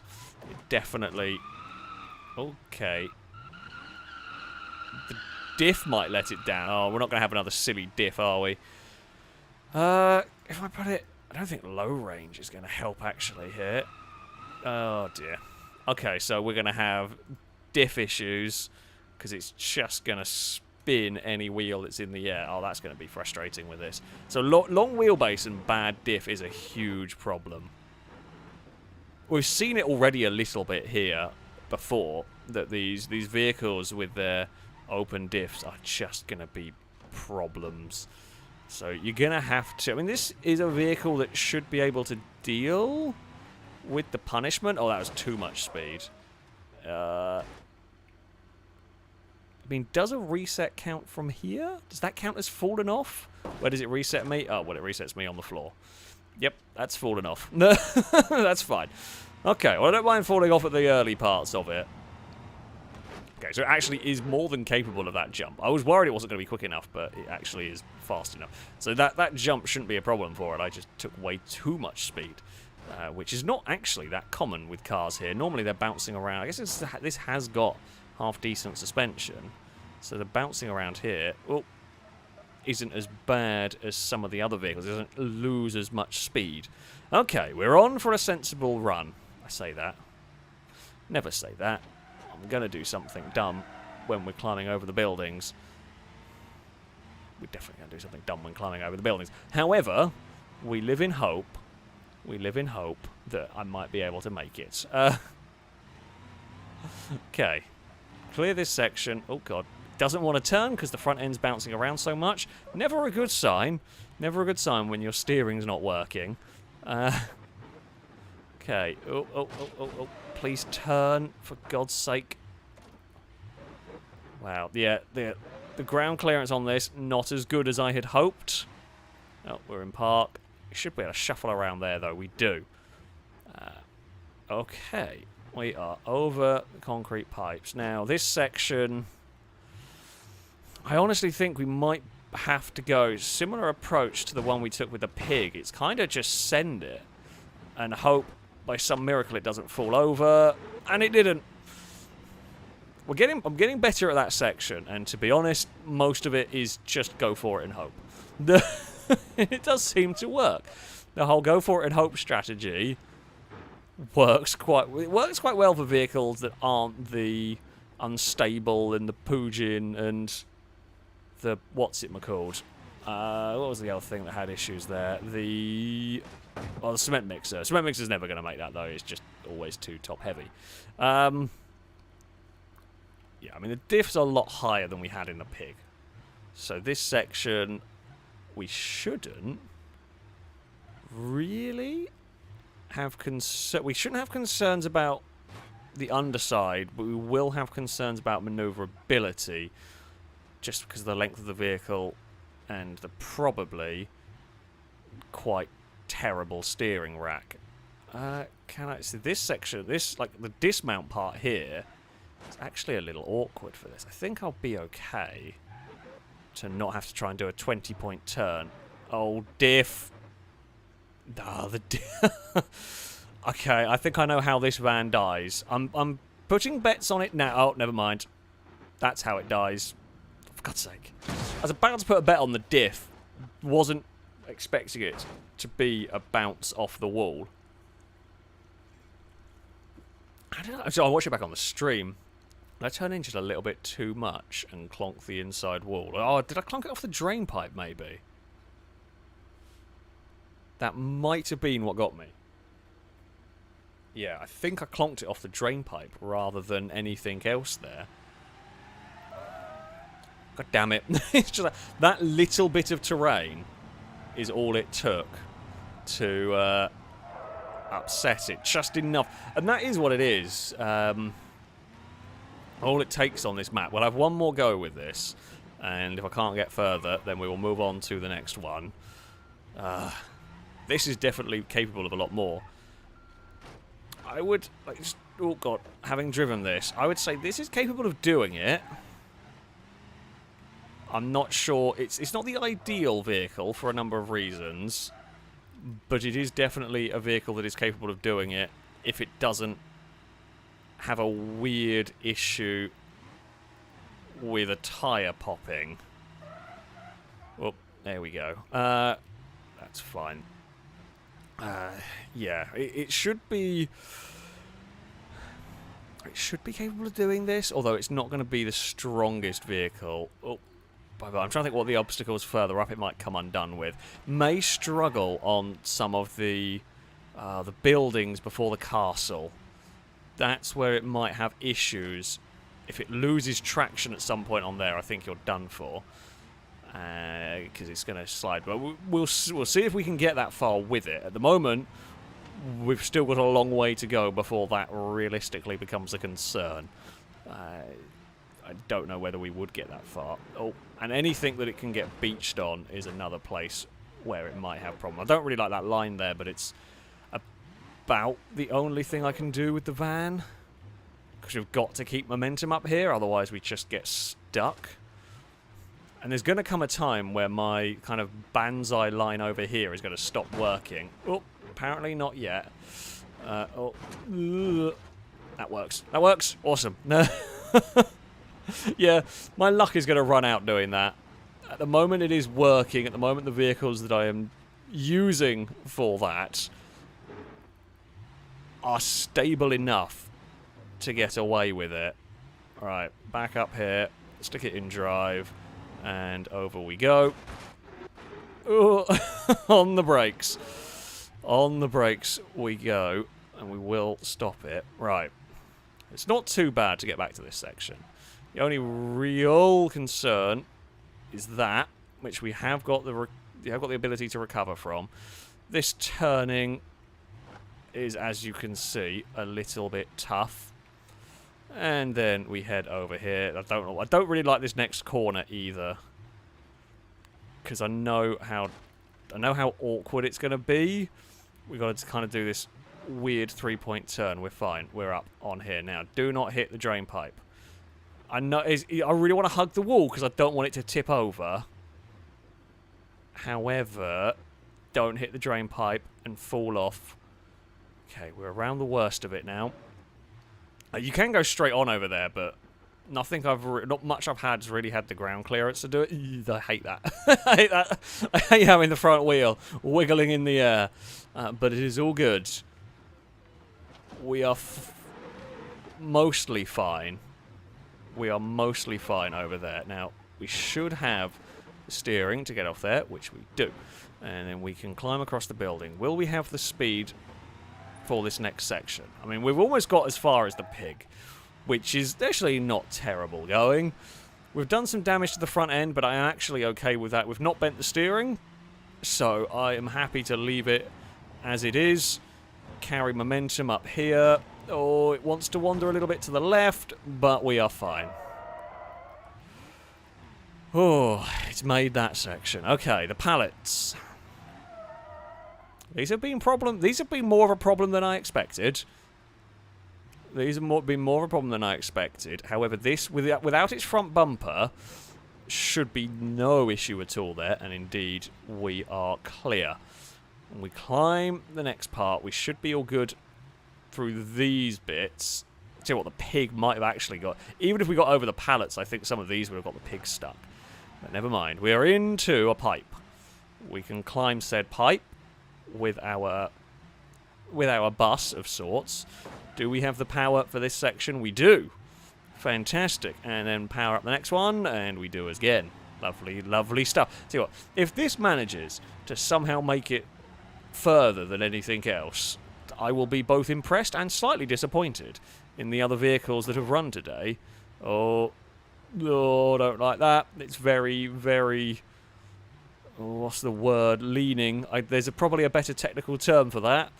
It definitely... Okay. The diff might let it down. Oh, we're not going to have another silly diff, are we? If I put it... I don't think low range is going to help, actually, here. Oh, dear. Okay, so we're going to have diff issues, because it's just going to spin any wheel that's in the air. Oh, that's going to be frustrating with this. So long wheelbase and bad diff is a huge problem. We've seen it already a little bit here before, that these vehicles with their open diffs are just going to be problems. So you're going to have to... I mean, this is a vehicle that should be able to deal with the punishment. Oh, that was too much speed. I mean, does a reset count from here? Does that count as fallen off? Where does it reset me? Oh, well, it resets me on the floor. Yep, that's fallen off. That's fine. Okay, well, I don't mind falling off at the early parts of it. Okay, so it actually is more than capable of that jump. I was worried it wasn't going to be quick enough, but it actually is fast enough. So that jump shouldn't be a problem for it. I just took way too much speed, which is not actually that common with cars here. Normally they're bouncing around. I guess this has got half-decent suspension, so the bouncing around here isn't as bad as some of the other vehicles. It doesn't lose as much speed. Okay, we're on for a sensible run. I say that. Never say that. I'm going to do something dumb when we're climbing over the buildings. We're definitely going to do something dumb when climbing over the buildings. However, we live in hope. We live in hope that I might be able to make it. Okay. Clear this section. Oh, God. Doesn't want to turn because the front end's bouncing around so much. Never a good sign. Never a good sign when your steering's not working. Okay. Oh. Please turn, for God's sake. Wow. Yeah, the ground clearance on this, not as good as I had hoped. Oh, we're in park. We should be able to shuffle around there, though. We do. Okay. We are over the concrete pipes. Now, this section... I honestly think we might have to go similar approach to the one we took with the pig. It's kind of just send it and hope by some miracle it doesn't fall over, and it didn't. I'm getting better at that section, and to be honest, most of it is just go for it and hope. It does seem to work. The whole go for it and hope strategy works quite well for vehicles that aren't the unstable and the Pigeon and the what's it called? What was the other thing that had issues there? The cement mixer. Cement mixer's never going to make that, though. It's just always too top-heavy. Yeah, I mean, the diff's a lot higher than we had in the pig. So this section, we shouldn't really have we shouldn't have concerns about the underside, but we will have concerns about maneuverability, just because of the length of the vehicle and the probably quite terrible steering rack. Can I see this section? This, like, the dismount part here is actually a little awkward for this. I think I'll be okay to not have to try and do a 20-point turn. Oh, diff. Ah, the diff. Okay, I think I know how this van dies. I'm putting bets on it now. Oh, never mind. That's how it dies. For God's sake. I was about to put a bet on the diff. Wasn't expecting it to be a bounce off the wall. I don't know. So I'll watch it back on the stream. Did I turn in just a little bit too much and clonk the inside wall? Oh, did I clonk it off the drain pipe, maybe? That might have been what got me. Yeah, I think I clonked it off the drain pipe rather than anything else there. God damn it. It's just like, that little bit of terrain is all it took to upset it. Just enough. And that is what it is. All it takes on this map. We'll have one more go with this. And if I can't get further, then we will move on to the next one. This is definitely capable of a lot more. I would, like, just, oh god, having driven this, I would say this is capable of doing it. I'm not sure, it's not the ideal vehicle for a number of reasons, but it is definitely a vehicle that is capable of doing it if it doesn't have a weird issue with a tyre popping. Well, there we go. That's fine. Yeah, it should be... It should be capable of doing this, although it's not going to be the strongest vehicle. Oh, I'm trying to think what the obstacles further up it might come undone with. May struggle on some of the buildings before the castle. That's where it might have issues. If it loses traction at some point on there, I think you're done for. Because it's going to slide. But we'll see if we can get that far with it. At the moment, we've still got a long way to go before that realistically becomes a concern. I don't know whether we would get that far. Oh, and anything that it can get beached on is another place where it might have problems. I don't really like that line there, but it's about the only thing I can do with the van. Because we've got to keep momentum up here, otherwise we just get stuck. And there's going to come a time where my kind of banzai line over here is going to stop working. Oh, apparently not yet. That works. That works. Awesome. No. Yeah, my luck is going to run out doing that. At the moment it is working. At the moment the vehicles that I am using for that are stable enough to get away with it. Alright, back up here. Stick it in drive. And over we go. Ooh, on the brakes. On the brakes we go. And we will stop it. Right. It's not too bad to get back to this section. The only real concern is that, which we have got the ability to recover from. This turning is, as you can see, a little bit tough. And then we head over here. I don't really like this next corner either, because I know how awkward it's going to be. We got to kind of do this weird 3-point turn. We're fine. We're up on here now. Do not hit the drain pipe. I really want to hug the wall because I don't want it to tip over. However, don't hit the drain pipe and fall off. Okay, we're around the worst of it now. You can go straight on over there, but not much I've had has really had the ground clearance to do it. I hate that. I hate that. I hate having the front wheel wiggling in the air. But it is all good. We are mostly fine. We are mostly fine over there. Now, we should have steering to get off there, which we do. And then we can climb across the building. Will we have the speed for this next section? I mean, we've almost got as far as the pig, which is actually not terrible going. We've done some damage to the front end, but I am actually okay with that. We've not bent the steering, so I am happy to leave it as it is. Carry momentum up here. Oh, it wants to wander a little bit to the left, but we are fine. Oh, it's made that section. Okay, the pallets. These have been more of a problem than I expected. These have been more of a problem than I expected. However, this, without its front bumper, should be no issue at all there. And indeed, we are clear. When we climb the next part, we should be all good through these bits. See what the pig might have actually got. Even if we got over the pallets, I think some of these would have got the pig stuck. But never mind. We are into a pipe. We can climb said pipe with our bus of sorts. Do we have the power for this section? We do. Fantastic. And then power up the next one, and we do again. Lovely, lovely stuff. See what? If this manages to somehow make it further than anything else, I will be both impressed and slightly disappointed in the other vehicles that have run today. Oh, don't like that. It's very, very... what's the word? Leaning. There's probably a better technical term for that.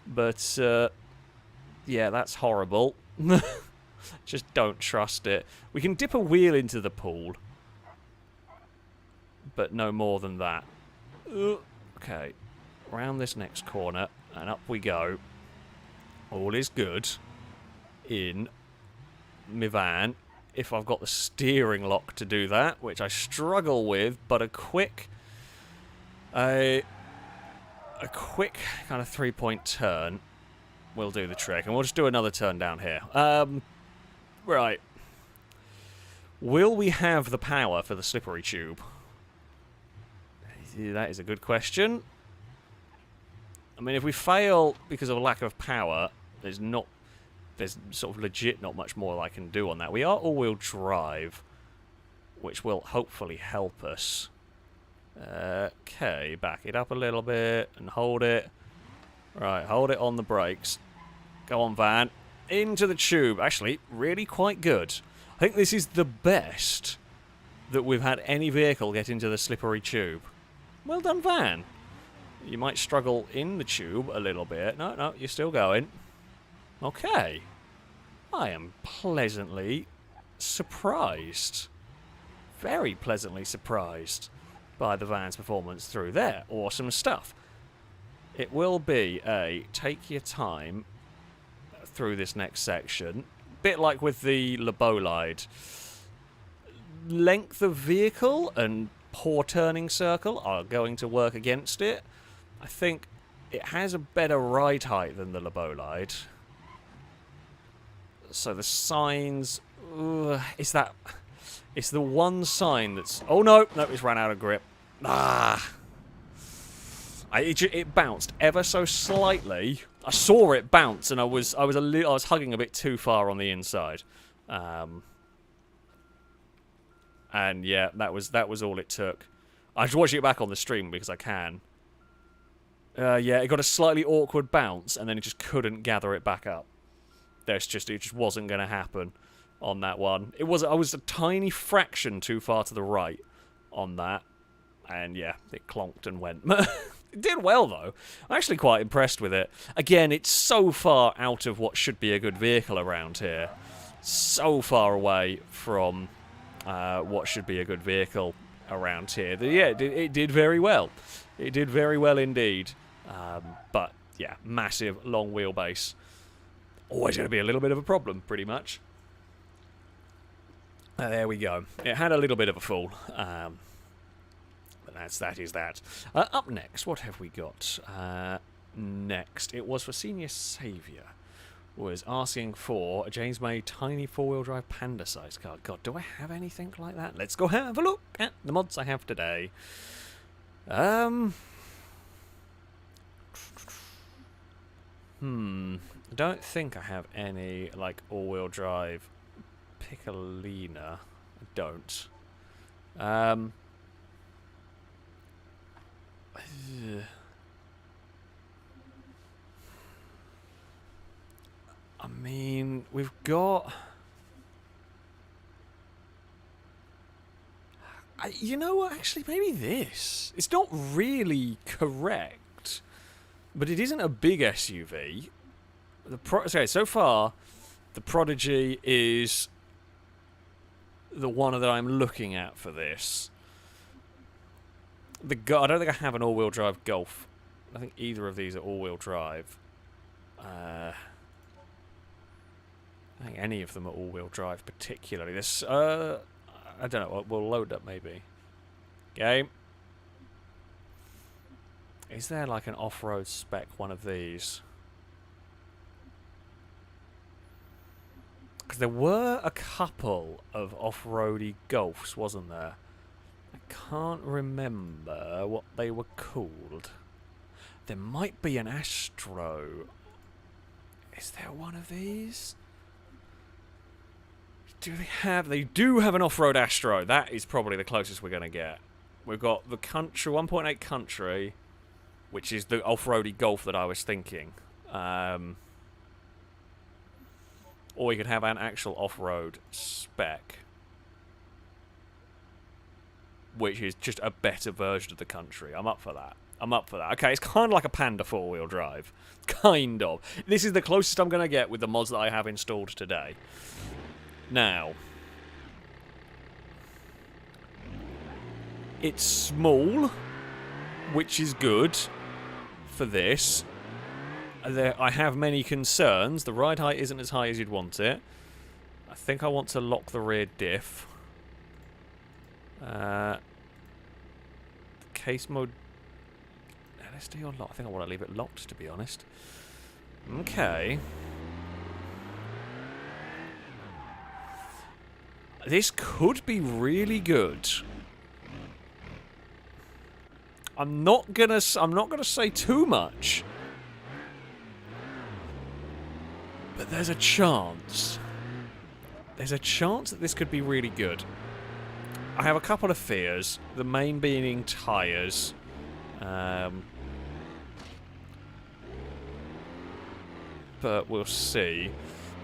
But, yeah, that's horrible. Just don't trust it. We can dip a wheel into the pool. But no more than that. Okay. Round this next corner. And up we go. All is good. In my van. If I've got the steering lock to do that. Which I struggle with. But a quick kind of 3-point turn will do the trick. And we'll just do another turn down here. Right. Will we have the power for the slippery tube? That is a good question. I mean, if we fail because of a lack of power, there's sort of legit not much more I can do on that. We are all-wheel drive, which will hopefully help us. Okay, back it up a little bit and hold it. Right, hold it on the brakes. Go on, van. Into the tube. Actually, really quite good. I think this is the best that we've had any vehicle get into the slippery tube. Well done, van. You might struggle in the tube a little bit. No, you're still going. Okay. I am pleasantly surprised. Very pleasantly surprised by the van's performance through there. Awesome stuff. It will be a take your time through this next section. Bit like with the LeBow Lide. Length of vehicle and poor turning circle are going to work against it. I think it has a better ride height than the LeBow Lide. So the signs... it's the one sign that's... Oh, no, it's ran out of grip. It bounced ever so slightly. I saw it bounce, and I was hugging a bit too far on the inside. And yeah, that was all it took. I should watch it back on the stream because I can. Yeah, it got a slightly awkward bounce, and then it just couldn't gather it back up. It just wasn't going to happen on that one. I was a tiny fraction too far to the right on that, and yeah, it clonked and went. It did well though. I'm actually quite impressed with it. Again, it's so far out of what should be a good vehicle around here. So far away from what should be a good vehicle around here. Yeah, it did very well. It did very well indeed. But yeah, massive long wheelbase. Always going to be a little bit of a problem, pretty much. There we go. It had a little bit of a fall. But that is that. Up next, what have we got? Next, it was for Senior Saviour. Was asking for a James May tiny four-wheel drive panda size car. God, do I have anything like that? Let's go have a look at the mods I have today. I don't think I have any, like, all-wheel drive Piccolina. I don't. I mean, we've got... You know what, actually, maybe this. It's not really correct, but it isn't a big SUV. Okay, so far, the Prodigy is the one that I'm looking at for this. I don't think I have an all-wheel drive Golf. I think either of these are all-wheel drive. I think any of them are all-wheel drive, particularly. This, I don't know, we'll load up maybe. Game. Is there like an off-road spec one of these? Because there were a couple of off-roady Golfs, wasn't there? I can't remember what they were called. There might be an Astro. Is there one of these? Do they have... They do have an off-road Astro. That is probably the closest we're going to get. We've got the Country, 1.8 Country, which is the off-roady Golf that I was thinking. Or you could have an actual off-road spec, which is just a better version of the Country. I'm up for that. I'm up for that. Okay, it's kind of like a Panda four-wheel drive. Kind of. This is the closest I'm going to get with the mods that I have installed today. Now, it's small, which is good for this. I have many concerns. The ride height isn't as high as you'd want it. I think I want to lock the rear diff. Case mode LSD or lock? I think I want to leave it locked, to be honest. Okay. This could be really good. I'm not gonna say too much. But there's a chance. There's a chance that this could be really good. I have a couple of fears. The main being tyres. But we'll see.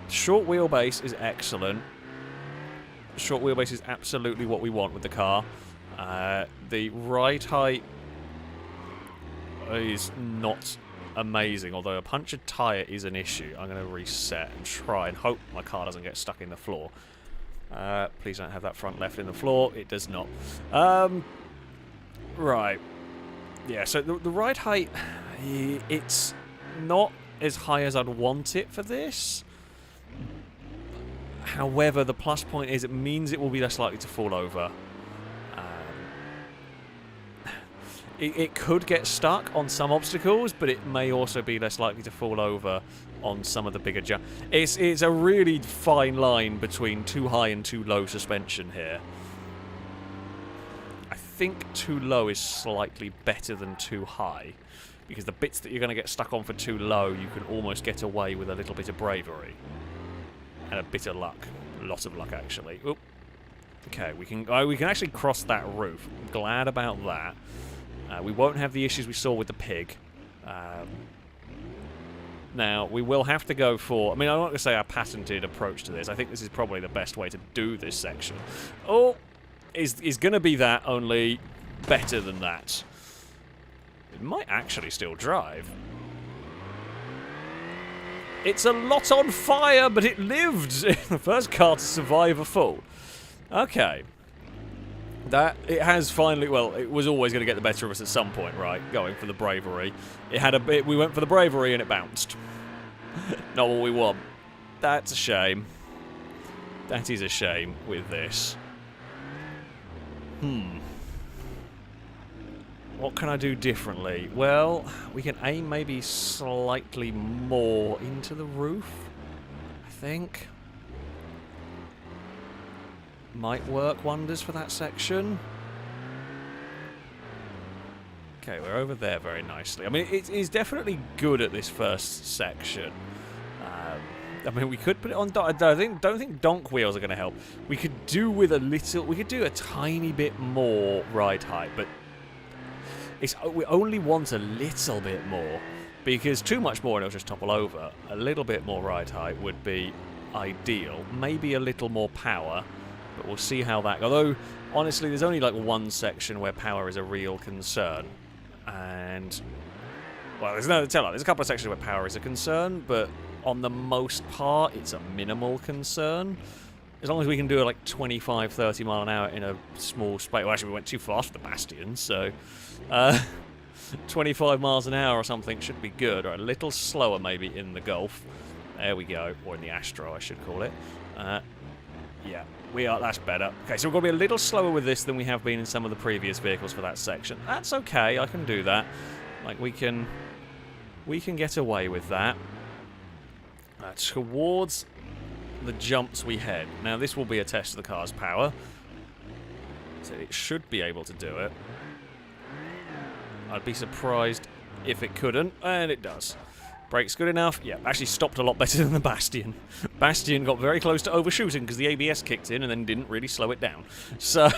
Short wheelbase is excellent. Short wheelbase is absolutely what we want with the car. The ride height is not amazing, although a punctured tyre is an issue. I'm going to reset and try and hope my car doesn't get stuck in the floor. Please don't have that front left in the floor. It does not. Right. Yeah, so the ride height, it's not as high as I'd want it for this. However, the plus point is it means it will be less likely to fall over. It could get stuck on some obstacles, but it may also be less likely to fall over on some of the bigger jumps. It's a really fine line between too high and too low suspension here. I think too low is slightly better than too high, because the bits that you're going to get stuck on for too low, you can almost get away with a little bit of bravery. And a bit of luck. A lot of luck, actually. Oop. Okay, we can actually cross that roof. I'm glad about that. We won't have the issues we saw with the pig. Now, we will have to go for... I mean, I'm not going to say our patented approach to this. I think this is probably the best way to do this section. Oh, is going to be that, only better than that. It might actually still drive. It's a lot on fire, but it lived. The first car to survive a fall. Okay. That, it has finally, well, it was always going to get the better of us at some point, right? Going for the bravery. We went for the bravery and it bounced. Not what we want. That's a shame. That is a shame with this. What can I do differently? Well, we can aim maybe slightly more into the roof, I think. Might work wonders for that section. Okay, we're over there very nicely. I mean, it is definitely good at this first section. I mean, we could put it on... don't think donk wheels are going to help. We could do with a little... We could do a tiny bit more ride height, but... we only want a little bit more, because too much more and it'll just topple over. A little bit more ride height would be ideal. Maybe a little more power, but we'll see how that goes. Although, honestly, there's only like one section where power is a real concern. And, well, there's a couple of sections where power is a concern, but on the most part, it's a minimal concern. As long as we can do like 25, 30 mile an hour in a small space. Well, actually, we went too fast for the Bastion, so 25 miles an hour or something should be good. Or a little slower maybe in the Golf. There we go. Or in the Astro, I should call it. Yeah, we are. That's better. Okay, so we're going to be a little slower with this than we have been in some of the previous vehicles for that section. That's okay. I can do that. Like, we can get away with that. Towards the jumps we head. Now, this will be a test of the car's power. So it should be able to do it. I'd be surprised if it couldn't, and it does. Brake's good enough. Yeah, actually stopped a lot better than the Bastion. Bastion got very close to overshooting because the ABS kicked in and then didn't really slow it down. So,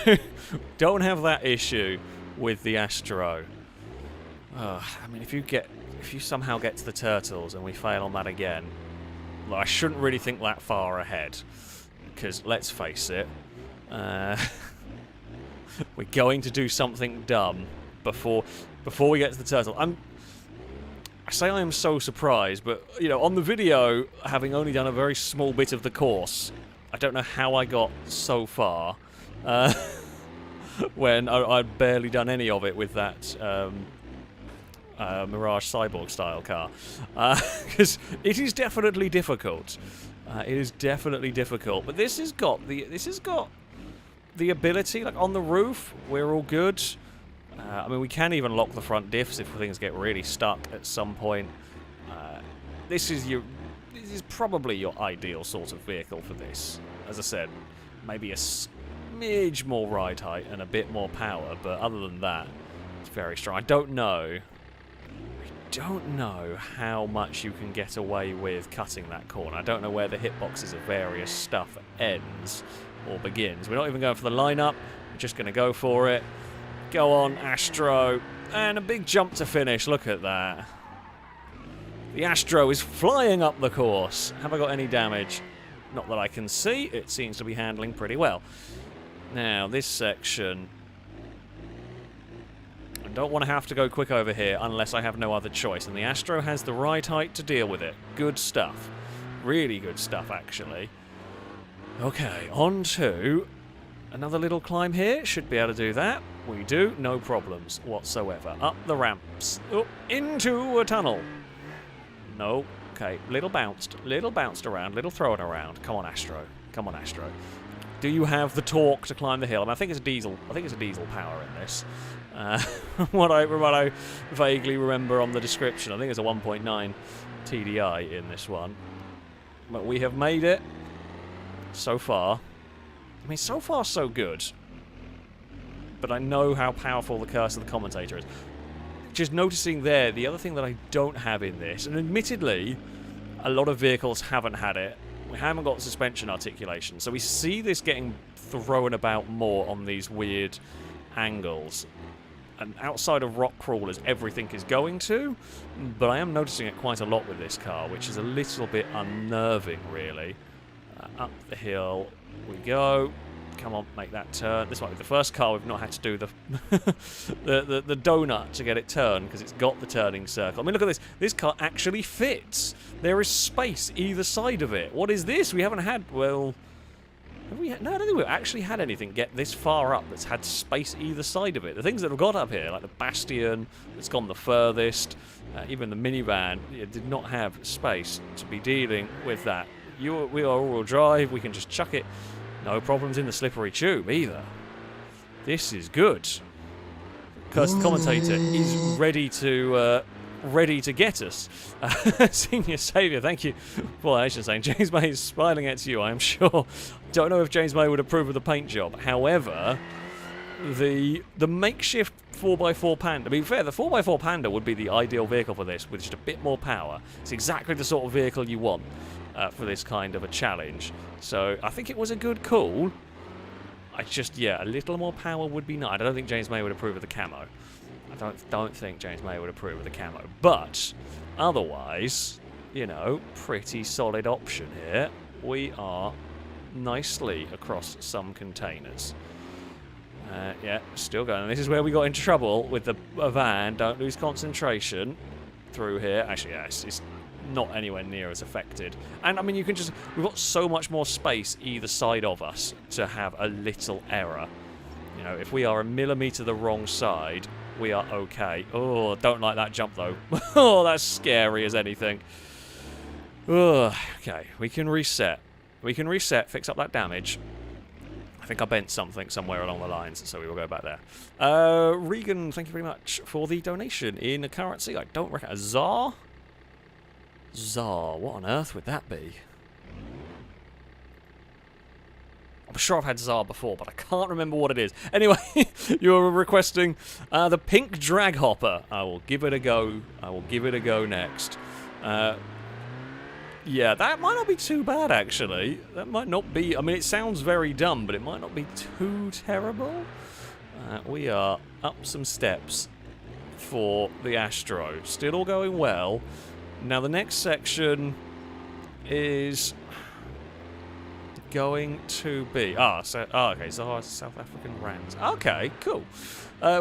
don't have that issue with the Astro. I mean, if you somehow get to the turtles and we fail on that again, well, I shouldn't really think that far ahead, because let's face it, we're going to do something dumb before we get to the turtle. I say I am so surprised, but you know, on the video, having only done a very small bit of the course, I don't know how I got so far when I'd barely done any of it with that Mirage Cyborg style car, because it is definitely difficult. It is definitely difficult, but this has got the ability. Like on the roof, we're all good. I mean, we can even lock the front diffs if things get really stuck at some point. This is probably your ideal sort of vehicle for this. As I said, maybe a smidge more ride height and a bit more power, but other than that, it's very strong. I don't know how much you can get away with cutting that corner. I don't know where the hitboxes of various stuff ends or begins. We're not even going for the lineup. We're just going to go for it. Go on, Astro. And a big jump to finish. Look at that. The Astro is flying up the course. Have I got any damage? Not that I can see. It seems to be handling pretty well. Now, this section... I don't want to have to go quick over here unless I have no other choice. And the Astro has the ride height to deal with it. Good stuff. Really good stuff, actually. Okay, on to another little climb here. Should be able to do that. We do. No problems whatsoever. Up the ramps. Up into a tunnel. No. Okay, little bounced around. Little thrown around. Come on, Astro. Come on, Astro. Do you have the torque to climb the hill? I mean, I think it's a diesel power in this. What I vaguely remember on the description, I think it's a 1.9 TDI in this one. But we have made it so far. I mean, so far so good. But I know how powerful the curse of the commentator is. Just noticing there, the other thing that I don't have in this, and admittedly, a lot of vehicles haven't had it. We haven't got suspension articulation, so we see this getting thrown about more on these weird angles. And outside of rock crawlers, everything is going to, but I am noticing it quite a lot with this car, which is a little bit unnerving, really. Up the hill we go. Come on, make that turn. This might be the first car we've not had to do the the donut to get it turned, because it's got the turning circle. I mean, look at this. This car actually fits. There is space either side of it. What is this? We haven't had, well... Have we had, no, I don't think we've actually had anything get this far up that's had space either side of it. The things that have got up here, like the Bastion, that's gone the furthest, even the minivan, it did not have space to be dealing with that. We are all-wheel drive. We can just chuck it. No problems in the slippery tube either. This is good. Curse the commentator is ready to get us. Senior Saviour, thank you for that. Saying James May is smiling at you, I am sure. Don't know if James May would approve of the paint job. However, the makeshift 4x4 Panda, to be fair, the 4x4 Panda would be the ideal vehicle for this, with just a bit more power. It's exactly the sort of vehicle you want for this kind of a challenge. So I think it was a good call. I just, yeah, a little more power would be nice. I don't think James May would approve of the camo. I don't think James May would approve of the camo. But otherwise, you know, pretty solid option here. We are nicely across some containers. Yeah, still going. This is where we got into trouble with the van. Don't lose concentration through here. Actually, yeah, it's not anywhere near as affected. And I mean, you can just, we've got so much more space either side of us to have a little error. You know, if we are a millimetre the wrong side, we are okay. Oh, don't like that jump though. Oh, that's scary as anything. Oh, okay, we can reset. We can reset, fix up that damage. I think I bent something somewhere along the lines, so we will go back there. Regan, thank you very much for the donation in a currency. I don't reckon. A Tsar? Tsar, what on earth would that be? I'm sure I've had Tsar before, but I can't remember what it is. Anyway, you're requesting the pink drag hopper. I will give it a go. I will give it a go next. Yeah, that might not be too bad, actually. That might not be... I mean, it sounds very dumb, but it might not be too terrible. We are up some steps for the Astro. Still all going well. Now, the next section is going to be... okay, Tsar, South African rands. Okay, cool.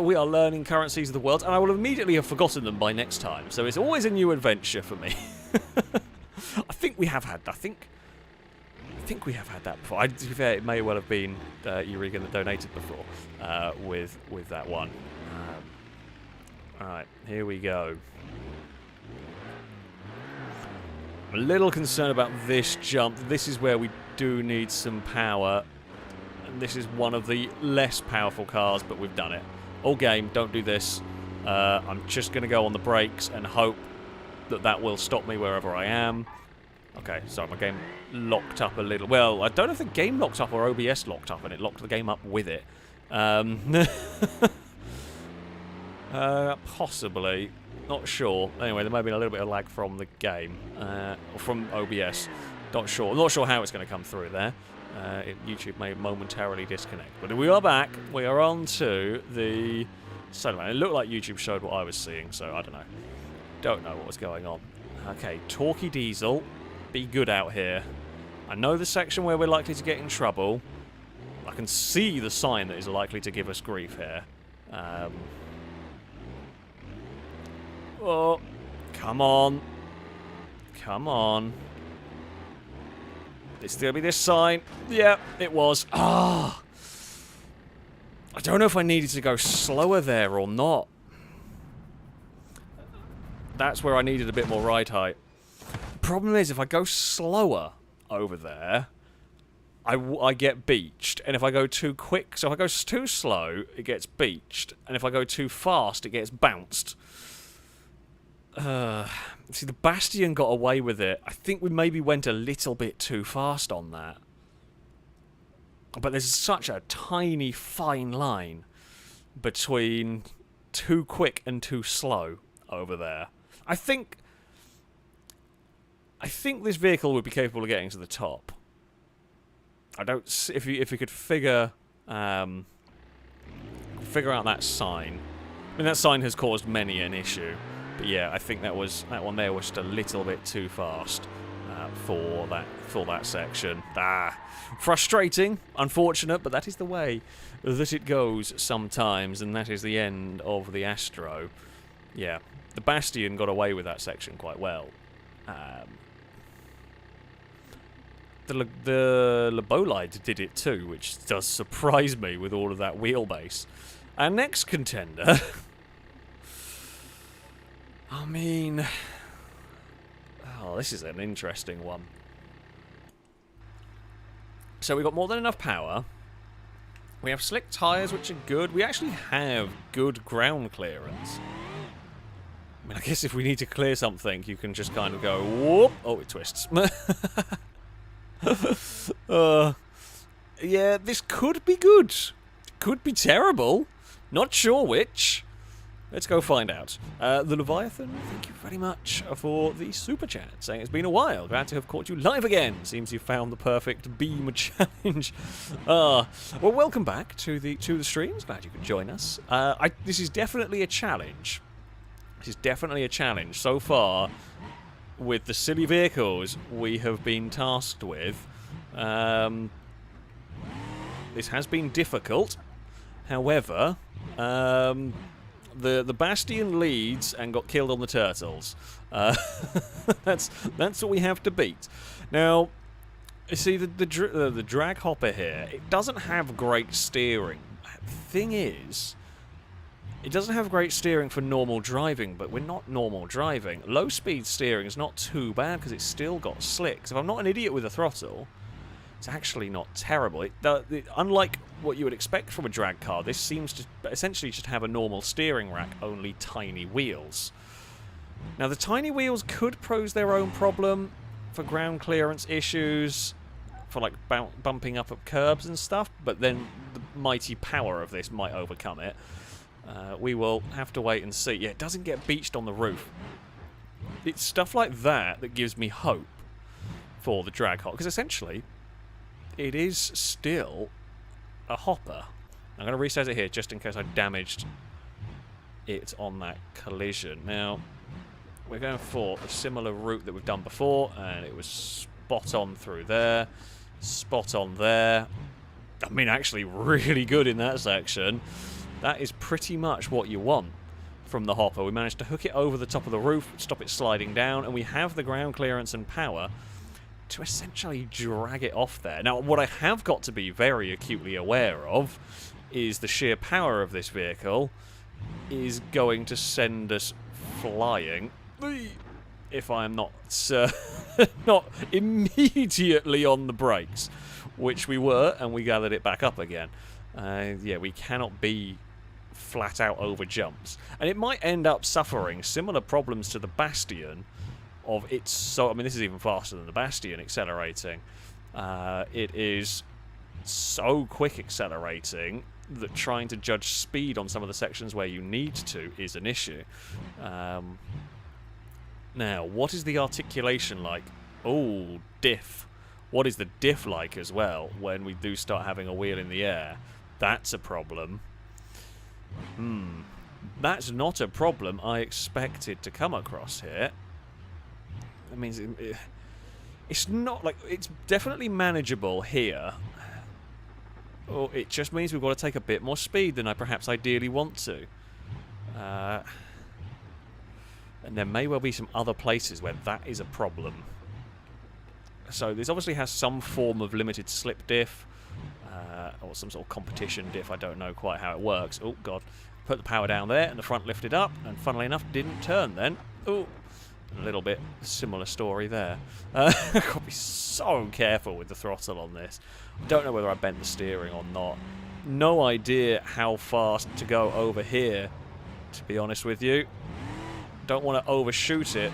We are learning currencies of the world, and I will immediately have forgotten them by next time. So it's always a new adventure for me. I think we have had. I think we have had that before. To be fair, it may well have been Eureka that donated before with that one. All right, here we go. I'm a little concerned about this jump. This is where we do need some power, and this is one of the less powerful cars, but we've done it. All game, don't do this. I'm just going to go on the brakes and hope that will stop me wherever I am. Okay, sorry, my game locked up a little. Well, I don't know if the game locked up or OBS locked up, and it locked the game up with it. Possibly. Not sure. Anyway, there may have been a little bit of lag from the game, or from OBS. Not sure. I'm not sure how it's going to come through there. YouTube may momentarily disconnect. But we are back. We are on to the solar man. It looked like YouTube showed what I was seeing, so I don't know. Don't know what was going on. Okay, Torquey Diesel. Be good out here. I know the section where we're likely to get in trouble. I can see the sign that is likely to give us grief here. Oh, come on. Come on. It's going to be this sign. Yeah, it was. Ah! I don't know if I needed to go slower there or not. That's where I needed a bit more ride height. The problem is, if I go slower over there, I get beached. And if I go too quick, so if I go too slow, it gets beached. And if I go too fast, it gets bounced. See, the Bastion got away with it. I think we maybe went a little bit too fast on that. But there's such a tiny, fine line between too quick and too slow over there. I think this vehicle would be capable of getting to the top. I don't. If you could figure out that sign. I mean, that sign has caused many an issue. But yeah, I think that one there was just a little bit too fast for that section. Frustrating, unfortunate, but that is the way that it goes sometimes, and that is the end of the Astro. Yeah, the Bastion got away with that section quite well. The LeBow did it too, which does surprise me with all of that wheelbase. Our next contender. I mean, oh, this is an interesting one. So we've got more than enough power. We have slick tyres, which are good. We actually have good ground clearance. I mean, I guess if we need to clear something, you can just kind of go, whoop. Oh, it twists. Yeah, this could be good. Could be terrible. Not sure which. Let's go find out. The Leviathan, thank you very much for the super chat, saying it's been a while. Glad to have caught you live again. Seems you found the perfect beam challenge. Well, welcome back to the streams. Glad you could join us. This is definitely a challenge. This is definitely a challenge. So far, with the silly vehicles we have been tasked with, this has been difficult. However, the Bastion leads and got killed on the turtles. That's what we have to beat. Now, you see the drag hopper here. It doesn't have great steering. Thing is, it doesn't have great steering for normal driving, but we're not normal driving. Low speed steering is not too bad because it's still got slicks. If I'm not an idiot with a throttle, it's actually not terrible. Unlike what you would expect from a drag car, this seems to essentially just have a normal steering rack, only tiny wheels. Now, the tiny wheels could pose their own problem for ground clearance issues, for like bumping up at curbs and stuff, but then the mighty power of this might overcome it. We will have to wait and see. Yeah, it doesn't get beached on the roof. It's stuff like that that gives me hope for the drag hopper, because essentially it is still a hopper. I'm going to reset it here just in case I damaged it on that collision. Now, we're going for a similar route that we've done before, and it was spot on through there, spot on there. I mean, actually really good in that section. That is pretty much what you want from the hopper. We managed to hook it over the top of the roof, stop it sliding down, and we have the ground clearance and power to essentially drag it off there. Now, what I have got to be very acutely aware of is the sheer power of this vehicle is going to send us flying if I am not not immediately on the brakes, which we were, and we gathered it back up again. Yeah, we cannot be flat out over jumps, and it might end up suffering similar problems to the Bastion. I mean, this is even faster than the Bastion accelerating. It is so quick accelerating that trying to judge speed on some of the sections where you need to is an issue. Now, what is the articulation like? Oh, diff. What is the diff like as well when we do start having a wheel in the air? That's a problem. That's not a problem I expected to come across here. That means it's not like... It's definitely manageable here. Or it just means we've got to take a bit more speed than I perhaps ideally want to. And there may well be some other places where that is a problem. So this obviously has some form of limited slip diff. Or some sort of competition diff. I don't know quite how it works. Oh, God. Put the power down there and the front lifted up. And funnily enough, didn't turn then. Oh. A little bit similar story there. I've got to be so careful with the throttle on this. I don't know whether I bent the steering or not. No idea how fast to go over here, to be honest with you. Don't want to overshoot it.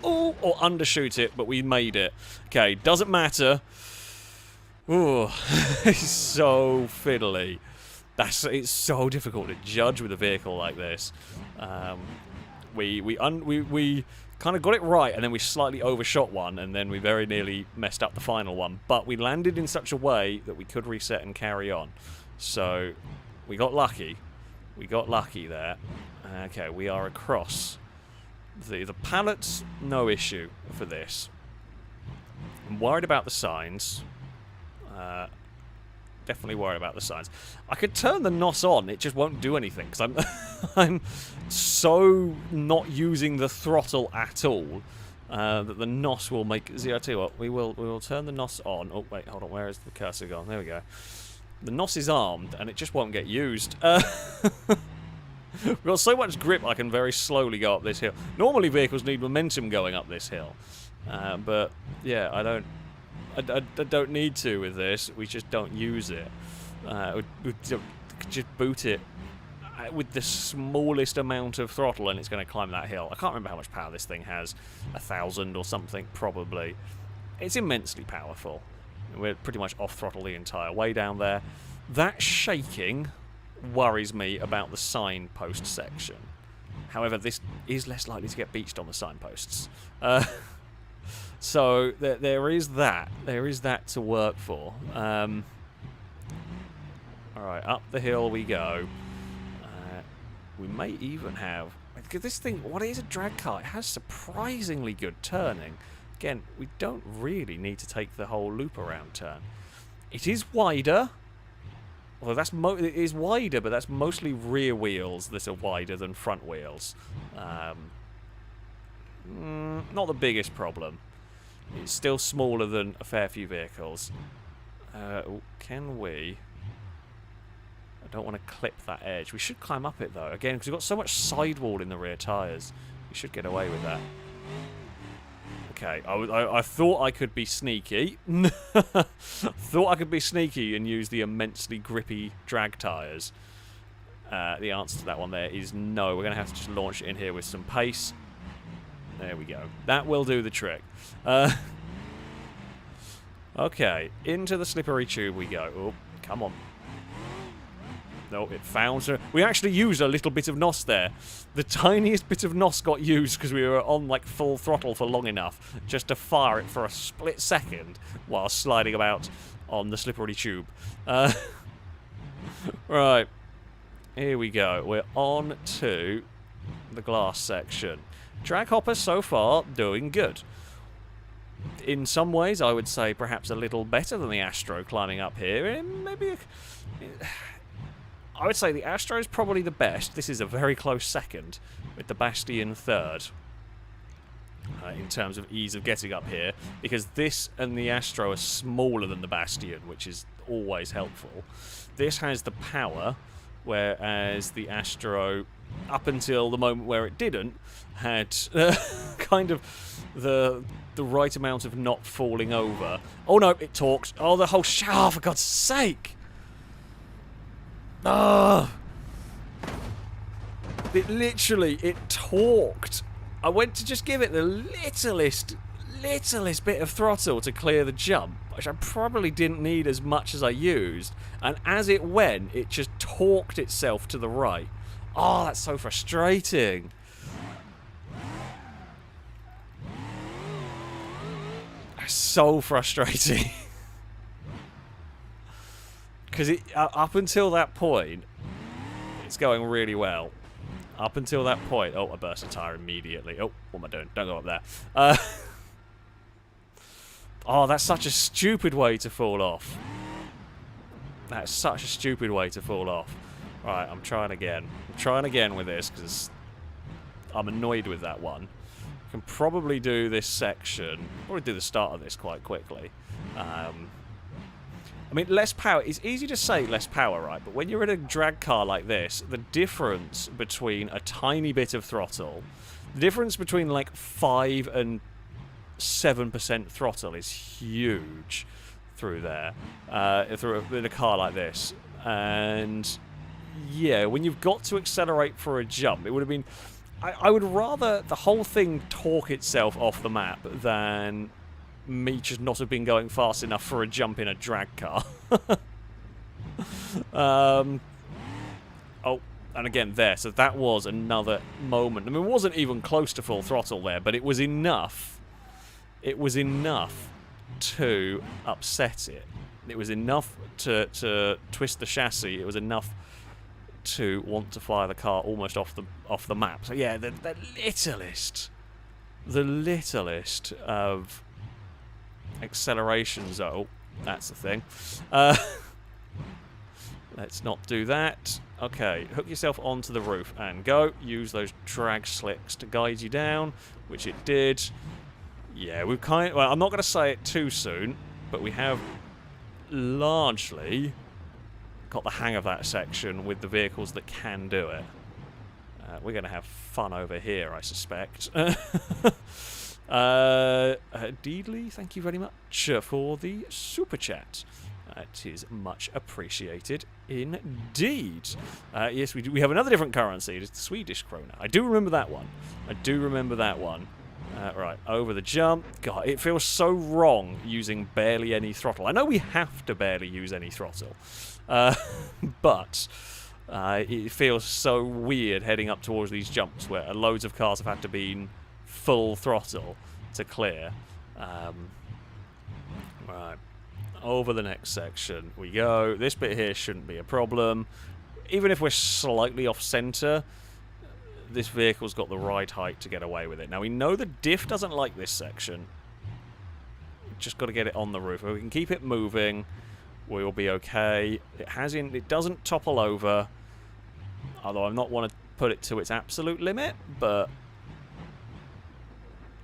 Ooh, or undershoot it, but we made it. Okay, doesn't matter. Ooh, it's so fiddly. It's so difficult to judge with a vehicle like this. We kind of got it right, and then we slightly overshot one, and then we very nearly messed up the final one. But we landed in such a way that we could reset and carry on. So we got lucky. We got lucky there. Okay, we are across. The pallets, no issue for this. I'm worried about the signs. Definitely worried about the signs. I could turn the NOS on, it just won't do anything because I'm so not using the throttle at all that the NOS will make zero. I tell you what, we will turn the NOS on. Oh wait, hold on, where is the cursor gone? There we go. The NOS is armed and it just won't get used. We've got so much grip I can very slowly go up this hill. Normally vehicles need momentum going up this hill, but yeah, I don't need to with this. We just don't use it. We just boot it with the smallest amount of throttle and it's going to climb that hill. I can't remember how much power this thing has. 1,000 or something, probably. It's immensely powerful. We're pretty much off throttle the entire way down there. That shaking worries me about the signpost section. However, this is less likely to get beached on the signposts. So there is that. There is that to work for. Alright, up the hill we go. We may even have... This thing, what is a drag car? It has surprisingly good turning. Again, we don't really need to take the whole loop around turn. It is wider. Well, it is wider, but that's mostly rear wheels that are wider than front wheels. Not the biggest problem. It's still smaller than a fair few vehicles. Can we... I don't want to clip that edge. We should climb up it, though. Again, because we've got so much sidewall in the rear tyres. We should get away with that. Okay, I thought I could be sneaky. Thought I could be sneaky and use the immensely grippy drag tyres. The answer to that one there is no. We're going to have to just launch it in here with some pace. There we go. That will do the trick. Okay, into the slippery tube we go. Oh, come on. No, it found her. We actually used a little bit of NOS there. The tiniest bit of NOS got used because we were on like full throttle for long enough just to fire it for a split second while sliding about on the slippery tube. Right. Here we go. We're on to the glass section. Drag hopper so far doing good. In some ways, I would say perhaps a little better than the Astro climbing up here. Maybe... I would say the Astro is probably the best. This is a very close second, with the Bastion third. In terms of ease of getting up here, because this and the Astro are smaller than the Bastion, which is always helpful. This has the power, whereas the Astro, up until the moment where it didn't, had kind of the right amount of not falling over. Oh no, it talked. Oh, the whole for God's sake! Ah! It literally, it talked. I went to just give it the littlest bit of throttle to clear the jump, which I probably didn't need as much as I used, and as it went, it just torqued itself to the right. Oh, that's so frustrating. That's so frustrating. Because up until that point, it's going really well. Up until that point... Oh, I burst a tyre immediately. Oh, what am I doing? Don't go up there. Oh, that's such a stupid way to fall off. That's such a stupid way to fall off. Right, I'm trying again. I'm trying again with this, because I'm annoyed with that one. I can probably do this section. Probably do the start of this quite quickly. I mean, less power. It's easy to say less power, right? But when you're in a drag car like this, the difference between a tiny bit of throttle, the difference between like 5 and 7% throttle is huge through there, in a car like this. And yeah, when you've got to accelerate for a jump, it would have been... I would rather the whole thing torque itself off the map than me just not have been going fast enough for a jump in a drag car. Oh, and again there. So that was another moment. I mean, it wasn't even close to full throttle there, but it was enough. It was enough to upset it. It was enough to twist the chassis. It was enough to want to fly the car almost off the map. So yeah, the littlest of accelerations. Oh, that's the thing. Let's not do that. Okay, hook yourself onto the roof and go. Use those drag slicks to guide you down, which it did. Yeah, we've well, I'm not going to say it too soon, but we have largely got the hang of that section with the vehicles that can do it. We're going to have fun over here, I suspect. Deedley, thank you very much for the super chat. It is much appreciated indeed. Yes, we have another different currency. It's the Swedish krona. I do remember that one. Right, over the jump. God, it feels so wrong using barely any throttle. I know we have to barely use any throttle. But It feels so weird heading up towards these jumps where loads of cars have had to be in full throttle to clear. Right, over the next section we go. This bit here shouldn't be a problem. Even if we're slightly off centre, this vehicle's got the right height to get away with it. Now we know the diff doesn't like this section. Just got to get it on the roof. If we can keep it moving, we will be okay. It doesn't topple over, although I not want to put it to its absolute limit, but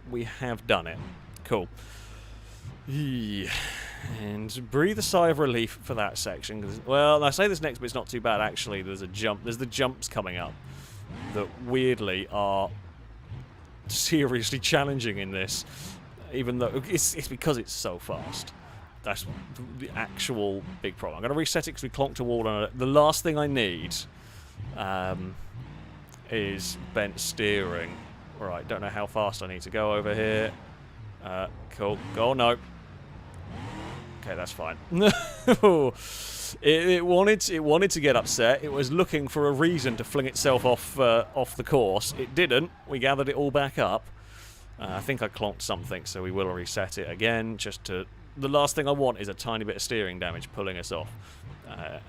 we have done it. Cool. And breathe a sigh of relief for that section. Cause, well, I say this next bit's not too bad, actually. There's a jump. There's the jumps coming up that weirdly are seriously challenging in this, even though it's because it's so fast. That's the actual big problem. I'm going to reset it because we clonked a wall on it. The last thing I need is bent steering. Right, don't know how fast I need to go over here. Cool. Oh, no. Okay, that's fine. it wanted to get upset. It was looking for a reason to fling itself off the course. It didn't. We gathered it all back up. I think I clonked something, so we will reset it again. The last thing I want is a tiny bit of steering damage pulling us off.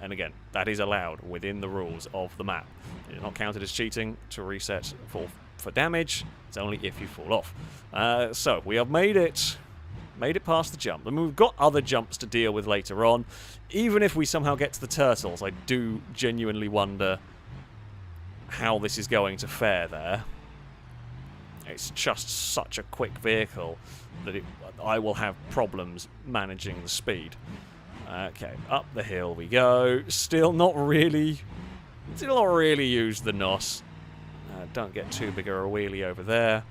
And again, that is allowed within the rules of the map. It's not counted as cheating to reset for damage. It's only if you fall off. So we have made it past the jump. I mean, we've got other jumps to deal with later on. Even if we somehow get to the turtles, I do genuinely wonder how this is going to fare there. It's just such a quick vehicle that I will have problems managing the speed. Okay, up the hill we go. Still not really used the NOS. Don't get too big a wheelie over there.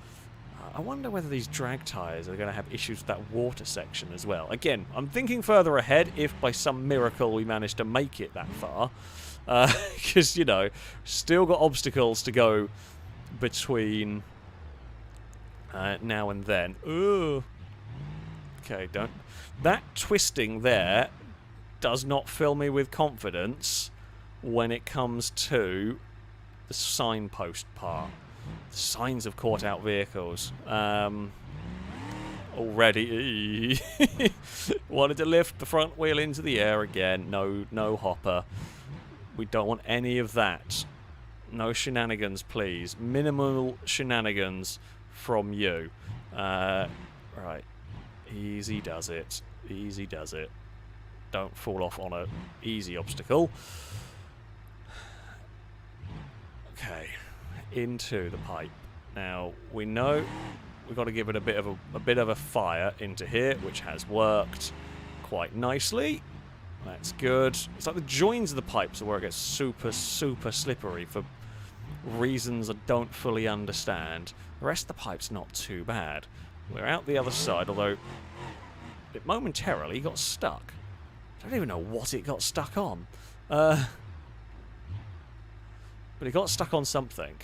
I wonder whether these drag tyres are going to have issues with that water section as well. Again, I'm thinking further ahead if by some miracle we manage to make it that far. Because, you know, still got obstacles to go between now and then. Ooh. Okay, don't... That twisting there does not fill me with confidence when it comes to the signpost part. The signs have caught out vehicles. Already. Wanted to lift the front wheel into the air again. No hopper. We don't want any of that. No shenanigans, please. Minimal shenanigans from you. Right. Easy does it. Easy does it. Don't fall off on a easy obstacle. Okay. Into the pipe. Now, we know we've got to give it a bit of a fire into here, which has worked quite nicely. That's good. It's like the joins of the pipes are where it gets super slippery for reasons I don't fully understand. The rest of the pipe's not too bad. We're out the other side, although it momentarily got stuck. I don't even know what it got stuck on. But it got stuck on something.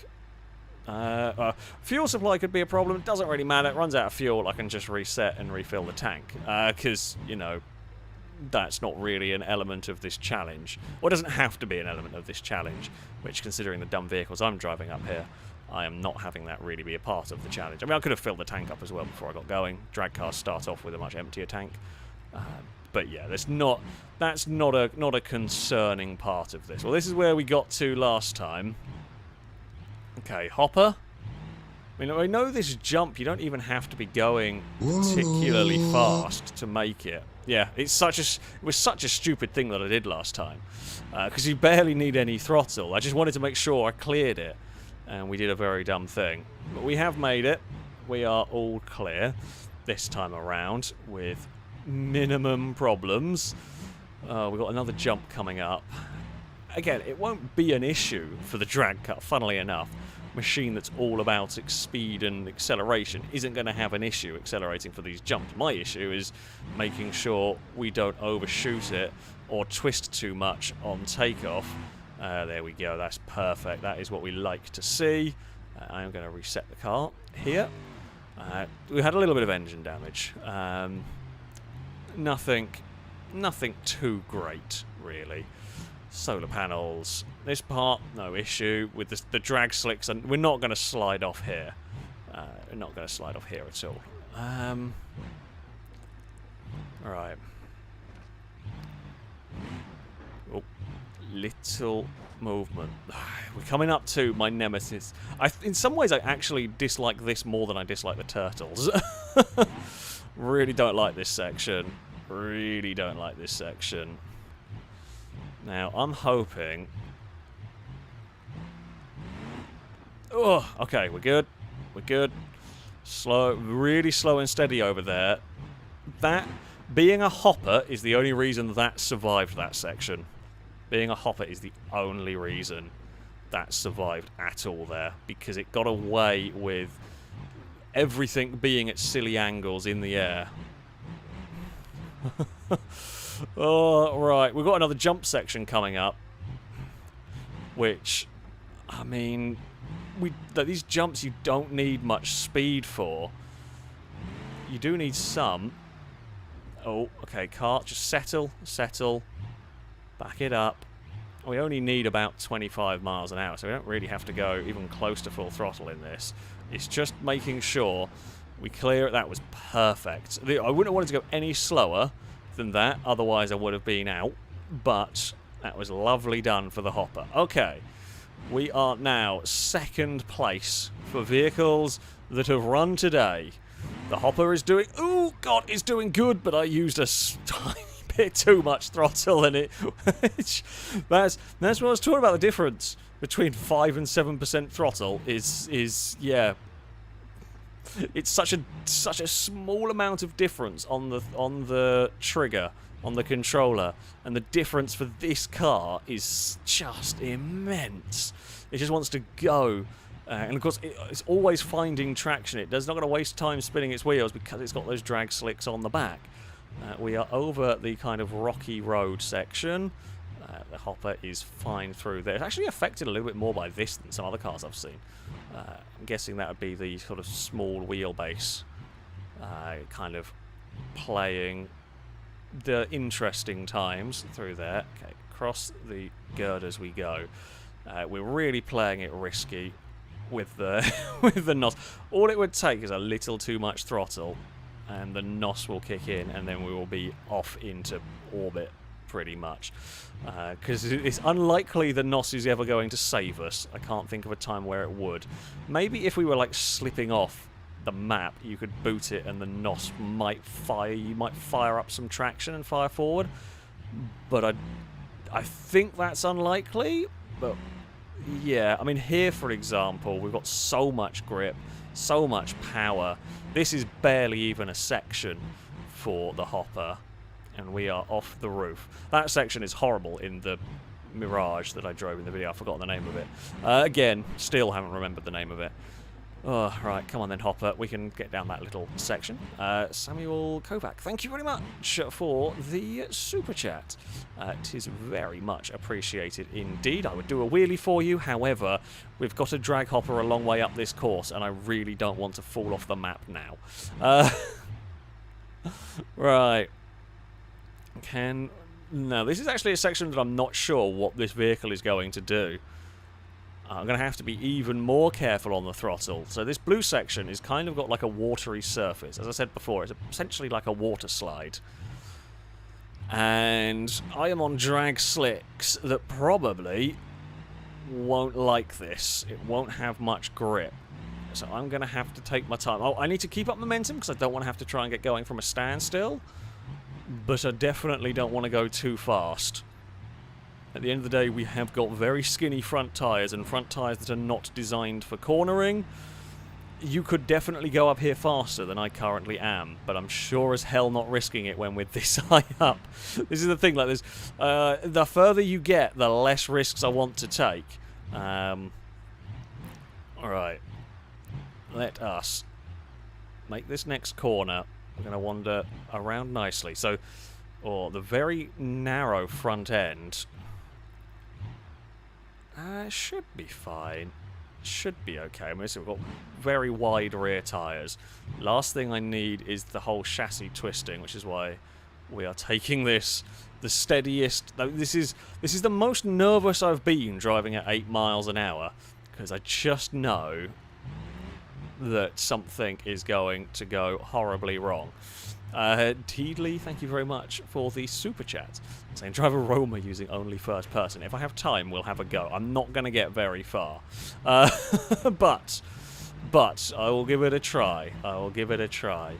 Fuel supply could be a problem. It doesn't really matter. It runs out of fuel. I can just reset and refill the tank. Because, you know, that's not really an element of this challenge. Or it doesn't have to be an element of this challenge. Which, considering the dumb vehicles I'm driving up here, I am not having that really be a part of the challenge. I mean, I could have filled the tank up as well before I got going. Drag cars start off with a much emptier tank. But yeah, that's not a concerning part of this. Well, this is where we got to last time. Okay, hopper. I mean, I know this jump, you don't even have to be going particularly fast to make it. Yeah, it was such a stupid thing that I did last time. Because you barely need any throttle. I just wanted to make sure I cleared it. And we did a very dumb thing. But we have made it. We are all clear this time around with minimum problems. We've got another jump coming up. Again, it won't be an issue for the drag car, funnily enough. Machine that's all about speed and acceleration isn't going to have an issue accelerating for these jumps. My issue is making sure we don't overshoot it or twist too much on takeoff. There we go, that's perfect. That is what we like to see. I am going to reset the car here. We had a little bit of engine damage. Nothing too great, really. Solar panels, This part, no issue. With the drag slicks, and we're not going to slide off here. We're not going to slide off here at all. Right. Oh, little movement. We're coming up to my nemesis. In some ways, I actually dislike this more than I dislike the turtles. Really don't like this section. Really don't like this section. Now, I'm hoping... Oh, okay, we're good. We're good. Slow, really slow and steady over there. That, being a hopper, is the only reason that survived that section. Being a hopper is the only reason that survived at all there. Because it got away with everything being at silly angles in the air. Oh, right. We've got another jump section coming up. Which, I mean... these jumps you don't need much speed for. You do need some. Oh, okay, cart, just settle. Back it up. We only need about 25 miles an hour, so we don't really have to go even close to full throttle in this. It's just making sure we clear it. That was perfect. I wouldn't have wanted to go any slower than that, otherwise I would have been out. But that was lovely done for the hopper. Okay. We are now second place for vehicles that have run today. The hopper is doing... Oh, God, it's doing good, but I used a tiny bit too much throttle in it. That's what I was talking about, the difference between 5 and 7% throttle is yeah... It's such a small amount of difference on the trigger, on the controller, and the difference for this car is just immense. It just wants to go, and of course it's always finding traction. It's not going to waste time spinning its wheels because it's got those drag slicks on the back. We are over the kind of rocky road section. The hopper is fine through there. It's actually affected a little bit more by this than some other cars I've seen. I'm guessing that would be the sort of small wheelbase kind of playing the interesting times through there. Okay, across the girders we go. We're really playing it risky with the with the NOS. All it would take is a little too much throttle, and the NOS will kick in, and then we will be off into orbit pretty much. Because it's unlikely the NOS is ever going to save us. I can't think of a time where it would. Maybe if we were like slipping off the map, you could boot it and the NOS might fire. You might fire up some traction and fire forward. But I think that's unlikely. But yeah, I mean here for example, we've got so much grip, so much power. This is barely even a section for the hopper, and we are off the roof. That section is horrible in the Mirage that I drove in the video. I've forgotten the name of it. Again, still haven't remembered the name of it. Oh, right, come on then, Hopper. We can get down that little section. Samuel Kovac, thank you very much for the super chat. It is very much appreciated indeed. I would do a wheelie for you. However, we've got a drag hopper a long way up this course, and I really don't want to fall off the map now. Right. No, this is actually a section that I'm not sure what this vehicle is going to do. I'm going to have to be even more careful on the throttle. So this blue section is kind of got like a watery surface. As I said before, it's essentially like a water slide. And I am on drag slicks that probably won't like this. It won't have much grip. So I'm going to have to take my time. Oh, I need to keep up momentum because I don't want to have to try and get going from a standstill. But I definitely don't want to go too fast. At the end of the day, we have got very skinny front tyres, and front tyres that are not designed for cornering. You could definitely go up here faster than I currently am, but I'm sure as hell not risking it when we're this high up. This is the thing, like this. The further you get, the less risks I want to take. Alright. Let us make this next corner. We're going to wander around nicely. So, the very narrow front end should be fine. Should be okay. I mean, so we've got very wide rear tyres. Last thing I need is the whole chassis twisting, which is why We are taking this the steadiest. This is the most nervous I've been driving at 8 miles an hour, because I just know that something is going to go horribly wrong. Teedley, thank you very much for the super chat. Saying drive a Roma using only first person. If I have time, we'll have a go. I'm not going to get very far, but I will give it a try. I will give it a try.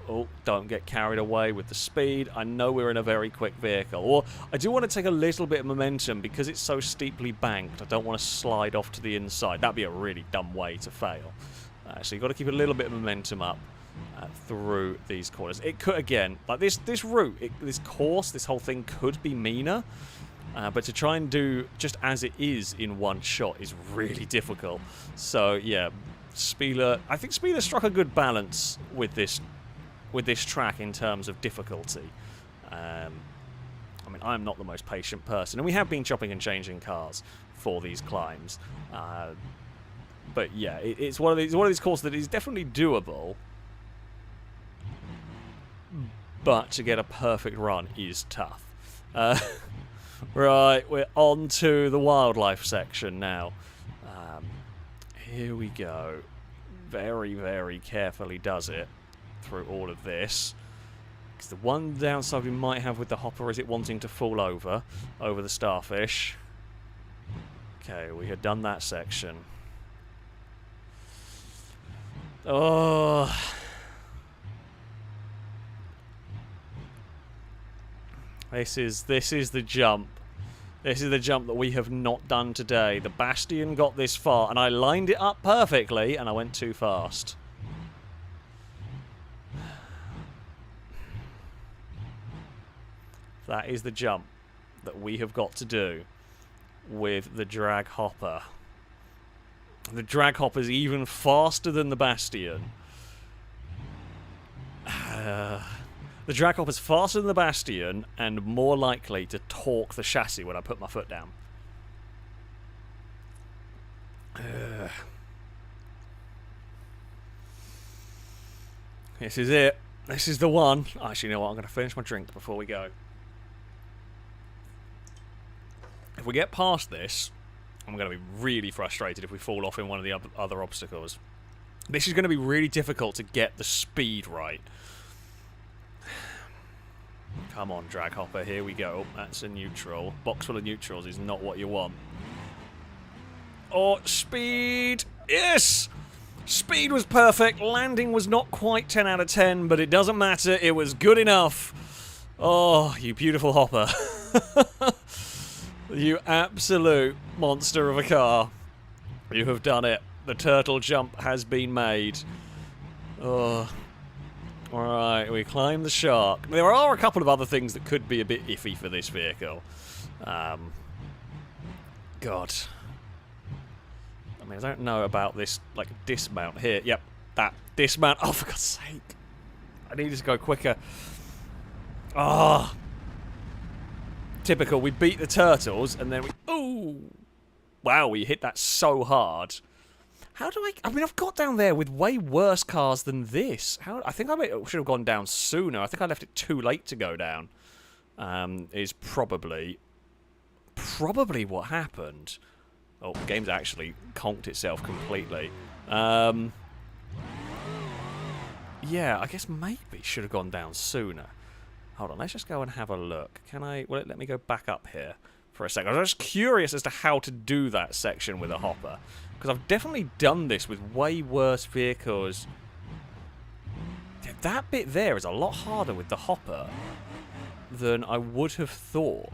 Oh, don't get carried away with the speed. I know we're in a very quick vehicle. Or I do want to take a little bit of momentum because it's so steeply banked. I don't want to slide off to the inside. That'd be a really dumb way to fail. So you've got to keep a little bit of momentum up through these corners. It could, again, like this route, this course, this whole thing could be meaner. But to try and do just as it is in one shot is really difficult. So, yeah, Spieler... I think Spieler struck a good balance with this track in terms of difficulty. I mean, I'm not the most patient person, and we have been chopping and changing cars for these climbs. But yeah, it's one of these courses that is definitely doable, but to get a perfect run is tough. Right, we're on to the wildlife section now. Here we go. Very, very carefully does it through all of this. Because the one downside we might have with the hopper is it wanting to fall over the starfish. Okay, we had done that section. Oh. This is the jump. This is the jump that we have not done today. The Bastion got this far, and I lined it up perfectly, and I went too fast. That is the jump that we have got to do with the drag hopper. The drag hopper is even faster than the Bastion. The drag hopper is faster than the Bastion and more likely to torque the chassis when I put my foot down. This is it. This is the one. Actually, you know what? I'm going to finish my drink before we go. If we get past this, I'm going to be really frustrated if we fall off in one of the other obstacles. This is going to be really difficult to get the speed right. Come on, drag hopper, here we go. That's a neutral. Box full of neutrals is not what you want. Oh, speed! Yes! Speed was perfect. Landing was not quite 10 out of 10, but it doesn't matter. It was good enough. Oh, you beautiful hopper. You absolute monster of a car. You have done it. The turtle jump has been made. Oh. Alright, we climb the shark. There are a couple of other things that could be a bit iffy for this vehicle. God. I mean, I don't know about this, like, dismount here. Yep, that dismount. Oh, for God's sake. I needed to go quicker. Ah. Oh. Typical, we beat the turtles, and then we... Ooh! Wow, we hit that so hard. How do I mean, I've got down there with way worse cars than this. I think I should have gone down sooner. I think I left it too late to go down. Is probably what happened. Oh, the game's actually conked itself completely. Yeah, I guess maybe should have gone down sooner. Hold on, let's just go and have a look. Can I... Will it let me go back up here for a second? I was just curious as to how to do that section with a hopper. Because I've definitely done this with way worse vehicles. That bit there is a lot harder with the hopper than I would have thought.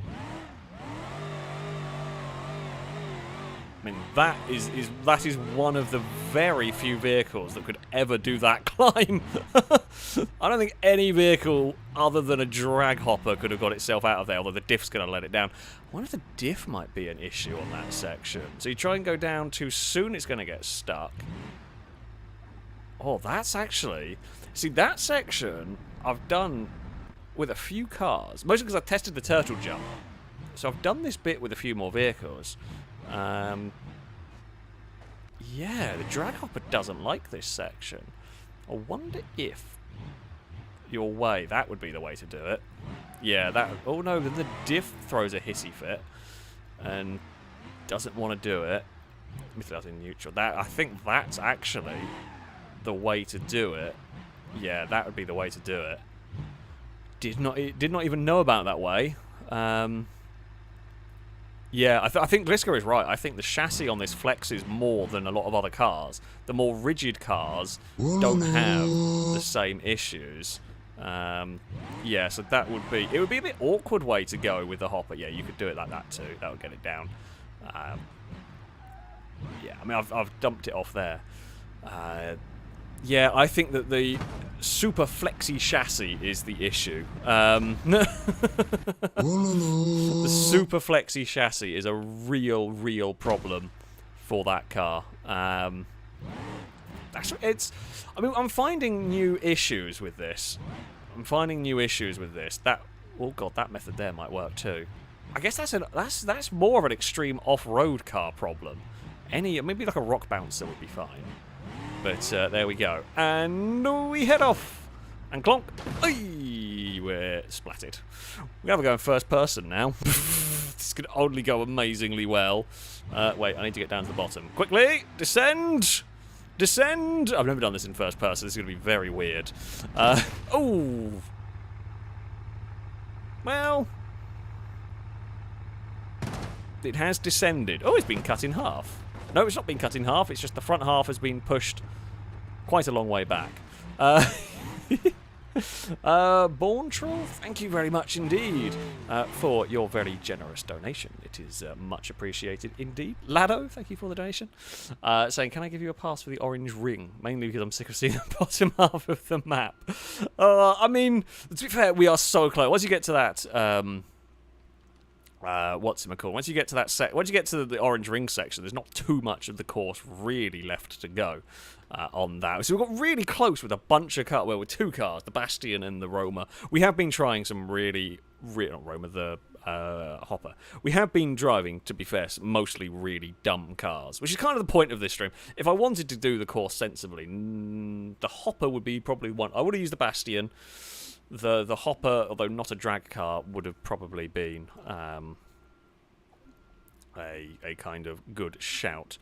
I mean, that is one of the very few vehicles that could ever do that climb. I don't think any vehicle other than a drag hopper could have got itself out of there, although the diff's going to let it down. I wonder if the diff might be an issue on that section. So you try and go down too soon, it's going to get stuck. Oh, that's actually... See, that section I've done with a few cars, mostly because I've tested the turtle jump. So I've done this bit with a few more vehicles. Yeah, the drag hopper doesn't like this section. I wonder if your way. That would be the way to do it. Yeah, that... Oh, no, then the diff throws a hissy fit and doesn't want to do it. That's in neutral. I think that's actually the way to do it. Yeah, that would be the way to do it. Did not even know about that way. Yeah, I think Gliska is right. I think the chassis on this flexes more than a lot of other cars. The more rigid cars don't have the same issues. Yeah, so that would be... It would be a bit awkward way to go with the hopper. Yeah, you could do it like that too. That would get it down. Yeah, I mean, I've dumped it off there. Yeah, I think that the super flexy chassis is the issue. The super flexy chassis is a real problem for that car. I mean, I'm finding new issues with this. That, oh god, that method there might work too. I guess that's more of an extreme off-road car problem. Maybe like a rock bouncer would be fine. But there we go. And we head off. And clonk. Ay, we're splatted. We have to go in first person now. This could only go amazingly well. Wait, I need to get down to the bottom. Quickly! Descend! Descend! I've never done this in first person. This is going to be very weird. Oh! Well... It has descended. Oh, it's been cut in half. No, it's not been cut in half. It's just the front half has been pushed quite a long way back. Born Troll, thank you very much indeed for your very generous donation. It is much appreciated indeed. Lado, thank you for the donation. Saying, can I give you a pass for the orange ring? Mainly because I'm sick of seeing the bottom half of the map. I mean, to be fair, we are so close. Once you get to that... what's it called? Once you get to that once you get to the orange ring section, there's not too much of the course really left to go on that. So we got really close with a bunch of cars. Well, with two cars, the Bastion and the Roma. We have been trying some not Roma, the Hopper. We have been driving, to be fair, mostly really dumb cars, which is kind of the point of this stream. If I wanted to do the course sensibly, the Hopper would be probably one. I would have used the Bastion. The Hopper, although not a drag car, would have probably been a kind of good shout.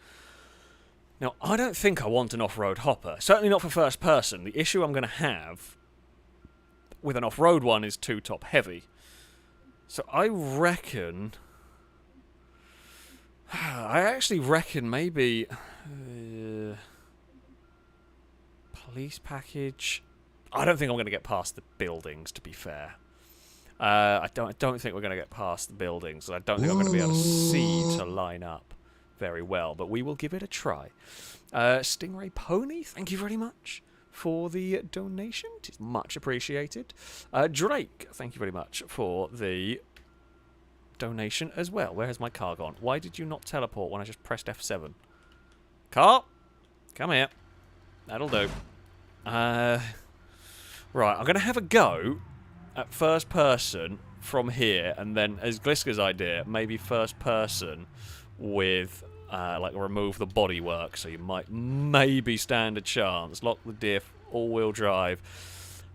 Now, I don't think I want an off-road Hopper. Certainly not for first person. The issue I'm going to have with an off-road one is too top-heavy. So I reckon... I actually reckon maybe... police package... I don't think I'm going to get past the buildings, to be fair. I don't think we're going to get past the buildings. I don't think I'm going to be able to see to line up very well, but we will give it a try. Stingray Pony, thank you very much for the donation. It is much appreciated. Drake, thank you very much for the donation as well. Where has my car gone? Why did you not teleport when I just pressed F7? Car, come here. That'll do. Right, I'm going to have a go at first person from here, and then, as Gliska's idea, maybe first person with, like, remove the bodywork, so you might maybe stand a chance. Lock the diff, all-wheel drive.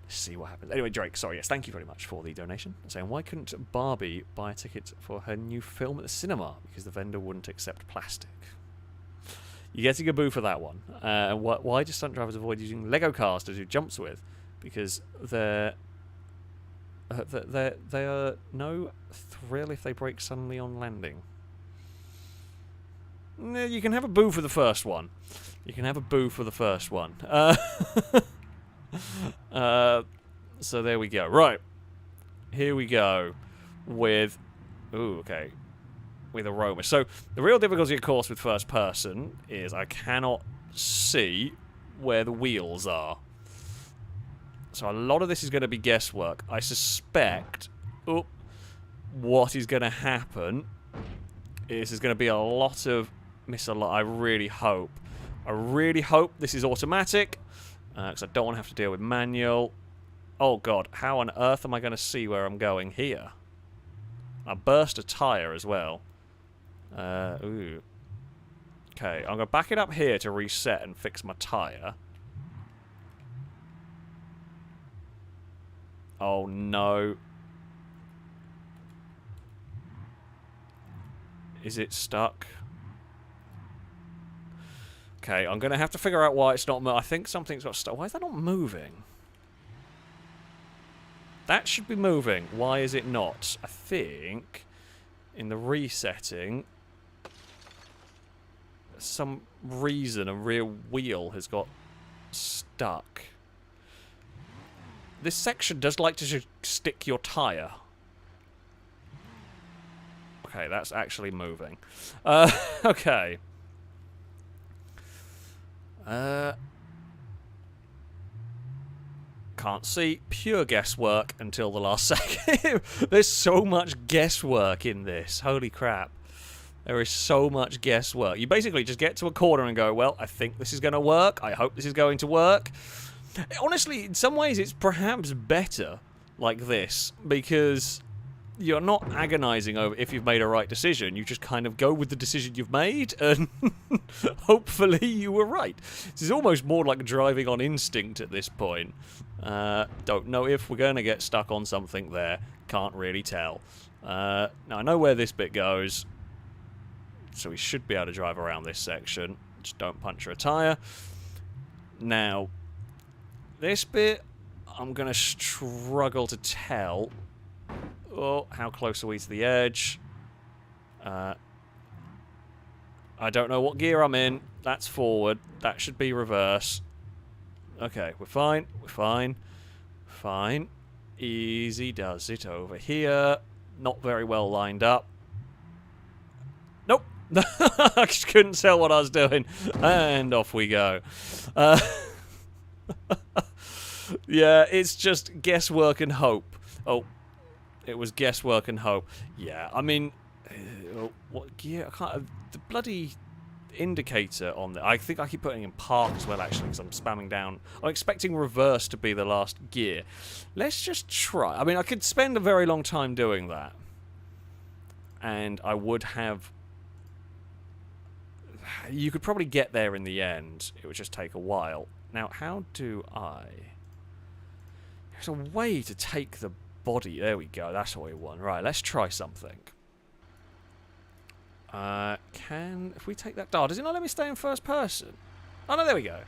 Let's see what happens. Anyway, Drake, sorry, yes, thank you very much for the donation. Saying, why couldn't Barbie buy a ticket for her new film at the cinema? Because the vendor wouldn't accept plastic. You're getting a boo for that one. Why do stunt drivers avoid using Lego cars to do jumps with? Because they are no thrill if they break suddenly on landing. You can have a boo for the first one. You can have a boo for the first one. So there we go. Right. Here we go with... Ooh, okay. With Aroma. So the real difficulty, of course, with first person is I cannot see where the wheels are. So a lot of this is going to be guesswork. I suspect what is going to happen is there's going to be a lot of I really hope this is automatic, because I don't want to have to deal with manual. Oh god, how on earth am I going to see where I'm going here? I burst a tyre as well. Ooh. Okay, I'm going to back it up here to reset and fix my tyre. Oh, no. Is it stuck? Okay, I'm going to have to figure out why it's not moving. I think something's got stuck. Why is that not moving? That should be moving. Why is it not? I think in the resetting, for some reason a rear wheel has got stuck. This section does like to just stick your tyre. Okay, that's actually moving. Okay. Can't see. Pure guesswork until the last second. There's so much guesswork in this. Holy crap. There is so much guesswork. You basically just get to a corner and go, well, I think this is going to work. I hope this is going to work. Honestly, in some ways, it's perhaps better like this, because you're not agonizing over if you've made a right decision. You just kind of go with the decision you've made, and hopefully you were right. This is almost more like driving on instinct at this point. Don't know if we're going to get stuck on something there. Can't really tell. Now, I know where this bit goes, so we should be able to drive around this section. Just don't puncture a tyre. Now, this bit, I'm going to struggle to tell. Oh, how close are we to the edge? I don't know what gear I'm in. That's forward. That should be reverse. Okay, we're fine. We're fine. Fine. Easy does it over here. Not very well lined up. Nope. I just couldn't tell what I was doing. And off we go. Yeah, it's just guesswork and hope. Oh, it was guesswork and hope. Yeah, I mean, what gear? I can't. The bloody indicator on there. I think I keep putting in park as well, actually, because I'm spamming down. I'm expecting reverse to be the last gear. Let's just try. I mean, I could spend a very long time doing that, and I would have. You could probably get there in the end. It would just take a while. Now, how do I? There's a way to take the body. There we go. That's what we want. Right, let's try something. If we take that... Oh, does it not let me stay in first person? Oh, no, there we go.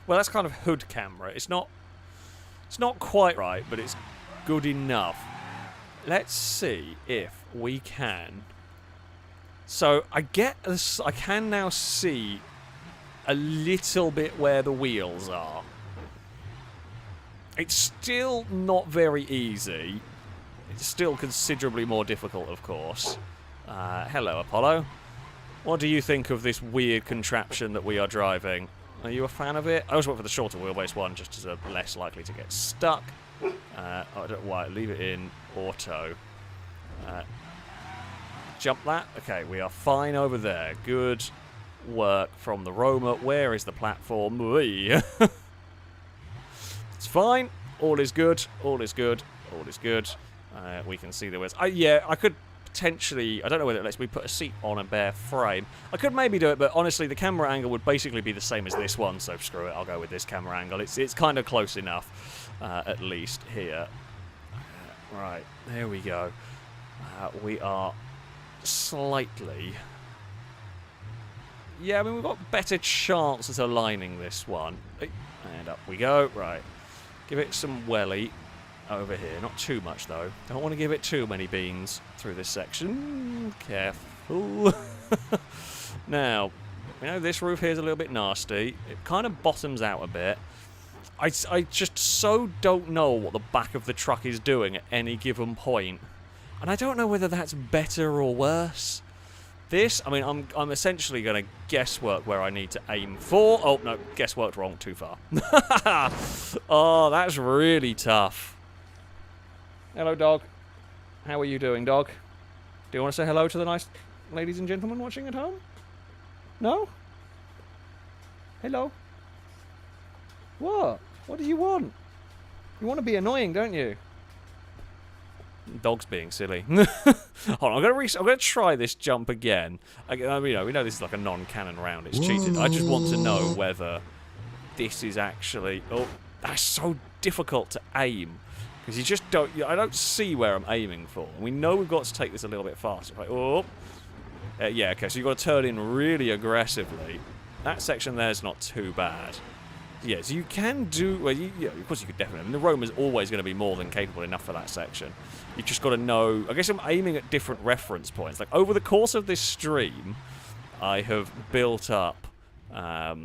Well, that's kind of hood camera. It's not quite right, but it's good enough. Let's see if we can... So, I can now see a little bit where the wheels are. It's still not very easy. It's still considerably more difficult, of course. Hello, Apollo. What do you think of this weird contraption that we are driving? Are you a fan of it? I always went for the shorter wheelbase one, just as a less likely to get stuck. I don't know why. Leave it in auto. Jump that. Okay, we are fine over there. Good work from the roamer. Where is the platform? It's fine. All is good. All is good. All is good. We can see the wheels. Yeah, I could potentially... I don't know whether it lets me put a seat on a bare frame. I could maybe do it, but honestly, the camera angle would basically be the same as this one, so screw it. I'll go with this camera angle. It's kind of close enough, at least here. Right, there we go. We are slightly... Yeah, I mean, we've got better chances of lining this one. And up we go. Right. Give it some welly over here. Not too much, though. Don't want to give it too many beans through this section. Careful. Now, you know, this roof here is a little bit nasty. It kind of bottoms out a bit. I just so don't know what the back of the truck is doing at any given point. And I don't know whether that's better or worse. This, I mean, I'm essentially going to guesswork where I need to aim for. Oh, no, guessworked wrong, too far. Oh, that's really tough. Hello, dog. How are you doing, dog? Do you want to say hello to the nice ladies and gentlemen watching at home? No? Hello? What? What do you want? You want to be annoying, don't you? Dog's being silly. Hold on, I'm gonna try this jump again. We know this is like a non-cannon round. It's cheated. I just want to know whether this is actually... Oh, that's so difficult to aim. Because you just don't... I don't see where I'm aiming for. We know we've got to take this a little bit faster. Like, oh. Yeah, okay, so you've got to turn in really aggressively. That section there's not too bad. Yeah, so you can do... Well, yeah, of course you could definitely... I mean, the Romer's always going to be more than capable enough for that section. You just got to know... I guess I'm aiming at different reference points. Like, over the course of this stream, I have built up a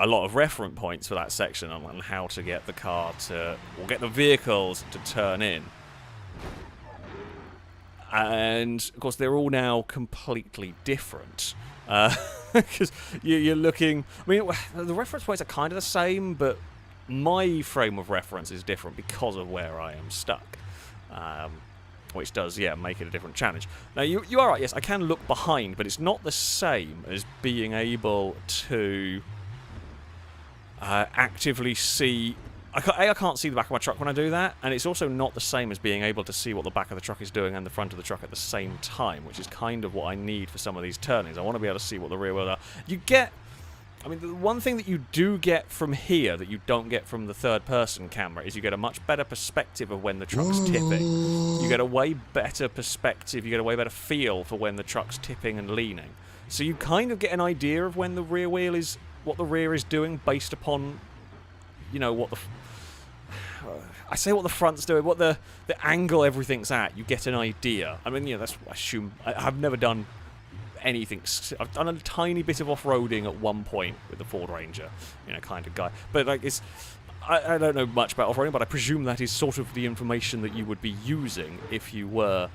lot of reference points for that section on how to get the car to... or get the vehicles to turn in. And, of course, they're all now completely different. Because you're looking... I mean, the reference points are kind of the same, but my frame of reference is different because of where I am stuck. Which does, yeah, make it a different challenge. Now, you are right, yes, I can look behind, but it's not the same as being able to actively see... I can't see the back of my truck when I do that, and it's also not the same as being able to see what the back of the truck is doing and the front of the truck at the same time, which is kind of what I need for some of these turnings. I want to be able to see what the rear wheels are. You get... I mean, the one thing that you do get from here that you don't get from the third-person camera is you get a much better perspective of when the truck's tipping. You get a way better perspective, you get a way better feel for when the truck's tipping and leaning. So you kind of get an idea of when the rear wheel is... what the rear is doing based upon... you know, what the... I say what the front's doing, what the angle everything's at, you get an idea. I mean, yeah, that's what I assume. I've never done anything. I've done a tiny bit of off-roading at one point with the Ford Ranger, you know, kind of guy. But, like, it's... I don't know much about off-roading, but I presume that is sort of the information that you would be using if you were,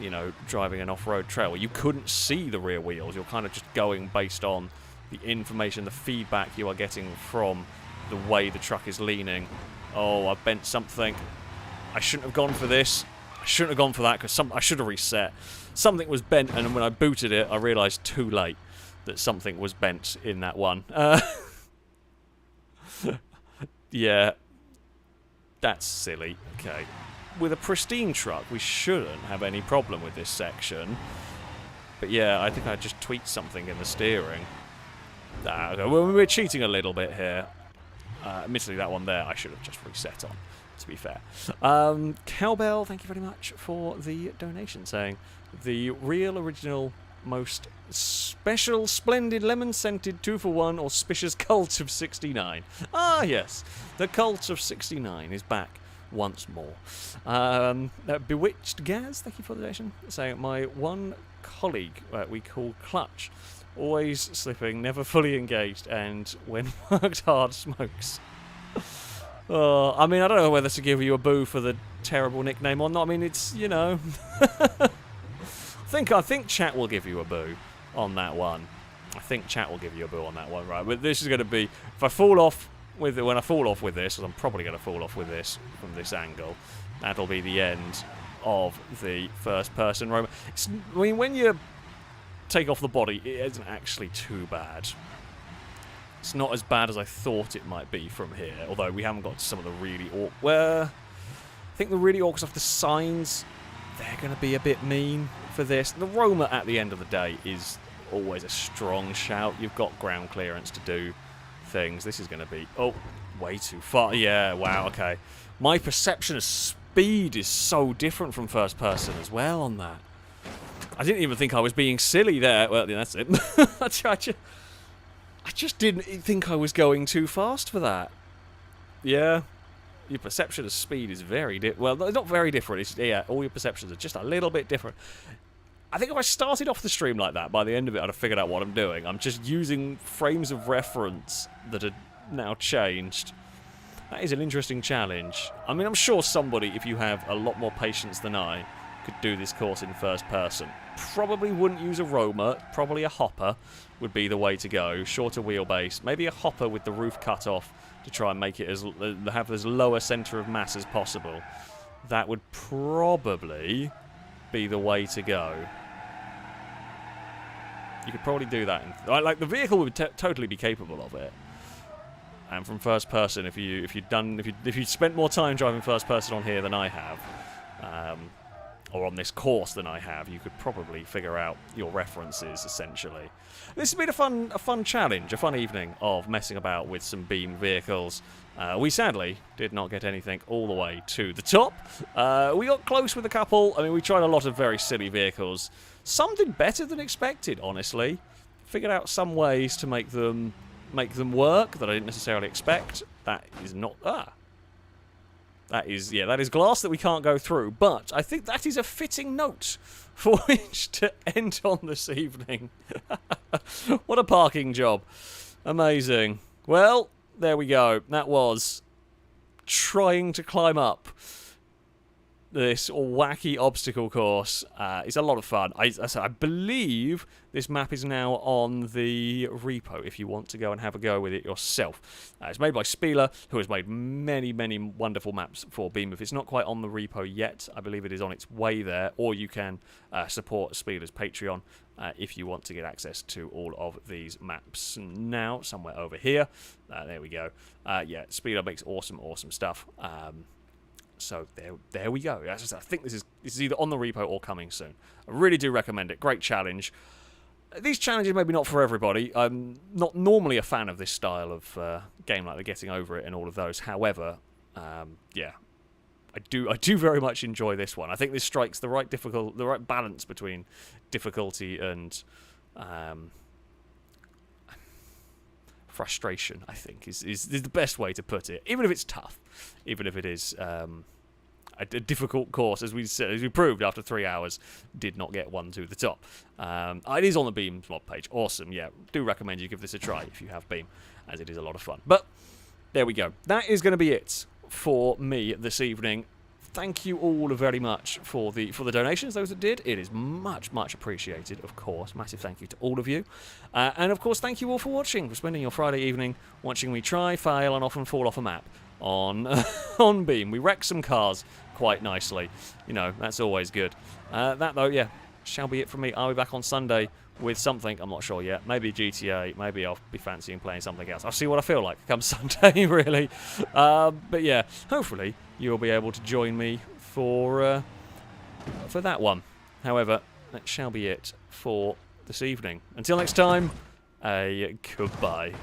you know, driving an off-road trail. You couldn't see the rear wheels. You're kind of just going based on the information, the feedback you are getting from the way the truck is leaning. Oh, I bent something. I shouldn't have gone for this. I shouldn't have gone for that because I should have reset. Something was bent, and when I booted it, I realised too late that something was bent in that one. Yeah, that's silly. Okay. With a pristine truck, we shouldn't have any problem with this section. But yeah, I think I just tweaked something in the steering. Okay. Well, we're cheating a little bit here. Admittedly, that one there I should have just reset on, to be fair. Cowbell, thank you very much for the donation, saying, the real, original, most special, splendid, lemon-scented 2-for-1 auspicious cult of 69. Ah, yes. The cult of 69 is back once more. Bewitched Gaz, thank you for the donation, saying, my one colleague we call Clutch, always slipping, never fully engaged, and when worked hard, smokes. I mean, I don't know whether to give you a boo for the terrible nickname or not. I mean, it's, you know... I think chat will give you a boo on that one. I think chat will give you a boo on that one, right? But this is going to be... If I fall off with it, when I fall off with this, because I'm probably going to fall off with this from this angle, that'll be the end of the first-person Roman. I mean, when you take off the body, it isn't actually too bad. It's not as bad as I thought it might be from here, although we haven't got to some of the really awkward... Well, I think the really awkward stuff, the signs, they're going to be a bit mean for this. The Roma, at the end of the day, is always a strong shout. You've got ground clearance to do things. This is going to be... Oh, way too far. Yeah, wow, okay. My perception of speed is so different from first person as well on that. I didn't even think I was being silly there. Well, yeah, that's it. I just didn't think I was going too fast for that. Yeah. Your perception of speed is very different. Well, not very different. It's, yeah, all your perceptions are just a little bit different. I think if I started off the stream like that, by the end of it, I'd have figured out what I'm doing. I'm just using frames of reference that are now changed. That is an interesting challenge. I mean, I'm sure somebody, if you have a lot more patience than I, could do this course in first person. Probably wouldn't use a Roma. Probably a hopper would be the way to go. Shorter wheelbase. Maybe a hopper with the roof cut off to try and make it have as lower centre of mass as possible. That would probably be the way to go. You could probably do that. Like the vehicle would totally be capable of it. And from first person, if you spent more time driving first person on here than I have, or on this course than I have, you could probably figure out your references, essentially. This has been a fun challenge, a fun evening of messing about with some Beam vehicles. We sadly did not get anything all the way to the top. We got close with a couple. I mean, we tried a lot of very silly vehicles. Some did better than expected, honestly. Figured out some ways to make them work that I didn't necessarily expect. That is not... That is glass that we can't go through, but I think that is a fitting note for which to end on this evening. What a parking job. Amazing. Well, there we go. That was trying to climb up this wacky obstacle course. It's a lot of fun. I believe this map is now on the repo if you want to go and have a go with it yourself. It's made by Spieler, who has made many, many wonderful maps for Beam. If it's not quite on the repo yet, I believe it is on its way there, or you can support Spieler's Patreon if you want to get access to all of these maps now, somewhere over here. There we go. Yeah, Spieler makes awesome, awesome stuff. So there we go. I think this is either on the repo or coming soon. I really do recommend it. Great challenge. These challenges maybe not for everybody. I'm not normally a fan of this style of game, like the Getting Over It and all of those. However, yeah, I do very much enjoy this one. I think this strikes the right balance between difficulty and frustration, I think, is the best way to put it. Even if it's tough, even if it is a difficult course, as we proved after 3 hours, did not get one to the top. It is on the Beam mod page. Awesome, yeah. Do recommend you give this a try if you have Beam, as it is a lot of fun. But there we go. That is going to be it for me this evening. Thank you all very much for the donations, those that did. It is much, much appreciated, of course. Massive thank you to all of you. And, of course, thank you all for watching, for spending your Friday evening watching me try, fail, and often fall off a map on, on Beam. We wrecked some cars quite nicely. You know, that's always good. That, though, yeah, shall be it from me. I'll be back on Sunday with something. I'm not sure yet. Maybe GTA. Maybe I'll be fancying playing something else. I'll see what I feel like come Sunday, really. But, yeah, hopefully you'll be able to join me for that one. However, that shall be it for this evening. Until next time, a goodbye.